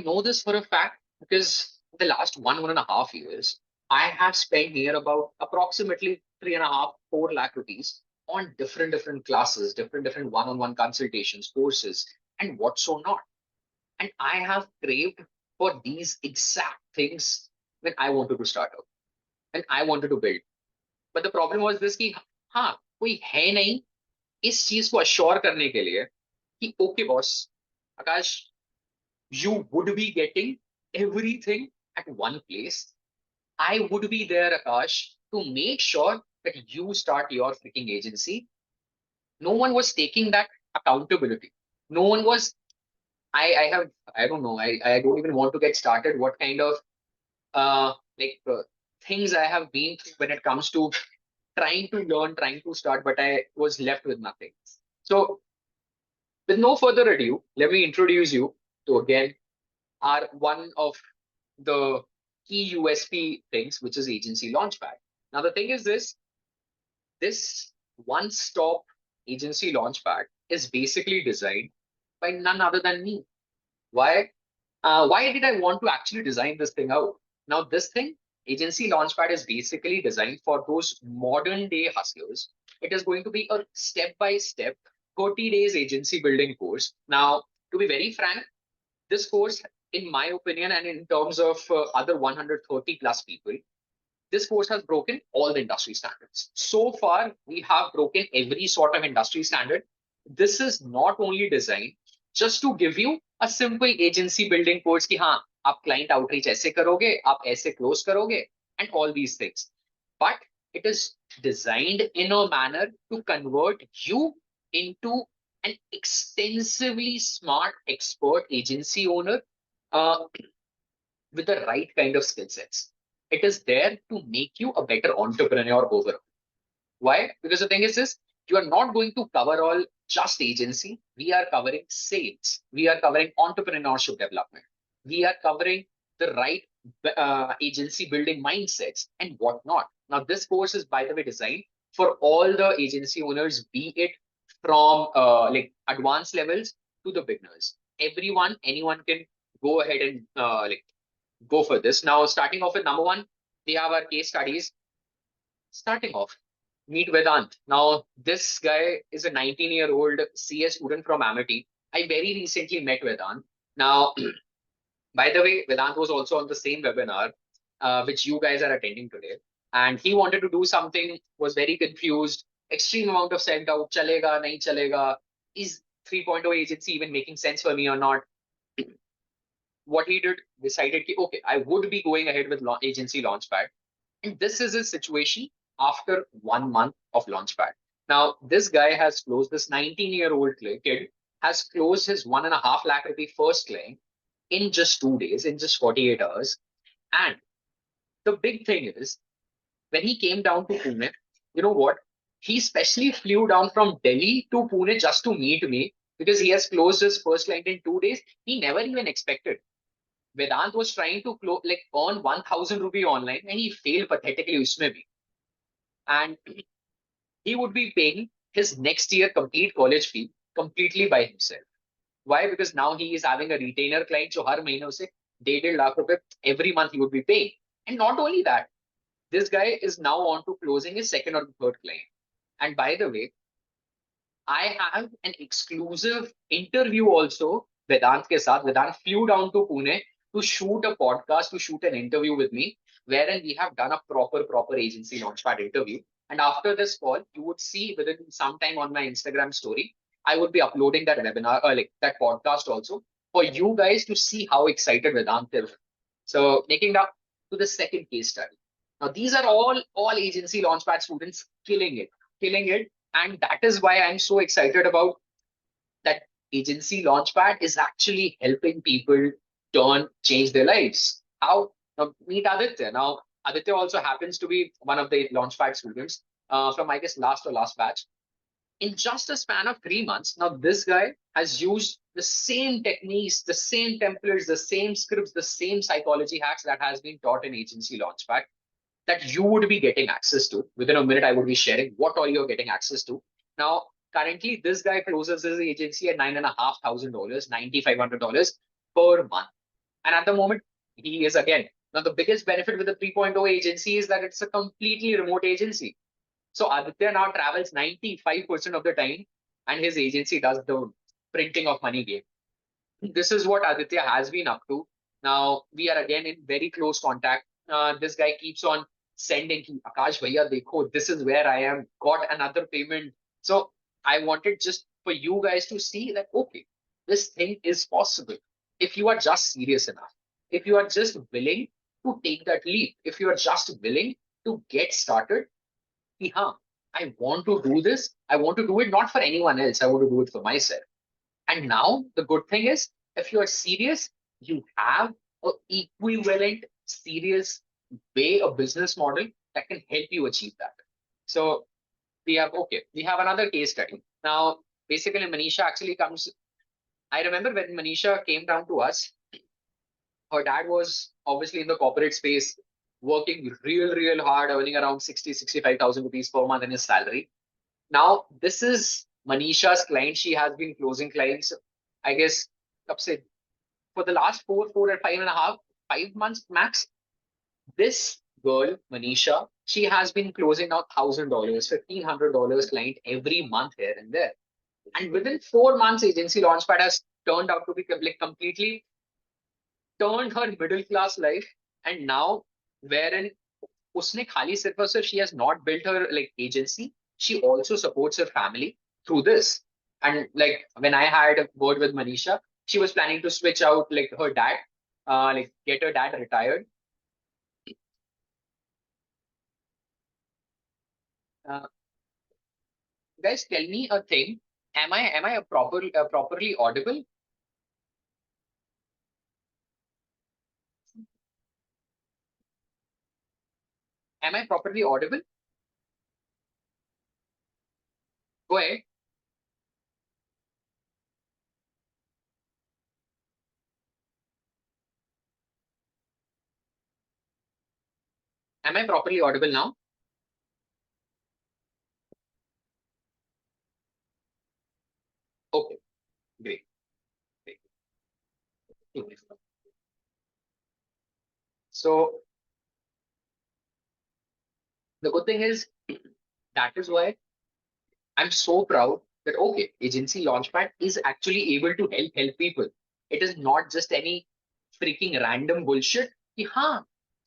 know this for a fact because the last 1.5 years, I have spent near about approximately 3.5, 4 lakh rupees on different classes, different one-on-one consultations, courses, and what so not. And I have craved for these exact things when I wanted to start out, when I wanted to build. But the problem was this कि हाँ कोई है नहीं इस चीज को assure करने के लिए कि okay boss Akash, you would be getting everything at one place. I would be there, Akash, to make sure that you start your freaking agency. No one was taking that accountability. No one was. I have. I don't know. I don't even want to get started. What kind of like things I have been through when it comes to trying to learn, trying to start, but I was left with nothing. So, with no further ado, let me introduce you to again are one of the key USP things, which is agency launchpad. Now, the thing is this one-stop agency launchpad is basically designed by none other than me. Why? Why did I want to actually design this thing out? Now, this thing, agency launchpad, is basically designed for those modern day hustlers. It is going to be a step-by-step 30 days agency building course. Now, to be very frank, this course, in my opinion, and in terms of other 130 plus people, this course has broken all the industry standards. So far, we have broken every sort of industry standard. This is not only designed just to give you a simple agency building course कि हाँ आप client outreach ऐसे करोगे, आप ऐसे close करोगे, and all these things. But it is designed in a manner to convert you into an extensively smart expert agency owner uh, with the right kind of skill sets. It is there to make you a better entrepreneur overall. Why? Because the thing is this, you are not going to cover all just agency. We are covering sales. We are covering entrepreneurship development. We are covering the right agency building mindsets and whatnot. Now, this course is, by the way, designed for all the agency owners, be it from like advanced levels to the beginners. Everyone, anyone can go ahead and like go for this. Now, starting off with number one, we have our case studies. Starting off, meet Vedant. Now, this guy is a 19-year-old CA student from Amity. I very recently met Vedant. Now, by the way, Vedant was also on the same webinar, which you guys are attending today. And he wanted to do something, was very confused, extreme amount of self-doubt, chalega, nahi chalega, is 3.0 agency even making sense for me or not? What he did, decided, okay, I would be going ahead with agency Launchpad. And this is his situation after 1 month of Launchpad. Now, this guy has closed, this 19-year-old kid has closed his 1.5 lakh rupee first claim in just 2 days, in just 48 hours. And the big thing is, when he came down to Pune, you know what? He specially flew down from Delhi to Pune just to meet me because he has closed his first client in 2 days. He never even expected. Vedant was trying to earn 1,000 rupee online, and he failed pathetically usme bhi. And he would be paying his next year complete college fee completely by himself. Why? Because now he is having a retainer client, so har mahine use 1.5 lakh rupees every month he would be paying. And not only that, this guy is now on to closing his second or third client. And by the way, I have an exclusive interview also Vedant ke saath. Vedant flew down to Pune to shoot a podcast, to shoot an interview with me, wherein we have done a proper agency launchpad interview. And after this call, you would see within some time on my Instagram story, I would be uploading that webinar, like that podcast also, for you guys to see how excited Vedant is. So making up to the second case study. Now these are all agency launchpad students killing it, and that is why I'm so excited about that agency launchpad is actually helping people change their lives. How? Now meet Aditya. Now Aditya also happens to be one of the launchpad students from, I guess, last batch. In just a span of 3 months, now this guy has used the same techniques, the same templates, the same scripts, the same psychology hacks that has been taught in agency launchpad, that you would be getting access to. Within a minute, I would be sharing what all you're getting access to. Now, currently, this guy closes his agency at $9,500, $9,500 per month. And at the moment, he is again. Now, the biggest benefit with the 3.0 agency is that it's a completely remote agency. So Aditya now travels 95% of the time, and his agency does the printing of money game. This is what Aditya has been up to. Now we are again in very close contact. This guy keeps on sending, Akash Bhaiya, dekho, this is where I am, got another payment. So I wanted just for you guys to see that, okay, this thing is possible. If you are just serious enough, if you are just willing to take that leap, if you are just willing to get started, I want to do this. I want to do it not for anyone else. I want to do it for myself. And now the good thing is, if you are serious, you have a equivalent serious way, a business model that can help you achieve that. So we have another case study. Now, basically, Manisha actually comes. I remember when Manisha came down to us, her dad was obviously in the corporate space, working real hard, earning around 65,000 rupees per month in his salary. Now, this is Manisha's client. She has been closing clients, I guess, upset for the last four or 5.5, 5 months max. This girl, Manisha, she has been closing out $1,000, $1,500 client every month here and there. And within 4 months, agency launchpad has turned out to be completely turned her middle class life. And now, wherein उसने खाली सिर्फ और सिर्फ she has not built her like agency, she also supports her family through this. And like when I had a word with Manisha, she was planning to switch out like her dad, like get her dad retired. Uh, guys, tell me a thing. Am I properly audible? Am I properly audible? Go ahead. Am I properly audible now? Okay, great. Great. Okay. So the good thing is that is why I'm so proud that okay, agency launchpad is actually able to help people. It is not just any freaking random bullshit. कि हाँ,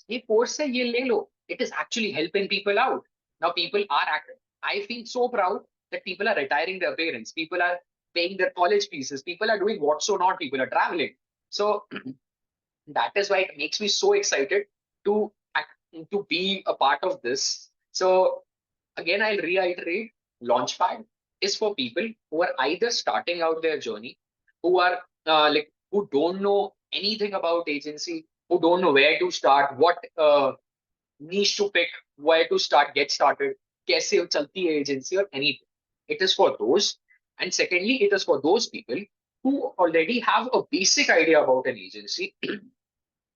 ये course है, ये ले लो. It is actually helping people out. Now people are active. I feel so proud that people are retiring their parents. People are paying their college fees. People are doing what so not. People are traveling. So that is why it makes me so excited to to be a part of this. So again, I'll reiterate, Launchpad is for people who are either starting out their journey, who are who don't know anything about agency, who don't know where to start, what niche to pick, where to start, get started, कैसे चलती है agency or anything. It is for those. And secondly, it is for those people who already have a basic idea about an agency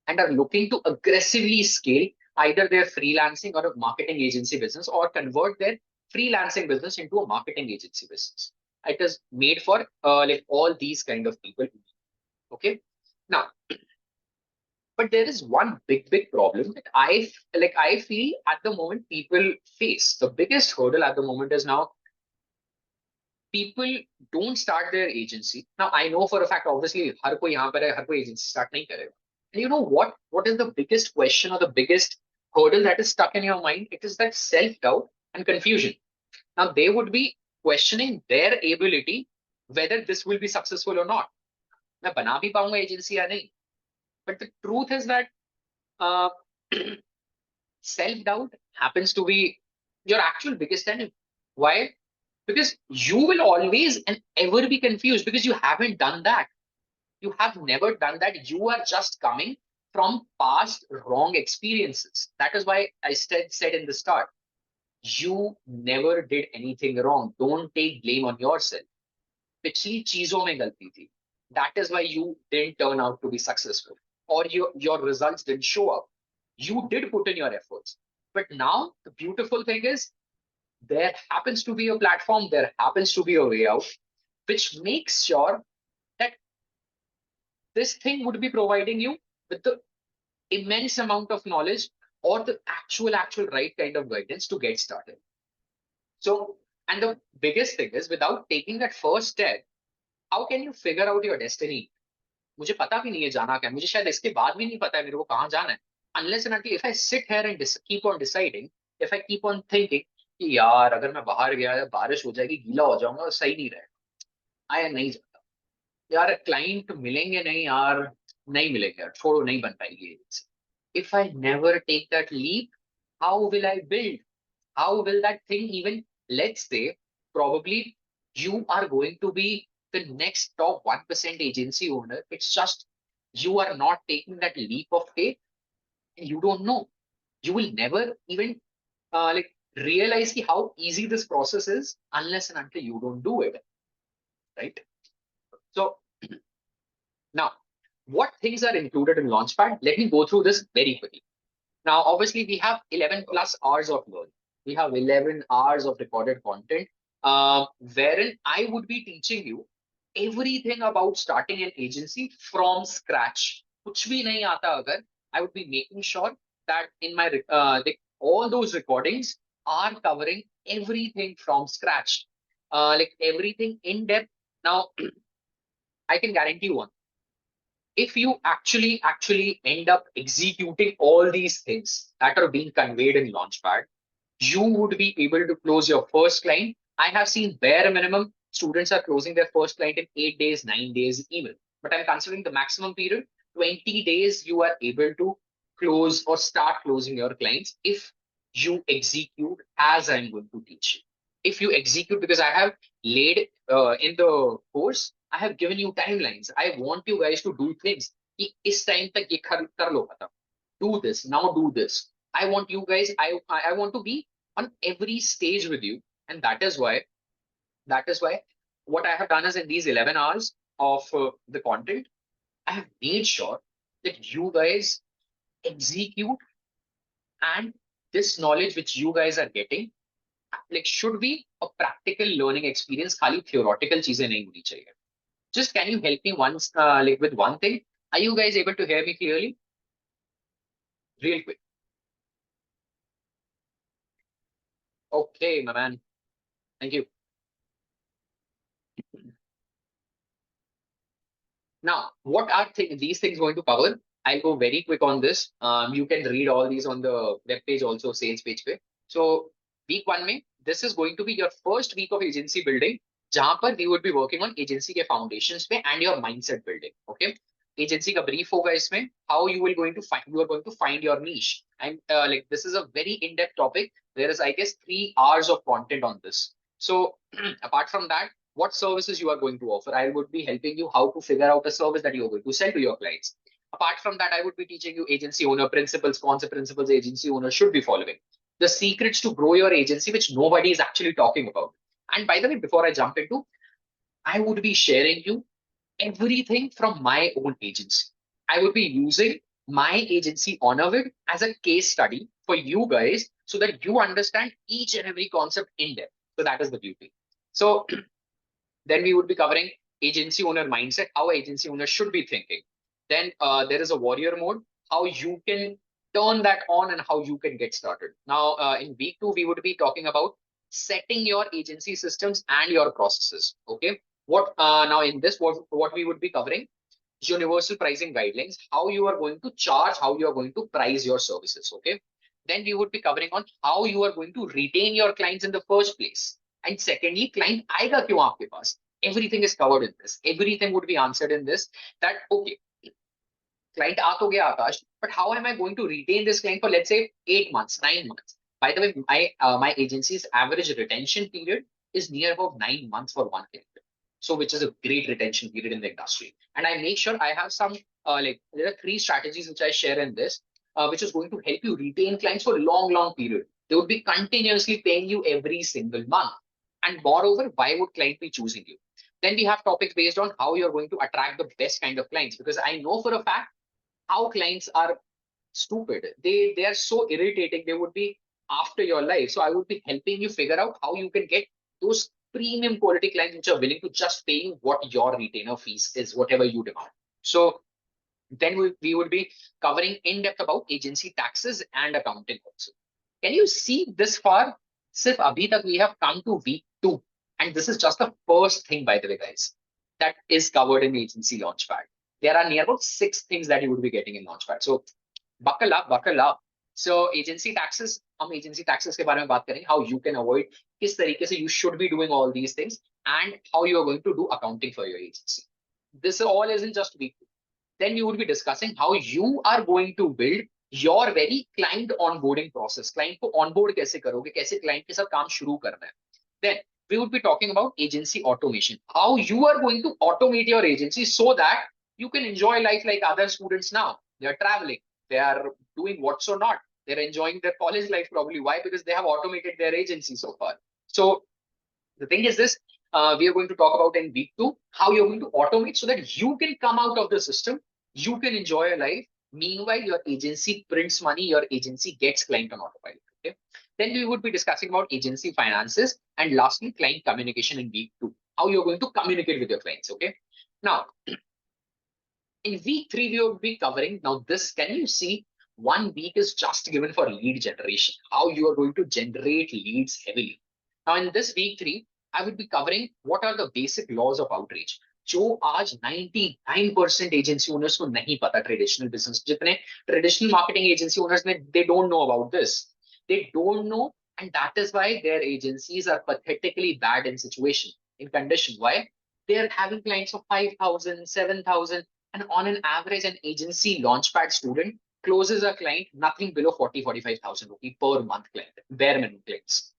and are looking to aggressively scale either their freelancing or a marketing agency business, or convert their freelancing business into a marketing agency business. It is made for like all these kind of people. Okay. Now, but there is one big problem that I feel at the moment people face. The biggest hurdle at the moment is now people don't start their agency. Now I know for a fact, obviously, हर कोई यहाँ पर है, हर कोई agency start नहीं करेगा. And you know what? What is the biggest question or the biggest hurdle that is stuck in your mind? It is that self-doubt and confusion. Now they would be questioning their ability whether this will be successful or not. मैं बना भी पाऊंगा agency या नहीं. But the truth is that uh, self-doubt happens to be your actual biggest enemy. Why? Because you will always and ever be confused because you haven't done that. You have never done that. You are just coming from past wrong experiences. That is why I said in the start, you never did anything wrong. Don't take blame on yourself. पिछली चीजों में गलती थी. That is why you didn't turn out to be successful, or your results didn't show up. You did put in your efforts. But now the beautiful thing is there happens to be a platform, there happens to be a way out, which makes sure that this thing would be providing you with the immense amount of knowledge or the actual right kind of guidance to get started. So, and the biggest thing is without taking that first step, how can you figure out your destiny? मुझे पता भी नहीं है जाना क्या, मुझे शायद इसके बाद भी नहीं पता है मेरे को कहाँ जाना है. Unless and until if I sit here and keep on deciding, if I keep on thinking कि यार अगर मैं बाहर गया बारिश हो जाएगी गीला हो जाऊंगा और सही नहीं रहेगा, आया नहीं जाता. यार क्लाइंट मिलेंगे नहीं यार, नहीं मिलेंगे यार, छोड़ो नहीं बन पाएगी agency. If I never take that leap, how will I build? How will that thing even, let's say, probably you are going to be the next top 1% agency owner. It's just you are not taking that leap of faith and you don't know. You will never even like realize how easy this process is unless and until you don't do it. Right? So now, what things are included in Launchpad? Let me go through this very quickly. Now, obviously, we have 11 plus hours of learning. We have 11 hours of recorded content, wherein I would be teaching you everything about starting an agency from scratch. कुछ भी नहीं आता अगर, I would be making sure that in my all those recordings are covering everything from scratch, like everything in depth. Now, I can guarantee one, if you actually end up executing all these things that are being conveyed in Launchpad, you would be able to close your first client. I have seen bare minimum students are closing their first client in 8 days, 9 days even. But I'm considering the maximum period, 20 days you are able to close or start closing your clients if you execute as I'm going to teach you. If you execute, because I have laid in the course, I have given you timelines. I want you guys to do things. कि इस time तक ये कर लो खत्म. Do this, now do this. I want you guys, I want to be on every stage with you. And that is why what I have done is in these 11 hours of the content, I have made sure that you guys execute, and this knowledge which you guys are getting like should be a practical learning experience. खाली theoretical चीजें नहीं होनी चाहिए. Just can you help me once like with one thing? Are you guys able to hear me clearly? Real quick. Okay, my man. Thank you. Now, what are these things going to cover? I'll go very quick on this. You can read all these on the web page also, sales page. Pe. So week one, में, this is going to be your first week of agency building, जहाँ पर we would be working on agency के foundations पे and your mindset building. Okay. Agency का brief होगा इसमें, how you are going to find your niche. And like this is a very in-depth topic. There is, I guess, 3 hours of content on this. So apart from that, what services you are going to offer. I would be helping you how to figure out a service that you're going to sell to your clients. Apart from that, I would be teaching you agency owner principles, concept principles agency owner should be following. The secrets to grow your agency, which nobody is actually talking about. And by the way, before I jump into, I would be sharing you everything from my own agency. I would be using my agency Honorvid as a case study for you guys so that you understand each and every concept in depth. So that is the beauty. So then we would be covering agency owner mindset, how agency owner should be thinking. Then there is a warrior mode, how you can turn that on and how you can get started. Now, in week 2, we would be talking about setting your agency systems and your processes. Okay. What now in this, what we would be covering universal pricing guidelines, how you are going to charge, how you are going to price your services. Okay. Then we would be covering on how you are going to retain your clients in the first place. And secondly, client आएगा क्यों आपके पास? Everything is covered in this. Everything would be answered in this. That okay, client आ तो गया Akash, but how am I going to retain this client for let's say 8 months, 9 months? By the way, my agency's average retention period is near about 9 months for one client. So which is a great retention period in the industry. And I make sure I have some like there are 3 strategies which I share in this, which is going to help you retain clients for a long, long period. They would be continuously paying you every single month. And moreover, why would client be choosing you? Then we have topics based on how you're going to attract the best kind of clients, because I know for a fact how clients are stupid. They are so irritating. They would be after your life. So I would be helping you figure out how you can get those premium quality clients which are willing to just pay you what your retainer fees is, whatever you demand. So then we would be covering in depth about agency taxes and accounting also. Can you see this far? Sif abhi tak we have come to week 2. And this is just the first thing, by the way, guys, that is covered in agency launchpad. There are near about 6 things that you would be getting in launchpad. So buckle up, buckle up. So agency taxes, हम agency taxes के बारे में बात करेंगे, how you can avoid, किस तरीके से you should be doing all these things, and how you are going to do accounting for your agency. This all isn't just week 2. Then we would be discussing how you are going to build your very client onboarding process. Client को onboard कैसे करोगे, कैसे client के साथ काम शुरू करना है. Then we would be talking about agency automation, how you are going to automate your agency so that you can enjoy life like other students now. They are traveling, they are doing what's or not. They're enjoying their college life probably. Why? Because they have automated their agency so far. So the thing is this, we are going to talk about in week 2, how you're going to automate so that you can come out of the system, you can enjoy your life. Meanwhile, your agency prints money, your agency gets client on autopilot. Okay. Then we would be discussing about agency finances, and lastly, client communication in week 2, how you're going to communicate with your clients. Okay. Now, in week 3, we will be covering now this. Can you see 1 week is just given for lead generation, how you are going to generate leads heavily. Now, in this week 3, I would be covering what are the basic laws of outreach. जो आज 99% agency owners को नहीं पता, traditional business जितने traditional marketing agency owners ने, they don't know about this. They don't know, and that is why their agencies are pathetically bad in situation, in condition. Why? They're having clients of 5,000, 7,000, and on an average, an agency launchpad student closes a client nothing below 40, 45,000 rupees per month client, bare minimum clients.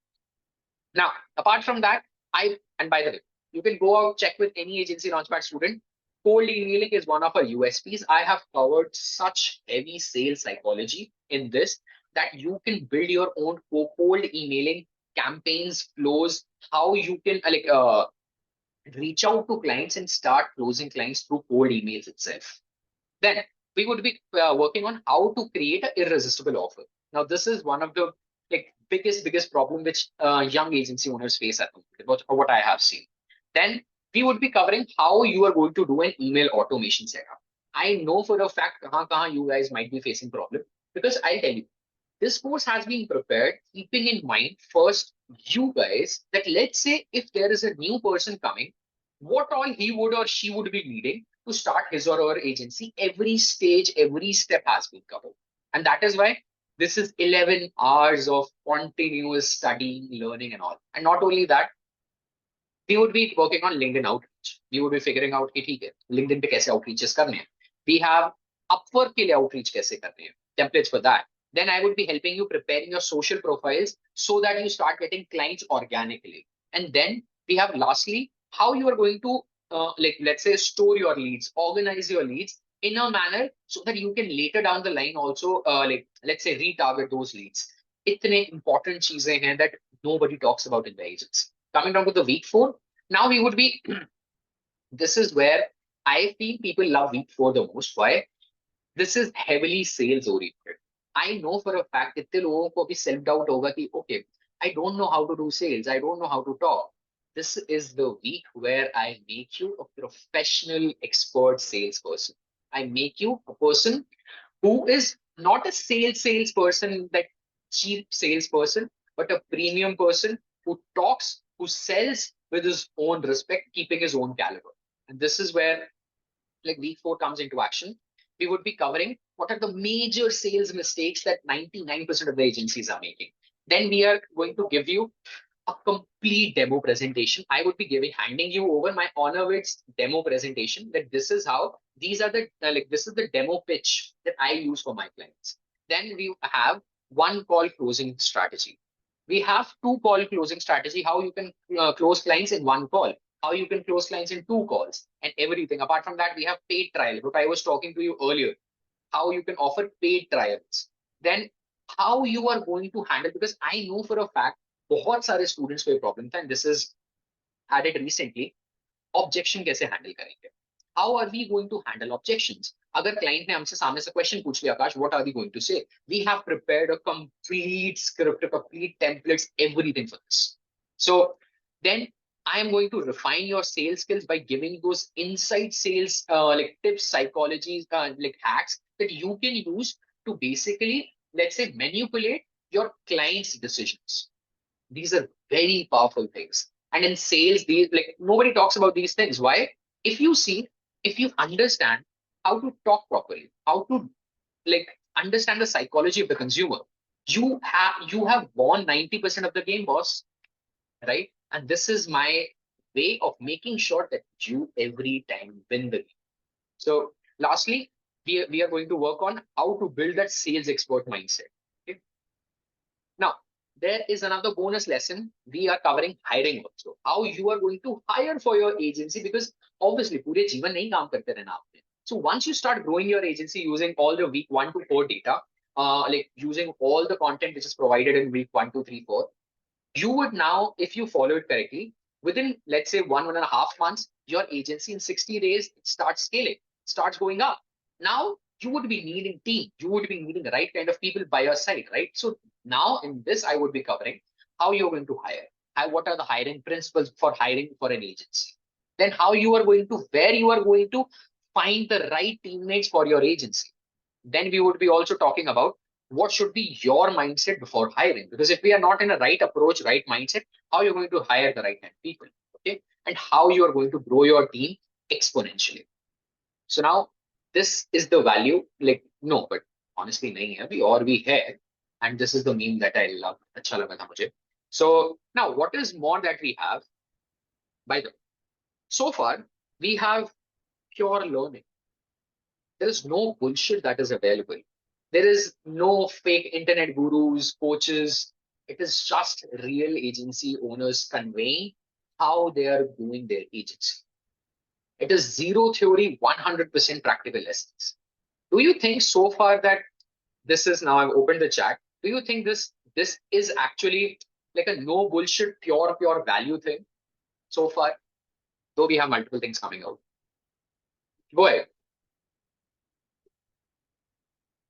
Now, apart from that, and by the way, you can go out, check with any agency launchpad student. Cold emailing is one of our USPs. I have covered such heavy sales psychology in this that you can build your own cold emailing campaigns, flows, how you can reach out to clients and start closing clients through cold emails itself. Then we would be working on how to create an irresistible offer. Now, this is one of the biggest problem which young agency owners face at the moment, what I have seen. Then we would be covering how you are going to do an email automation setup. I know for a fact kahan you guys might be facing problem, because I'll tell you, this course has been prepared keeping in mind first you guys, that let's say if there is a new person coming, what all he would or she would be needing to start his or her agency. Every stage, every step has been covered. And that is why this is 11 hours of continuous studying, learning and all. And not only that, we would be working on LinkedIn outreach. We would be figuring out कि ठीक है LinkedIn पे कैसे outreaches करने हैं. We have Upwork के लिए outreach कैसे करने हैं, templates for that. Then I would be helping you preparing your social profiles so that you start getting clients organically. And then we have lastly how you are going to let's say store your leads, organize your leads in a manner so that you can later down the line also let's say retarget those leads. इतने important चीजें हैं that nobody talks about in the agency. Coming down to the week 4, now we would be This is where I feel people love week 4 the most. Why? This is heavily sales oriented. I know for a fact इतने लोगों को भी self doubt होगा कि okay, I don't know how to do sales, I don't know how to talk. This is the week where I make you a professional expert salesperson. I make you a person who is not a salesperson, that cheap salesperson, but a premium person who talks, who sells with his own respect, keeping his own caliber. And this is where like week 4 comes into action. We would be covering what are the major sales mistakes that 99% of the agencies are making. Then we are going to give you a complete demo presentation. I would be handing you over my HonorWits demo presentation, that this is how, these are the, this is the demo pitch that I use for my clients. Then we have one call closing strategy. We have two call closing strategy, how you can close clients in one call, how you can close clients in two calls, and everything. Apart from that, we have paid trial, what I was talking to you earlier, how you can offer paid trials. Then how you are going to handle, because I know for a fact बहुत सारे students को ये problem था, and this is added recently, objection कैसे handle करेंगे, how are we going to handle objections. अगर client ने हमसे सामने से क्वेश्चन पूछ लिया, Akash what are we going to say, we have prepared a complete script, complete templates, everything for this. So then I am going to refine your sales skills by giving those inside sales like tips, psychologies, like hacks that you can use to basically, let's say, manipulate your clients' decisions. These are very powerful things. And in sales, these, like, nobody talks about these things. Why? If you see, if you understand how to talk properly, how to like understand the psychology of the consumer, you have won 90% of the game, boss, right? And this is my way of making sure that you every time win the game. So lastly, we are going to work on how to build that sales expert mindset. Okay? Now, there is another bonus lesson. We are covering hiring also. How you are going to hire for your agency, because obviously पूरे जीवन नहीं काम करते रहना आपने. So once you start growing your agency using all the week 1 to 4 data, like using all the content which is provided in week 1, 2, 3, 4, you would now, if you follow it correctly, within, let's say, 1.5 months, your agency in 60 days starts scaling, starts going up. Now you would be needing team, you would be needing the right kind of people by your side, right? So now in this, I would be covering how you're going to hire, what are the hiring principles for hiring for an agency, then how you are going to, where you are going to find the right teammates for your agency. Then we would be also talking about what should be your mindset before hiring. Because if we are not in a right approach, right mindset, how you're going to hire the right kind of people, okay? And how you are going to grow your team exponentially. So now this is the value, like, no, but honestly, nahi hai, we or we hai. And this is the meme that I love. Acha laga tha mujhe. So now what is more that we have? By the way, so far, we have pure learning. There is no bullshit that is available. There is no fake internet gurus, coaches. It is just real agency owners conveying how they are doing their agency. It is zero theory, 100% practical lessons. Do you think so far that this is, now I've opened the chat, do you think this is actually like a no bullshit, pure value thing so far? Though we have multiple things coming out. Go ahead.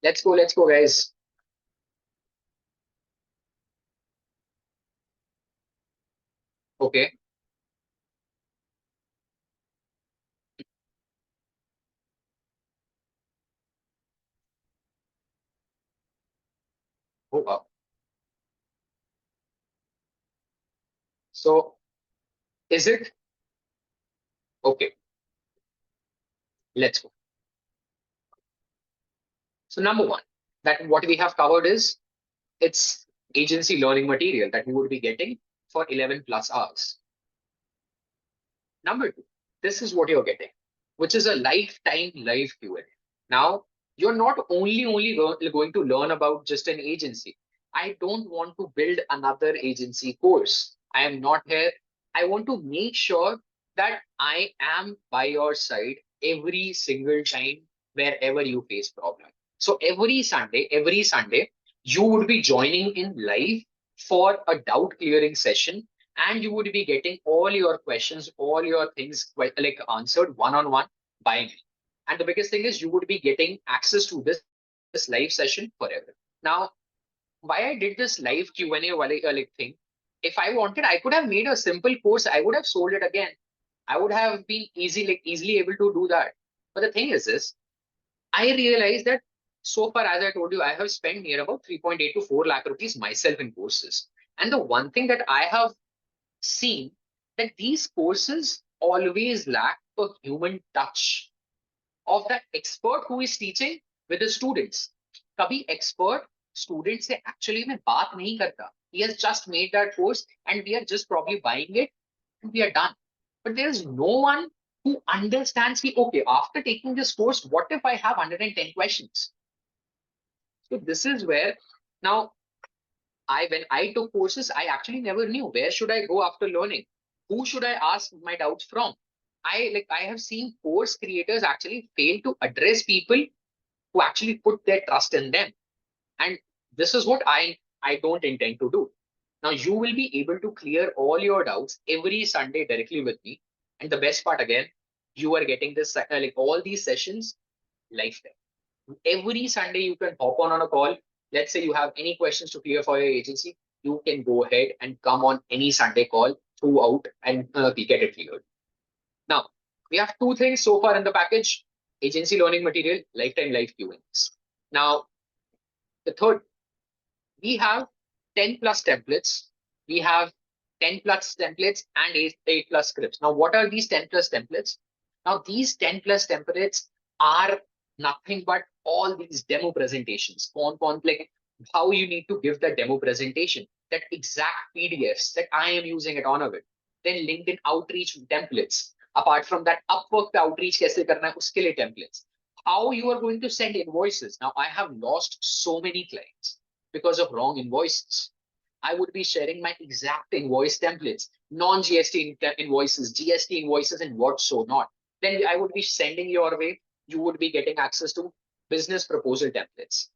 Let's go, guys. Okay. Oh, wow. So is it okay? Let's go. So number one, that what we have covered is, it's agency learning material that you would be getting for 11 plus hours. Number two, this is what you're getting, which is a lifetime live Q&A. Now, you're not only going to learn about just an agency. I don't want to build another agency course. I am not here. I want to make sure that I am by your side every single time wherever you face problem. So every Sunday, you would be joining in live for a doubt clearing session, and you would be getting all your questions, all your things like answered one-on-one by me. And the biggest thing is you would be getting access to this live session forever. Now, why I did this live Q&A like thing, if I wanted, I could have made a simple course. I would have sold it again. I would have been easily able to do that. But the thing is this, I realized that so far, as I told you, I have spent near about 3.8 to 4 lakh rupees myself in courses. And the one thing that I have seen, that these courses always lack a human touch of the expert who is teaching with the students. कभी expert student से actually में बात नहीं करता. He has just made that course and we are just probably buying it and we are done. But there is no one who understands me. Okay, after taking this course, what if I have 110 questions? So this is where now when I took courses, I actually never knew where should I go after learning, who should I ask my doubts from. I have seen course creators actually fail to address people who actually put their trust in them. And this is what I don't intend to do. Now you will be able to clear all your doubts every Sunday directly with me. And the best part again, you are getting this like all these sessions lifetime. Every Sunday you can hop on a call. Let's say you have any questions to clear for your agency, you can go ahead and come on any Sunday call throughout and get it cleared. Now, we have two things so far in the package: agency learning material, lifetime live Q&As. Now, the third, we have 10 plus templates. We have 10 plus templates and 8 plus scripts. Now, what are these 10 plus templates? Now, these 10 plus templates are nothing but all these demo presentations, like how you need to give the demo presentation, that exact PDFs that I am using it on of it. Then LinkedIn outreach templates. Apart from that, Upwork outreach kaise karna hai, uske liye templates. How you are going to send invoices. Now, I have lost so many clients because of wrong invoices. I would be sharing my exact invoice templates, non-GST invoices, GST invoices, and what so not. Then I would be sending your way. You would be getting access to business proposal templates.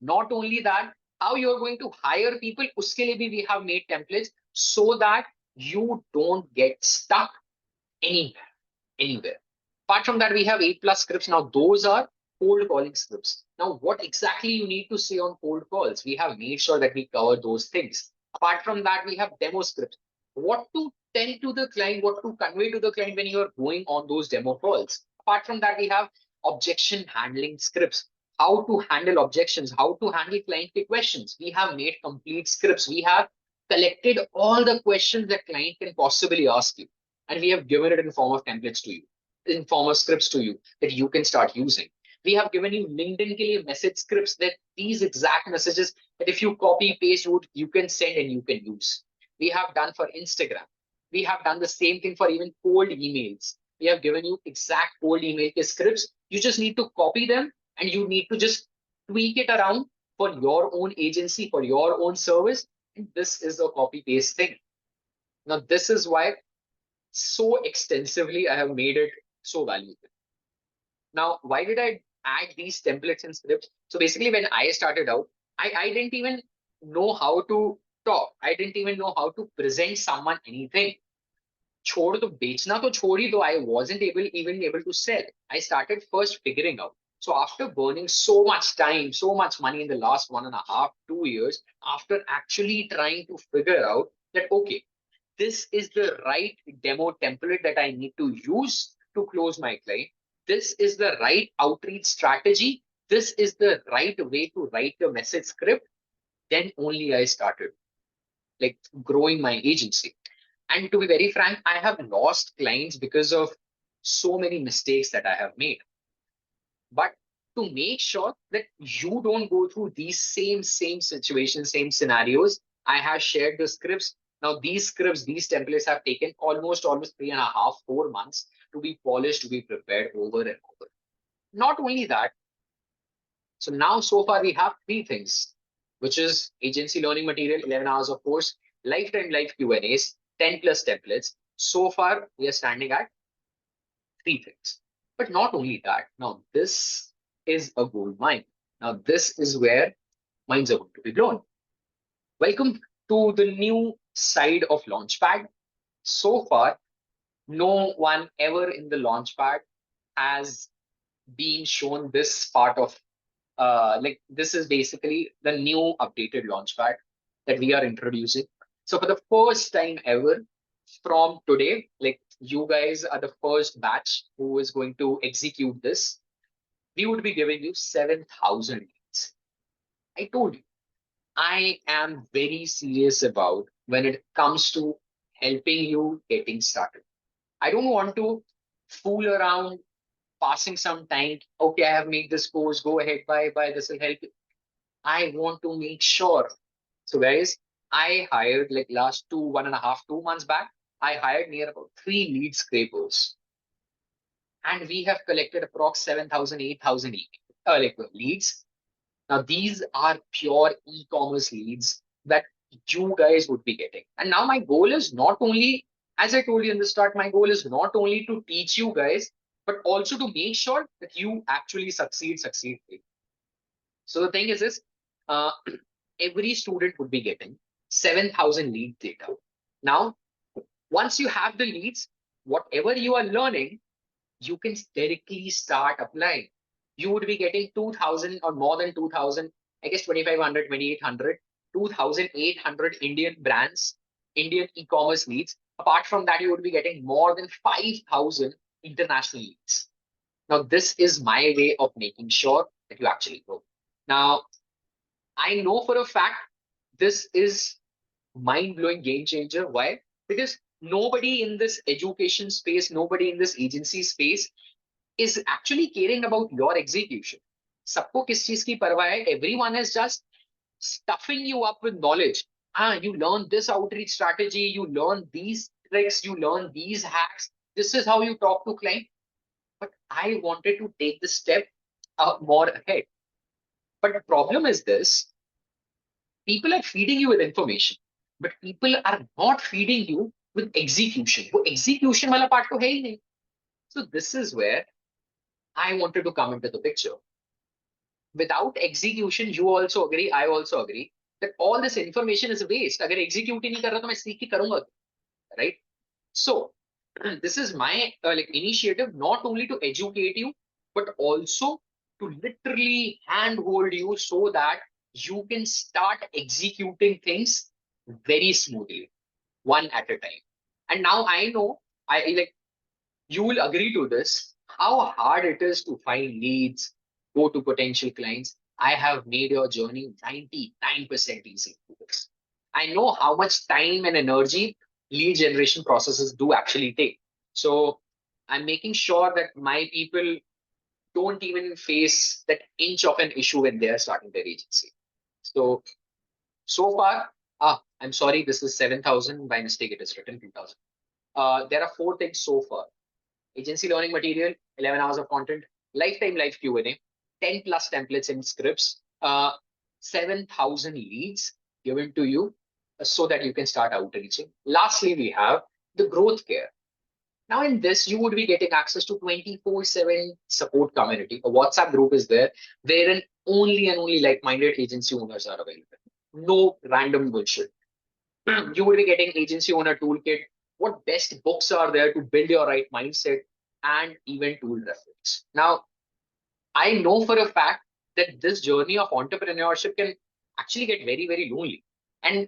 Not only that, how you're going to hire people, uske liye bhi we have made templates so that you don't get stuck anywhere. Apart from that, we have 8 plus scripts. Now, those are cold calling scripts. Now, what exactly you need to say on cold calls? We have made sure that we cover those things. Apart from that, we have demo scripts. What to tell to the client, what to convey to the client when you are going on those demo calls. Apart from that, we have objection handling scripts. How to handle objections, how to handle client questions. We have made complete scripts. We have collected all the questions that client can possibly ask you, and we have given it in form of templates to you, in form of scripts to you that you can start using. We have given you LinkedIn ke liye message scripts, that these exact messages that if you copy paste you can send and you can use. We have done for Instagram. We have done the same thing for even cold emails. We have given you exact cold email ke scripts. You just need to copy them and you need to just tweak it around for your own agency, for your own service. And this is a copy paste thing. Now, this is why so extensively I have made it so valuable. Now, why did I add these templates and scripts? So basically, when I started out, I didn't even know how to talk. I didn't even know how to present someone anything. छोड़ तो बेचना तो छोड़ ही दो, I wasn't even able to sell. I started first figuring out. So after burning so much time, so much money in the last 1.5, 2 years, after actually trying to figure out that, okay, this is the right demo template that I need to use to close my client. This is the right outreach strategy. This is the right way to write the message script. Then only I started like growing my agency. And to be very frank, I have lost clients because of so many mistakes that I have made. But to make sure that you don't go through these same situations, same scenarios, I have shared the scripts. Now, these scripts, these templates have taken almost 3.5, 4 months to be polished, to be prepared over and over. Not only that, so now so far we have three things, which is agency learning material, 11 hours of course, lifetime live Q&As, 10 plus templates. So far, we are standing at three things. But not only that, now this is a gold mine. Now this is where mines are going to be blown. Welcome to the new side of Launchpad. So far, no one ever in the Launchpad has been shown this part of like this is basically the new updated Launchpad that we are introducing. So for the first time ever, from today, like you guys are the first batch who is going to execute this. We would be giving you 7,000 leads. I told you, I am very serious about when it comes to helping you getting started. I don't want to fool around, passing some time. Okay, I have made this course. Go ahead, buy. This will help you. I want to make sure. So, guys, I hired like last 1.5, 2 months back. I hired near about 3 lead scrapers, and we have collected approx 7,000, 8,000 leads. Now, these are pure e-commerce leads that you guys would be getting. And now my goal is not only, as I told you in the start, my goal is not only to teach you guys, but also to make sure that you actually succeed. So the thing is this, uh, every student would be getting 7,000 lead data. Now, once you have the leads, whatever you are learning, you can directly start applying. You would be getting 2,000 or more than 2,000, I guess 2,500, 2,800, 2,800 Indian brands, Indian e-commerce leads. Apart from that, you would be getting more than 5,000 international leads. Now, this is my way of making sure that you actually grow. Now, I know for a fact this is mind-blowing game changer. Why? Because nobody in this education space, nobody in this agency space is actually caring about your execution. सबको किस चीज की परवाह है? Everyone is just stuffing you up with knowledge. You learn this outreach strategy, you learn these tricks, you learn these hacks. This is how you talk to client. But I wanted to take the step more ahead. But the problem is this: people are feeding you with information, but people are not feeding you with execution. वो execution वाला part तो है ही नहीं. So this is where I wanted to come into the picture. Without execution, you also agree, I also agree that all this information is waste. अगर execute ही नहीं कर रहा तो मैं सीख के करूंगा, right? So this is my like initiative, not only to educate you, but also to literally handhold you so that you can start executing things very smoothly, one at a time. And now I know, I like you will agree to this, how hard it is to find leads, go to potential clients. I have made your journey 99% easy to this. I know how much time and energy lead generation processes do actually take. So I'm making sure that my people don't even face that inch of an issue when they are starting their agency. So far, I'm sorry, this is 7,000. By mistake, it is written 2,000. There are 4 things so far: agency learning material, 11 hours of content, lifetime live Q&A, 10 plus templates and scripts, 7,000 leads given to you so that you can start outreaching. Lastly, we have the growth care. Now, in this, you would be getting access to 24/7 support community. A WhatsApp group is there wherein only and only like-minded agency owners are available. No random bullshit. You will be getting agency owner toolkit, what best books are there to build your right mindset, and even tool reference. Now, I know for a fact that this journey of entrepreneurship can actually get very, very lonely. And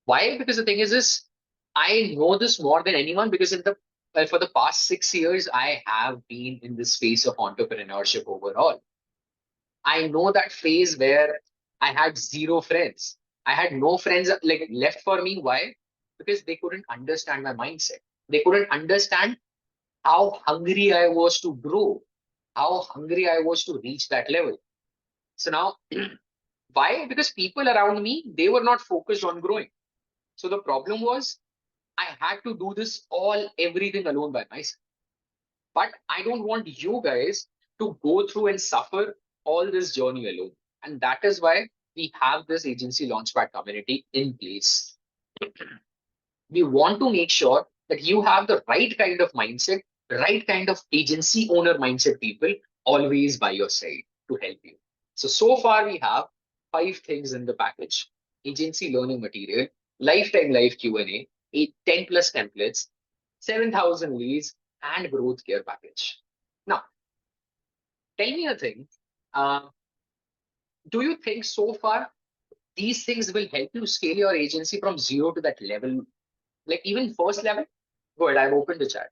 why? Because the thing is this, I know this more than anyone because in the for the past 6 years, I have been in this space of entrepreneurship overall. I know that phase where I had zero friends. I had no friends like left for me. Why? Because they couldn't understand my mindset. They couldn't understand how hungry I was to grow, how hungry I was to reach that level. So now, why? Because people around me, they were not focused on growing. So the problem was I had to do this everything alone by myself. But I don't want you guys to go through and suffer all this journey alone. And that is why we have this agency launchpad community in place. We want to make sure that you have the right kind of mindset, right kind of agency owner mindset people always by your side to help you. So far we have 5 things in the package: agency learning material, lifetime live Q&A, 10 plus templates, 7,000 leads, and growth care package. Now, tell me a thing. Uh, do you think so far these things will help you scale your agency from zero to that level, like even first level? Go ahead, I've opened the chat.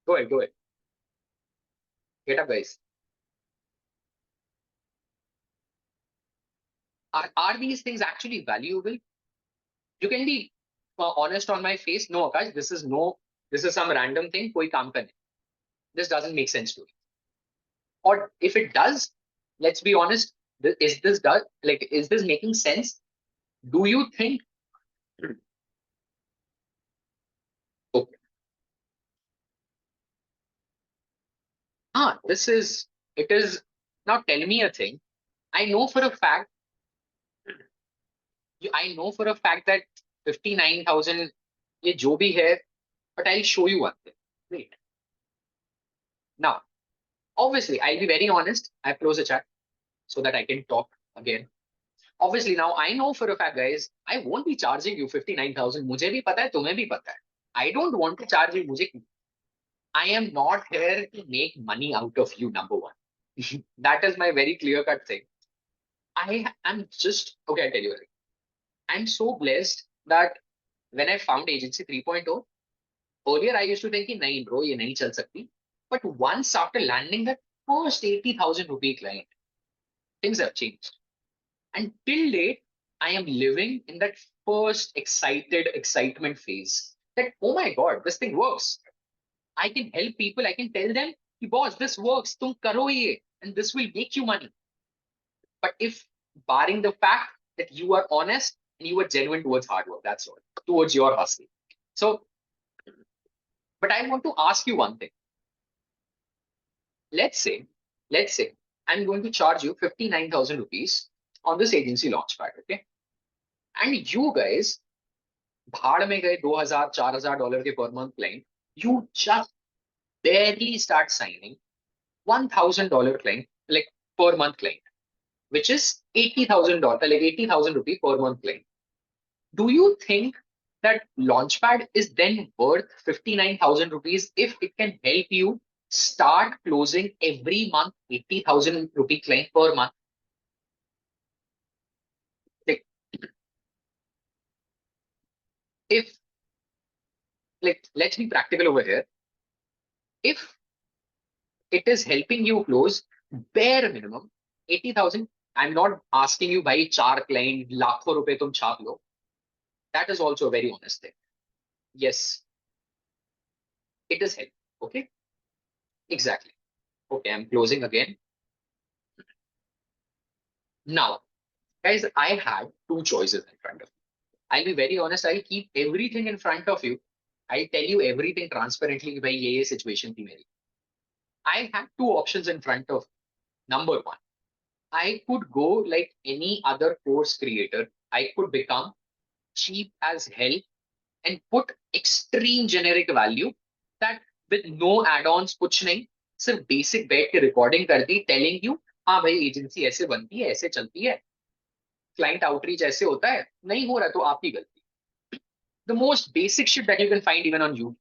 Go ahead, go ahead. Get up, guys. Are these things actually valuable? You can be honest on my face. No, Akash, this is some random thing. Koi kaam ka nahi. This doesn't make sense to me. Or if it does, let's be honest. Is this making sense? Do you think? Okay. This is it is now. Tell me a thing. I know for a fact. I know for a fact that 59,000 ये जो भी है, but I'll show you one thing. Wait. Now, obviously, I'll be very honest. I close the chat so that I can talk again. Obviously, now I know for a fact, guys, I won't be charging you 59,000. मुझे भी पता है, तुम्हें भी पता है. I don't want to charge you. I am not here to make money out of you, number one. That is my very clear cut thing. I am just, okay, I'll tell you. I'm so blessed that when I found Agency 3.0, earlier I used to think, nahin bro, ye nahi chal sakti. But once after landing that first 80,000 rupee client, things have changed. And till date, I am living in that first excitement phase that, oh my God, this thing works. I can help people. I can tell them, boss, this works. Tum karo ye, and this will make you money. But if barring the fact that you are honest and you are genuine towards hard work, that's all, towards your hustle. So, but I want to ask you one thing. Let's say, let's say I'm going to charge you 59,000 rupees on this agency launchpad, okay? And you guys, भाड़ में गए 2,000 $4,000 के per month client, you just barely start signing $1,000 client, like per month client, which is $80,000, like 80,000 rupee per month client. Do you think that launchpad is then worth 59,000 rupees if it can help you start closing every month 80,000 rupee client per month? Like, if, like, let's be practical over here. If it is helping you close bare minimum 80,000, I'm not asking you by char client, lakhon rupe tum chap lo. That is also a very honest thing. Yes, it is help. Okay, exactly. Okay, I'm closing again. Now, guys, I had two choices in front of me. I'll be very honest, I'll keep everything in front of you. I'll tell you everything transparently by ye situation thi meri. I had two options in front of me. Number one, I could go like any other course creator. I could become cheap as hell and put extreme generic value that with no add-ons, कुछ नहीं, सिर्फ basic बैठ के recording कर दी, telling you, हाँ भाई agency ऐसे बनती है, ऐसे चलती है, client outreach ऐसे होता है, नहीं हो रहा तो आपकी गलती. The most basic shit that you can find even on YouTube.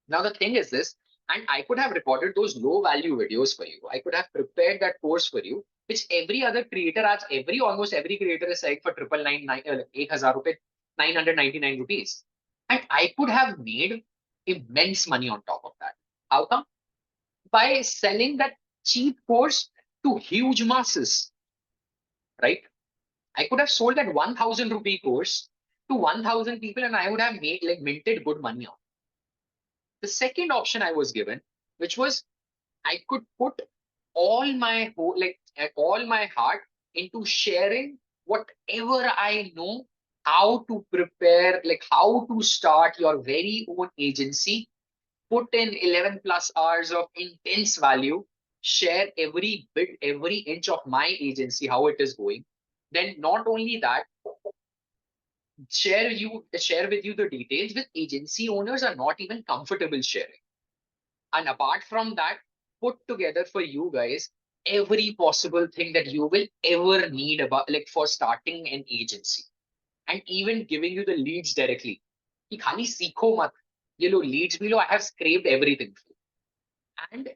Now the thing is this, and I could have recorded those low value videos for you. I could have prepared that course for you, which every other creator, almost every creator is selling for 999, 8,000 rupees, 999 rupees. And I could have made immense money on top of that. How come? By selling that cheap course to huge masses, right? I could have sold that 1,000 rupee course to 1,000 people and I would have made like minted good money on. The second option I was given, which was I could put all my all my heart into sharing whatever I know, how to prepare, like how to start your very own agency, put in 11 plus hours of intense value, share every bit, every inch of my agency, how it is going. Then not only that, share with you the details which agency owners are not even comfortable sharing. And apart from that, put together for you guys every possible thing that you will ever need about like for starting an agency, and even giving you the leads directly. कि खाली सीखो मत, ये लो leads भी लो, I have scraped everything for you. And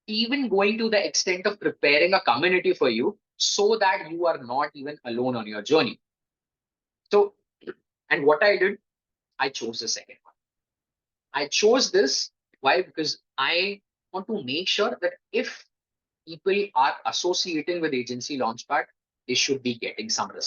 even going to the extent of preparing a community for you so that you are not even alone on your journey. So, and what I did, I chose the second one. I chose this. Why? Because I want to make sure that if people are associating with agency launchpad, they should be getting some results.